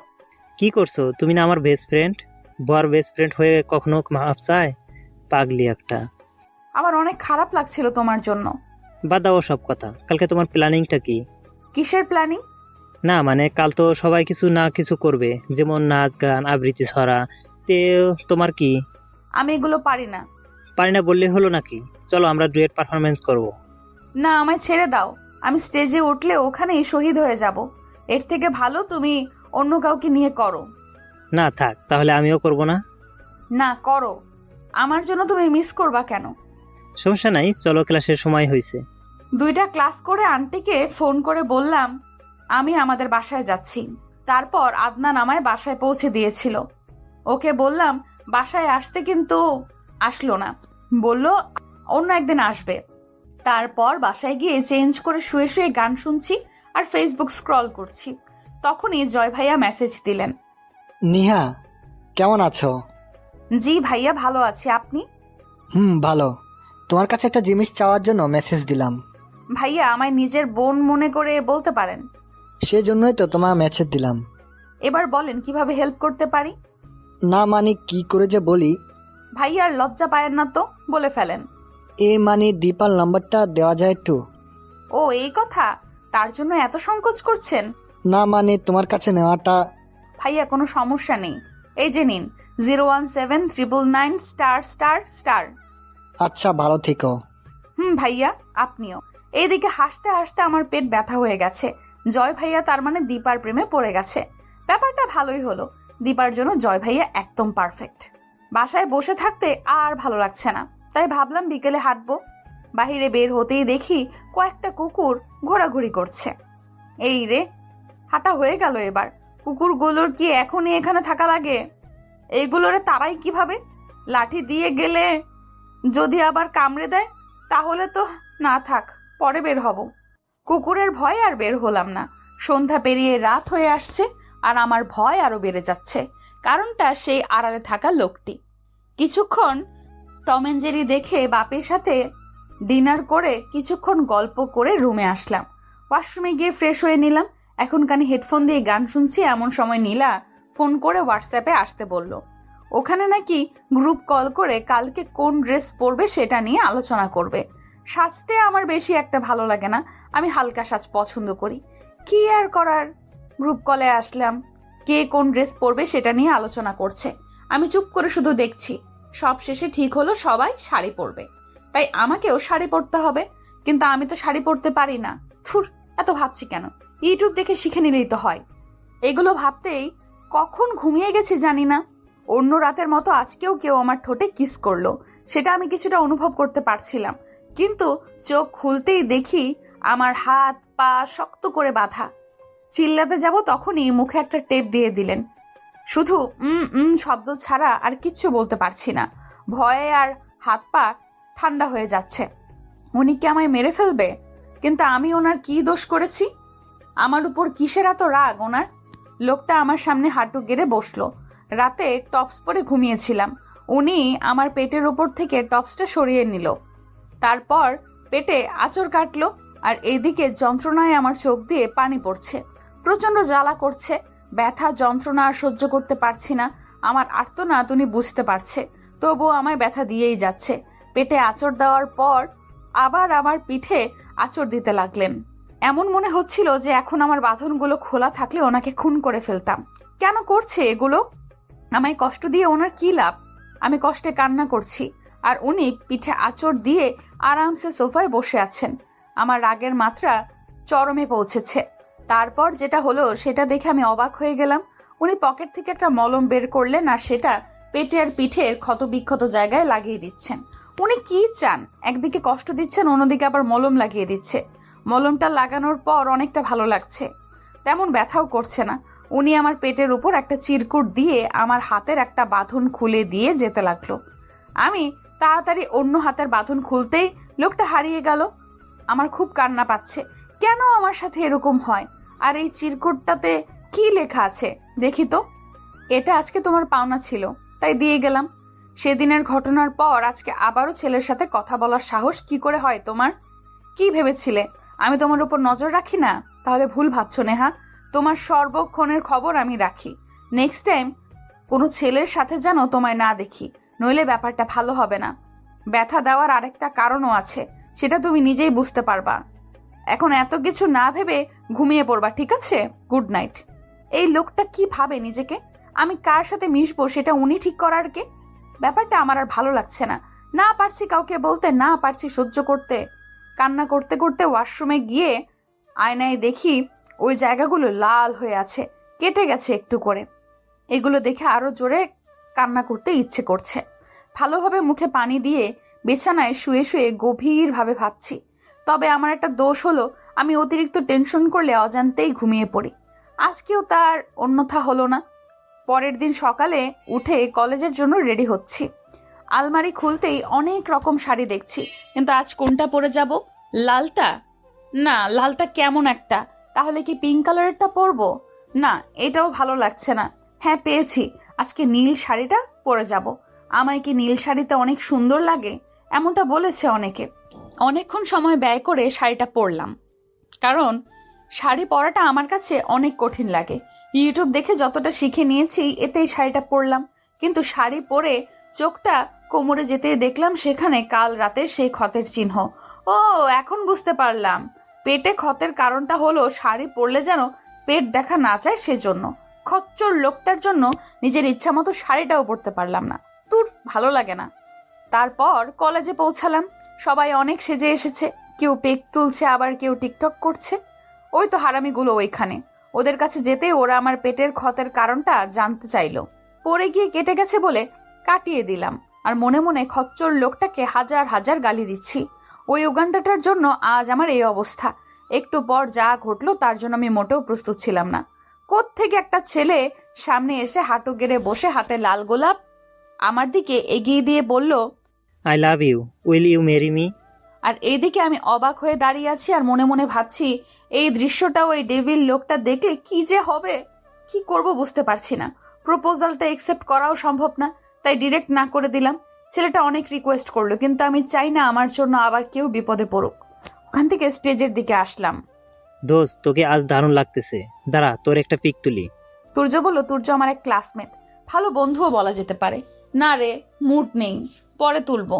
কি করছো তুমি? না আমার বেস্ট ফ্রেন্ড, বর বেস্ট ফ্রেন্ড হয়ে কখনো মাপ চায়? পাগলি একটা। আমার অনেক খারাপ লাগছিল তোমার জন্য। বাদ দাও সব কথা। কালকে তোমার প্ল্যানিংটা কি? কিসের প্ল্যানিং? না মানে কাল তো সবাই কিছু না কিছু করবে, যেমন নাচ গান আবৃত্তি ছড়া। তে তোমার কি? আমি এগুলো পারি না। পারি না বললে হলো নাকি? চলো আমরা ডুয়েট পারফরমেন্স করব। না, আমায় ছেড়ে দাও। আমি স্টেজে উঠলে ওখানেই শহীদ হয়ে যাব। এর থেকে ভালো তুমি অন্য কাউকে নিয়ে করো। না থাক, তাহলে আমিও করব না। না করো। আমার জন্য তুমি মিস করবা কেন? সমস্যা নাই, চলো ক্লাসের সময় হয়েছে। 2টা ক্লাস করে আন্টিকে ফোন করে বললাম আমি আমাদের বাসায় যাচ্ছি। তারপর আদনান আমায় বাসায় পৌঁছে দিয়েছিল। ওকে বললাম বাসায় আসতে, কিন্তু আসলো না। বলল অন্য একদিন আসবে। তারপর বাসায় গিয়ে চেঞ্জ করে শুয়ে শুয়ে গান শুনছি আর ফেসবুক স্ক্রল করছি। তখনই জয় ভাইয়া মেসেজ দিলেন। নিহা, কেমন আছো? জি ভাইয়া, ভালো আছি। আপনি? ভালো। তোমার কাছে একটা জিনিস চাওয়ার জন্য মেসেজ দিলাম। ভাইয়া আমায় নিজের বোন মনে করে বলতে পারেন। সেজন্যই তো তোমার মেসেজ দিলাম। এবার বলেন কিভাবে হেল্প করতে পারি। না মানে কি করে যে বলি। ভাইয়া আর লজ্জা পায়েন না তো, বলে ফেলেন। মানে দীপার নাম্বারটা দেওয়া যায় একটু? ও এই কথা, তার জন্য এত সংকোচ করছেন? না মানে তোমার কাছে নেওয়াটা। ভাইয়া কোনো সমস্যা নেই, এই যে নিন 0179999****। আচ্ছা, ভালো থেকো। ভাইয়া আপনিও। এইদিকে হাসতে হাসতে আমার পেট ব্যথা হয়ে গেছে। জয় ভাইয়া তার মানে দীপার প্রেমে পড়ে গেছে। ব্যাপারটা ভালোই হলো। দীপার জন্য জয় ভাইয়া একদম পারফেক্ট। বাসায় বসে থাকতে আর ভালো লাগছে না, তাই ভাবলাম বিকেলে হাঁটবো। বাহিরে বের হতেই দেখি কয়েকটা কুকুর ঘোরাঘুরি করছে। এই রে, হাঁটা হয়ে গেল এবার। কুকুরগুলোর কি এখনই এখানে থাকা লাগে? এইগুলোরে তারাই কিভাবে? লাঠি দিয়ে গেলে যদি আবার কামড়ে দেয় তাহলে তো না, থাক, পরে বের হব। কুকুরের ভয় আর বের হলাম না। সন্ধ্যা পেরিয়ে রাত হয়ে আসছে আর আমার ভয় আরো বেড়ে যাচ্ছে। কারণটা সেই আড়ালে থাকা লোকটি। কিছুক্ষণ টম এন্ড জেরি দেখে বাপের সাথে ডিনার করে কিছুক্ষণ গল্প করে রুমে আসলাম। ওয়াশরুমে গিয়ে ফ্রেশ হয়ে নিলাম। এখন কানে হেডফোন দিয়ে গান শুনছি, এমন সময় নীলা ফোন করে হোয়াটসঅ্যাপে আসতে বলল। ওখানে নাকি গ্রুপ কল করে কালকে কোন ড্রেস পরবে সেটা নিয়ে আলোচনা করবে। সাজতে আমার বেশি একটা ভালো লাগে না, আমি হালকা সাজ পছন্দ করি। কি আর করার, গ্রুপ কলে আসলাম। কে কোন ড্রেস পরবে সেটা নিয়ে আলোচনা করছে। আমি চুপ করে শুধু দেখছি। সব শেষে ঠিক হলো সবাই শাড়ি পরবে, তাই আমাকেও শাড়ি পরতে হবে। কিন্তু আমি তো শাড়ি পরতে পারি না। থুর, এত ভাবছি কেন? ইউটিউব দেখে শিখে নিলেই তো হয়। এগুলো ভাবতেই কখন ঘুমিয়ে গেছি জানি না। অন্য রাতের মতো আজকেও কেউ আমার ঠোঁটে কিস করলো, সেটা আমি কিছুটা অনুভব করতে পারছিলাম। কিন্তু চোখ খুলতেই দেখি আমার হাত পা শক্ত করে বাঁধা। চিল্লাতে যাব তখনই মুখে একটা টেপ দিয়ে দিলেন। শুধু শব্দ ছাড়া আর কিচ্ছু বলতে পারছি না। ভয়ে আর হাত পা ঠান্ডা হয়ে যাচ্ছে। উনি কি আমায় মেরে ফেলবে? কিন্তু আমি ওনার কি দোষ করেছি? আমার উপর কিসের এত রাগ ওনার? লোকটা আমার সামনে হাঁটু গেড়ে বসলো। রাতে টপস পরে ঘুমিয়েছিলাম। উনি আমার পেটের উপর থেকে টপসটা সরিয়ে নিল। তারপর পেটে আঁচড় কাটলো। আর এইদিকে যন্ত্রণায় আমার চোখ দিয়ে পানি পড়ছে। প্রচন্ড জ্বালা করছে। ব্যথা যন্ত্রণা আর সহ্য করতে পারছি না। আমার আর্তনাদ উনি বুঝতে পারছে, তবুও আমায় ব্যথা দিয়েই যাচ্ছে। পেটে আঁচড় দেওয়ার পর আবার আমার পিঠে আঁচড় দিতে লাগলেন। এমন মনে হচ্ছিল যে এখন আমার বাঁধনগুলো খোলা থাকলে ওনাকে খুন করে ফেলতাম। কেন করছে এগুলো? আমায় কষ্ট দিয়ে ওনার কি লাভ? আমি কষ্টে কান্না করছি আর উনি পিঠে আঁচড় দিয়ে আরামসে সোফায় বসে আছেন। আমার রাগের মাত্রা চরমে পৌঁছেছে। তারপর যেটা হলো সেটা দেখে আমি অবাক হয়ে গেলাম। উনি পকেট থেকে একটা মলম বের করলেন আর সেটা পেটে আর পিঠের ক্ষত বিক্ষত জায়গায় লাগিয়ে দিচ্ছেন। উনি কি চান? একদিকে কষ্ট দিচ্ছেন, অন্যদিকে আবার মলম লাগিয়ে দিচ্ছে। মলমটা লাগানোর পর অনেকটা ভালো লাগছে, তেমন ব্যথাও করছে না। উনি আমার পেটের উপর একটা চিরকুট দিয়ে আমার হাতের একটা বাঁধন খুলে দিয়ে যেতে লাগলো। আমি তাড়াতাড়ি অন্য হাতের বাঁধন খুলতেই লোকটা হারিয়ে গেল। আমার খুব কান্না পাচ্ছে। কেন আমার সাথে এরকম হয়? আর এই চিরকুটটাতে কি লেখা আছে দেখি তো। এটা আজকে তোমার পাওনা ছিল, তাই দিয়ে গেলাম। সেদিনের ঘটনার পর আজকে আবারও ছেলের সাথে কথা বলার সাহস কি করে হয় তোমার? কি ভেবেছিলে আমি তোমার উপর নজর রাখি না? তাহলে ভুল ভাবছো নেহা। তোমার সর্বক্ষণের খবর আমি রাখি। নেক্সট টাইম কোনো ছেলের সাথে যেন তোমায় না দেখি, নইলে ব্যাপারটা ভালো হবে না। ব্যথা দেওয়ার আরেকটা কারণও আছে, সেটা তুমি নিজেই বুঝতে পারবা। এখন এত কিছু না ভেবে ঘুমিয়ে পড়বা, ঠিক আছে? Good night. এই লোকটা কি ভাবে নিজেকে? আমি কার সাথে মিশবো সেটা উনি ঠিক করার কে? ব্যাপারটা আমার আর ভালো লাগছে না। না পারছি কাউকে বলতে, না পারছি সহ্য করতে। কান্না করতে করতে ওয়াশরুমে গিয়ে আয়নায় দেখি ওই জায়গাগুলো লাল হয়ে আছে, কেটে গেছে একটু করে। এগুলো দেখে আরো জোরে কান্না করতে ইচ্ছে করছে। ভালোভাবে মুখে পানি দিয়ে বিছানায় শুয়ে শুয়ে গভীরভাবে ভাবছি। তবে আমার একটা দোষ হলো, আমি অতিরিক্ত টেনশন করলে অজান্তেই ঘুমিয়ে পড়ি। আজকেও তার অন্যথা হলো না। পরের দিন সকালে উঠে কলেজের জন্য রেডি হচ্ছি। আলমারি খুলতেই অনেক রকম শাড়ি দেখছি, কিন্তু আজ কোনটা পরে যাব? লালটা? না, লালটা কেমন একটা। তাহলে কি পিঙ্ক কালারেরটা পরবো? না, এটাও ভালো লাগছে না। হ্যাঁ, পেয়েছি। আজকে নীল শাড়িটা পরে যাব। আমায় কি নীল শাড়িতে অনেক সুন্দর লাগে এমনটা বলেছে অনেকে। অনেকক্ষণ সময় ব্যয় করে শাড়িটা পরলাম, কারণ শাড়ি পরাটা আমার কাছে অনেক কঠিন লাগে। ইউটিউব দেখে যতটা শিখে নিয়েছি এতেই শাড়িটা পরলাম। কিন্তু শাড়ি পরে চোখটা কোমরে যেতে দেখলাম সেখানে কাল রাতের সেই ক্ষতের চিহ্ন। ও, এখন বুঝতে পারলাম। পেটে ক্ষতের কারণটা হলো শাড়ি পরলে যেন পেট দেখা না যায় সেজন্য। খচ্চর লোকটার জন্য নিজের ইচ্ছা মতো শাড়িটাও পরতে পারলাম না। তোর ভালো লাগে না। তারপর কলেজে পৌঁছালাম। সবাই অনেক সেজে এসেছে, কেউ পেক তুলছে, আবার কেউ টিকটক করছে। ওই তো হারামিগুলো ওইখানে। ওদের কাছে যেতে ওরা আমার পেটের ক্ষতের কারণটা জানতে চাইলো। পরে গিয়ে কেটে গেছে বলে কাটিয়ে দিলাম, আর মনে মনে খচ্চর লোকটাকে হাজার হাজার গালি দিচ্ছি। ওই উগান্ডাটার জন্য আজ আমার এই অবস্থা। একটু পর যা ঘটলো তার জন্য আমি মোটেও প্রস্তুত ছিলাম না। কোত্থেকে একটা ছেলে সামনে এসে হাঁটু গেড়ে বসে হাতে লাল গোলাপ আমার দিকে এগিয়ে দিয়ে বলল, I love you, will you marry me? আর এইদিকে আমি অবাক হয়ে দাঁড়িয়ে আছি আর মনে মনে ভাবছি এই দৃশ্যটা ওই ডেভিল লোকটা দেখলে কি যে হবে। কি করব বুঝতে পারছি না। প্রপোজালটা একসেপ্ট করাও সম্ভব না, তাই ডিরেক্ট না করে দিলাম। ছেলেটা অনেক রিকোয়েস্ট করলো, কিন্তু আমি চাই না আমার জন্য আবার কেউ বিপদে পড়ুক। ওখান থেকে স্টেজের দিকে আসলাম। দোস্ত, তোকে আজ দারুণ লাগতেছে। দাঁড়া, তোর একটা পিক তুলি। তুর্য বলল, তুর্য আমার এক ক্লাসমেট, ভালো বন্ধুও বলা যেতে পারে। না রে, মুড নেই, পরে তুলবো।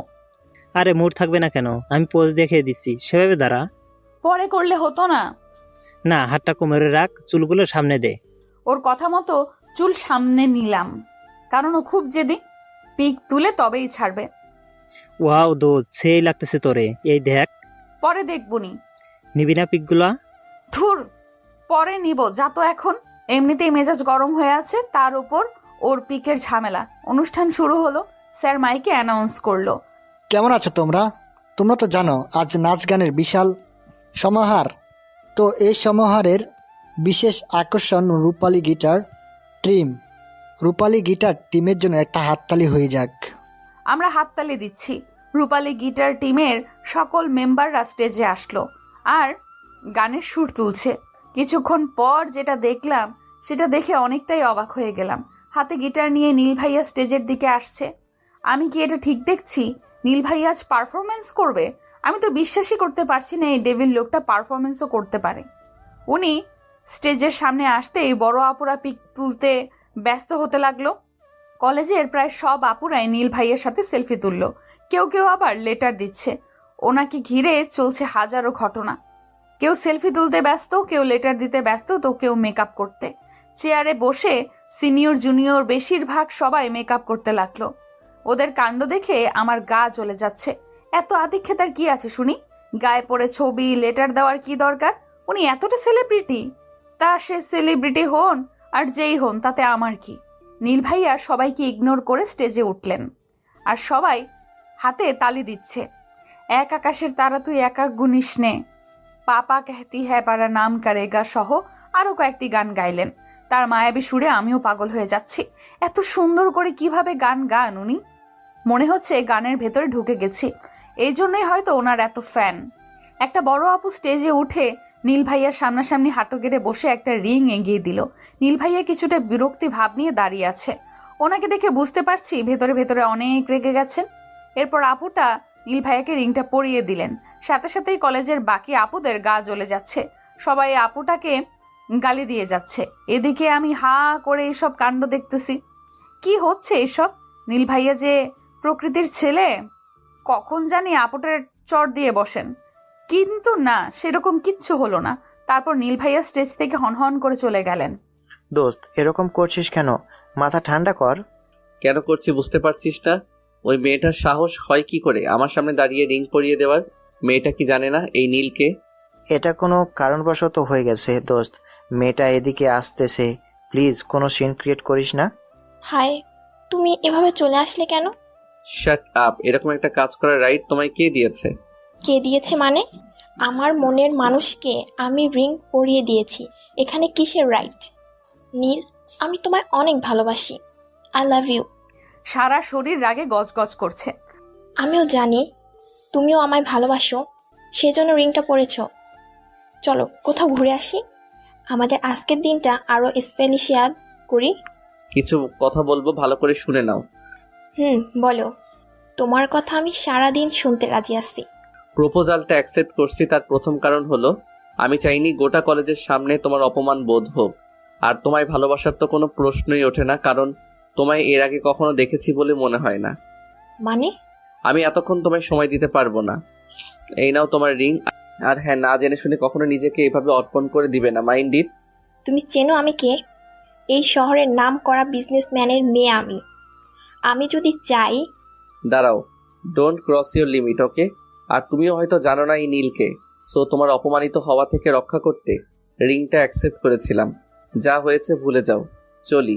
আরে মুড থাকবে না কেন? আমি পোজ দেখিয়ে দিচ্ছি, সেভাবে দাঁড়া। পরে করলে হতো না? না, হাতটা কোমরে রাখ, চুলগুলো সামনে দে। ওর কথা মতো চুল সামনে নিলাম, কারণ ও খুব জেদি। পিক তুলে তবেই ছাড়বে। ওয়াও দোস্ত, সেই লাগতেছে তোরে। এই দেখ। পরে দেখবনি। নিবি না পিকগুলা? ধুর, পরে নিব, যা তো এখন। এমনিতেই মেজাজ গরম হয়ে আছে, তার উপর ওর পিকের ঝামেলা। অনুষ্ঠান শুরু হলো। স্যার মাইকে অ্যানাউন্স করলো, কেমন আছো তোমরা? তোমরা তো জানো আজ নাচ গানের বিশাল সমাহার। তো এই সমাহারের বিশেষ আকর্ষণ রূপালী গিটার টিম। রূপালী গিটার টিমের জন্য একটা হাততালি হয়ে যাক। আমরা হাততালি দিচ্ছি। রূপালী গিটার টিমের সকল মেম্বাররা স্টেজে আসলো আর গানের সুর তুলছে। কিছুক্ষণ পর যেটা দেখলাম সেটা দেখে অনেকটাই অবাক হয়ে গেলাম। হাতে গিটার নিয়ে নীল ভাইয়া স্টেজের দিকে আসছে। আমি কি এটা ঠিক দেখছি? নীল ভাইয়া আজ পারফরমেন্স করবে? আমি তো বিশ্বাসই করতে পারছি না এই ডেভিল লোকটা পারফরমেন্সও করতে পারে। উনি স্টেজের সামনে আসতেই বড় আপুরা পিক তুলতে ব্যস্ত হতে লাগলো। কলেজের প্রায় সব আপুরাই নীল ভাইয়ের সাথে সেলফি তুললো। কেউ কেউ আবার লেটার দিচ্ছে। ওনাকে ঘিরে চলছে হাজারো ঘটনা। কেউ সেলফি তুলতে ব্যস্ত, কেউ লেটার দিতে ব্যস্ত, তো কেউ মেকআপ করতে। চেয়ারে বসে সিনিয়র জুনিয়র বেশিরভাগ সবাই মেকআপ করতে লাগলো। ওদের কাণ্ড দেখে আমার গা জ্বলে যাচ্ছে। এত আদিক্ষেতার কি আছে শুনি? গায়ে পড়ে ছবি, লেটার দেওয়ার কি দরকার? উনি এতটা সেলিব্রিটি। তা সে সেলিব্রিটি হন আর যেই হন, তাতে আমার কি? নীল ভাইয়া সবাইকে ইগনোর করে স্টেজে উঠলেন আর সবাই হাতে তালি দিচ্ছে। এক আকাশের তারা তুই একা গুনিস নে, পাপা कहती है পারা নাম করেগা সহ আরো কয়েকটি গান গাইলেন। তার মায়াবী সুরে আমিও পাগল হয়ে যাচ্ছি। এত সুন্দর করে কিভাবে গান গান উনি? মনে হচ্ছে গানের ভেতরে ঢুকে গেছি। এই জন্যই হয়তো ওনার এত ফ্যান। একটা বড় আপু স্টেজে উঠে নীল ভাইয়ার সামনাসামনি হাঁটু গেড়ে বসে একটা রিং এগিয়ে দিল। নীল ভাইয়া কিছুটা বিরক্তি ভাব নিয়ে দাঁড়িয়ে আছে। ওনাকে দেখে বুঝতে পারছি ভেতরে ভেতরে অনেক রেগে গেছেন। এরপর আপুটা নীল ভাইয়াকে রিংটা পরিয়ে দিলেন। সাথে সাথেই কলেজের বাকি আপুদের গা জ্বলে যাচ্ছে। সবাই আপুটাকে গালি দিয়ে যাচ্ছে। এদিকে আমি হা করে এসব কাণ্ড দেখতেছি। কি হচ্ছে এসব? নীল ভাইয়া যে প্রকৃতির ছেলে, কখন জানি আপুটার চড় দিয়ে বসেন, কিন্তু না, সেরকম কিচ্ছু হলো না। তারপর নীল ভাইয়া স্টেজ থেকে হনহন করে চলে গেলেন। দোস্ত, এরকম করছিস কেন? মাথা ঠান্ডা কর। কেন করছি বুঝতে পারছিস না? ওই মেয়েটার সাহস হয় কি করে আমার সামনে দাঁড়িয়ে রিং পরিয়ে দেওয়ার? মেয়েটা কি জানে না এই নীলকে? এটা কোনো কারণবশত হয়ে গেছে দোস্ত। মেয়েটা এদিকে আসতেছে, প্লিজ কোনো সিন ক্রিয়েট করিস না। হাই, তুমি এভাবে চলে আসলে কেন? Shut up. এরকম একটা কাজ করার রাইট তোমায় কে দিয়েছে? কে দিয়েছে মানে? আমার মনের মানুষকে আমি রিং পরিয়ে দিয়েছি। এখানে কিসের রাইট? নীল, আমি তোমায় অনেক ভালোবাসি। I love you. সারা শরীর রাগে গজগজ করছে। আমিও জানি তুমিও আমায় ভালোবাসো, সেজন্য রিংটা পরেছ। চলো কোথাও ঘুরে আসি, আমাদের আজকের দিনটা আরো স্পেশাল করি। কিছু কথা বলবো, ভালো করে শুনে নাও। বলো। তোমার কথা আমি সারাদিন শুনতে রাজি আছি। প্রপোজালটা অ্যাকসেপ্ট করছি তার প্রথম কারণ হলো আমি চাইনি গোটা কলেজের সামনে তোমার অপমান বোধ হোক। আর তোমায় ভালোবাসার তো কোনো প্রশ্নই ওঠে না, কারণ তোমায় এর আগে কখনো দেখেছি বলে মনে হয় না। মানে? আমি এতক্ষণ তোমায় সময় দিতে পারবো না। এই নাও তোমার রিং। আর হ্যাঁ, না জেনে শুনে কখনো নিজেকে এভাবে অর্পণ করে দিবে না, মাইন্ড ইট। তুমি চেনো আমি কে? এই শহরের নাম করা বিজনেসম্যানের মেয়ে আমি। আমি যদি চাই। দাঁড়াও, ডোন্ট ক্রস ইউর লিমিট, ওকে? আর তুমিও হয়তো জানো না এই নীলকে। সো তোমার অপমানিত হওয়া থেকে রক্ষা করতে রিংটা অ্যাকসেপ্ট করেছিলাম। যা হয়েছে ভুলে যাও, চলি।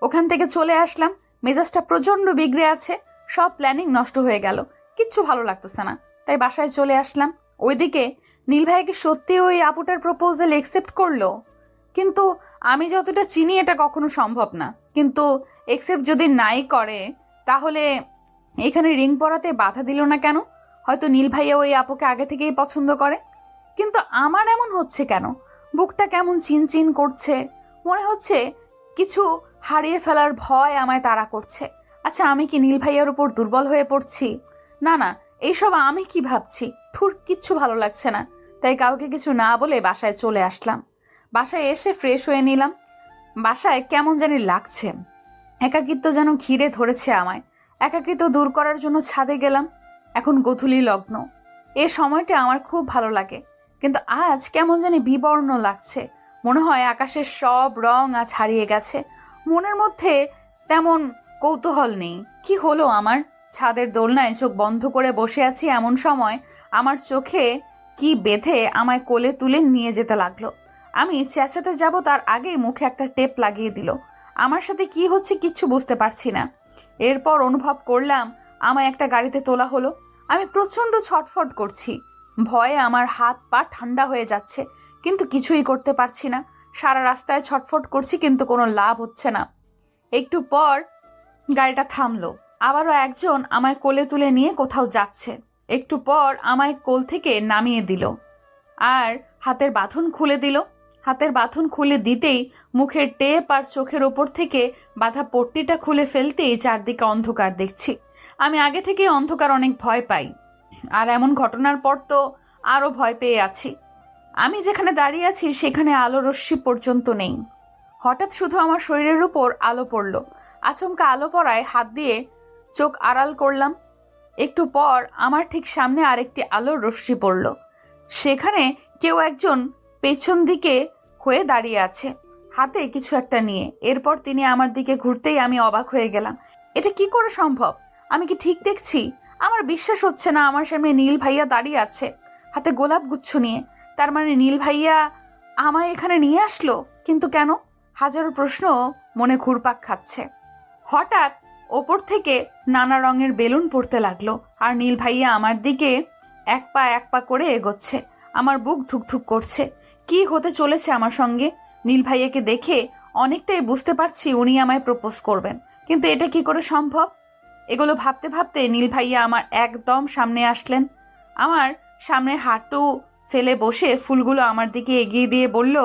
ওখান থেকে চলে আসলাম। মেজাজটা প্রচন্ড বিগড়ে আছে। সব প্ল্যানিং নষ্ট হয়ে গেল। কিচ্ছু ভালো লাগতেছে না, তাই বাসায় চলে আসলাম। ওইদিকে নীল ভাইয়া কি সত্যি ওই আপুটার প্রপোজাল অ্যাকসেপ্ট করলো? কিন্তু আমি যতটা চিনি এটা কখনো সম্ভব না। কিন্তু অ্যাকসেপ্ট যদি নাই করে, তাহলে এখানে রিং পরাতে বাধা দিল না কেন? হয়তো নীল ভাইয়া ওই আপুকে আগে থেকেই পছন্দ করে। কিন্তু আমার এমন হচ্ছে কেন? বুকটা কেমন চিনচিন করছে। মনে হচ্ছে কিছু হারিয়ে ফেলার ভয় আমায় তাড়া করছে। আচ্ছা, আমি কি নীল ভাইয়ার উপর দুর্বল হয়ে পড়ছি? না না, এইসব আমি কি ভাবছি? থুর, কিচ্ছু ভালো লাগছে না। তাই কাউকে কিছু না বলে বাসায় চলে আসলাম। বাসায় এসে ফ্রেশ হয়ে নিলাম। বাসায় কেমন জানি লাগছে। একাকিত্ব যেন ঘিরে ধরেছে আমায়। একাকিত্ব দূর করার জন্য ছাদে গেলাম। এখন গোধূলি লগ্ন। এই সময়টা আমার খুব ভালো লাগে, কিন্তু আজ কেমন জানি বিবর্ণ লাগছে। মনে হয় আকাশের সব রং আজ হারিয়ে গেছে। মনের মধ্যে তেমন কৌতূহল নেই। কি হলো আমার? ছাদের দোলনায় চোখ বন্ধ করে বসে আছি, এমন সময় আমার চোখে কি বেঁধে আমায় কোলে তুলে নিয়ে যেতে লাগলো। আমি চেঁচাতে যাব তার আগেই মুখে একটা টেপ লাগিয়ে দিল। আমার সাথে কি হচ্ছে কিচ্ছু বুঝতে পারছি না। এরপর অনুভব করলাম আমায় একটা গাড়িতে তোলা হলো। আমি প্রচন্ড ছটফট করছি। ভয়ে আমার হাত পা ঠান্ডা হয়ে যাচ্ছে, কিন্তু কিছুই করতে পারছি না। সারা রাস্তায় ছটফট করছি, কিন্তু কোনো লাভ হচ্ছে না। একটু পর গাড়িটা থামলো। আবারও একজন আমায় কোলে তুলে নিয়ে কোথাও যাচ্ছে। একটু পর আমায় কোল থেকে নামিয়ে দিল আর হাতের বাঁধন খুলে দিল। হাতের বাঁধন খুলে দিতেই মুখের টেপ আর চোখের ওপর থেকে বাঁধা পট্টিটা খুলে ফেলতেই চারদিকে অন্ধকার দেখছি। আমি আগে থেকে অন্ধকার অনেক ভয় পাই, আর এমন ঘটনার পর তো আরো ভয় পেয়ে আছি। আমি যেখানে দাঁড়িয়ে আছি সেখানে আলো রশ্মি পর্যন্ত নেই। হঠাৎ শুধু আমার শরীরের উপর আলো পড়ল। আচমকা আলো পড়ায় হাত দিয়ে চোখ আড়াল করলাম। একটু পর আমার ঠিক সামনে আরেকটি আলোর রশ্মি পড়ল। সেখানে কেউ একজন পেছন দিকে হয়ে দাঁড়িয়ে আছে, হাতে কিছু একটা নিয়ে। এরপর তিনি আমার দিকে ঘুরতেই আমি অবাক হয়ে গেলাম। এটা কি করে সম্ভব? আমি কি ঠিক দেখছি? আমার বিশ্বাস হচ্ছে না আমার সামনে নীল ভাইয়া দাঁড়িয়ে আছে, হাতে গোলাপ গুচ্ছ নিয়ে। তার মানে নীল ভাইয়া আমায় এখানে নিয়ে আসলো, কিন্তু কেন? হাজারো প্রশ্ন মনে ঘুরপাক খাচ্ছে। হঠাৎ ওপর থেকে নানা রঙের বেলুন পড়তে লাগলো, আর নীল ভাইয়া আমার দিকে এক পা করে এগোচ্ছে। আমার বুক ধুকধুক করছে। কি হতে চলেছে আমার সঙ্গে? নীল ভাইয়াকে দেখে অনেকটাই বুঝতে পারছি উনি আমায় প্রপোজ করবেন, কিন্তু এটা কি করে সম্ভব? এগুলো ভাবতে ভাবতে নীল ভাইয়া আমার একদম সামনে আসলেন। আমার সামনে হাঁটু ফেলে বসে ফুলগুলো আমার দিকে এগিয়ে দিয়ে বলল,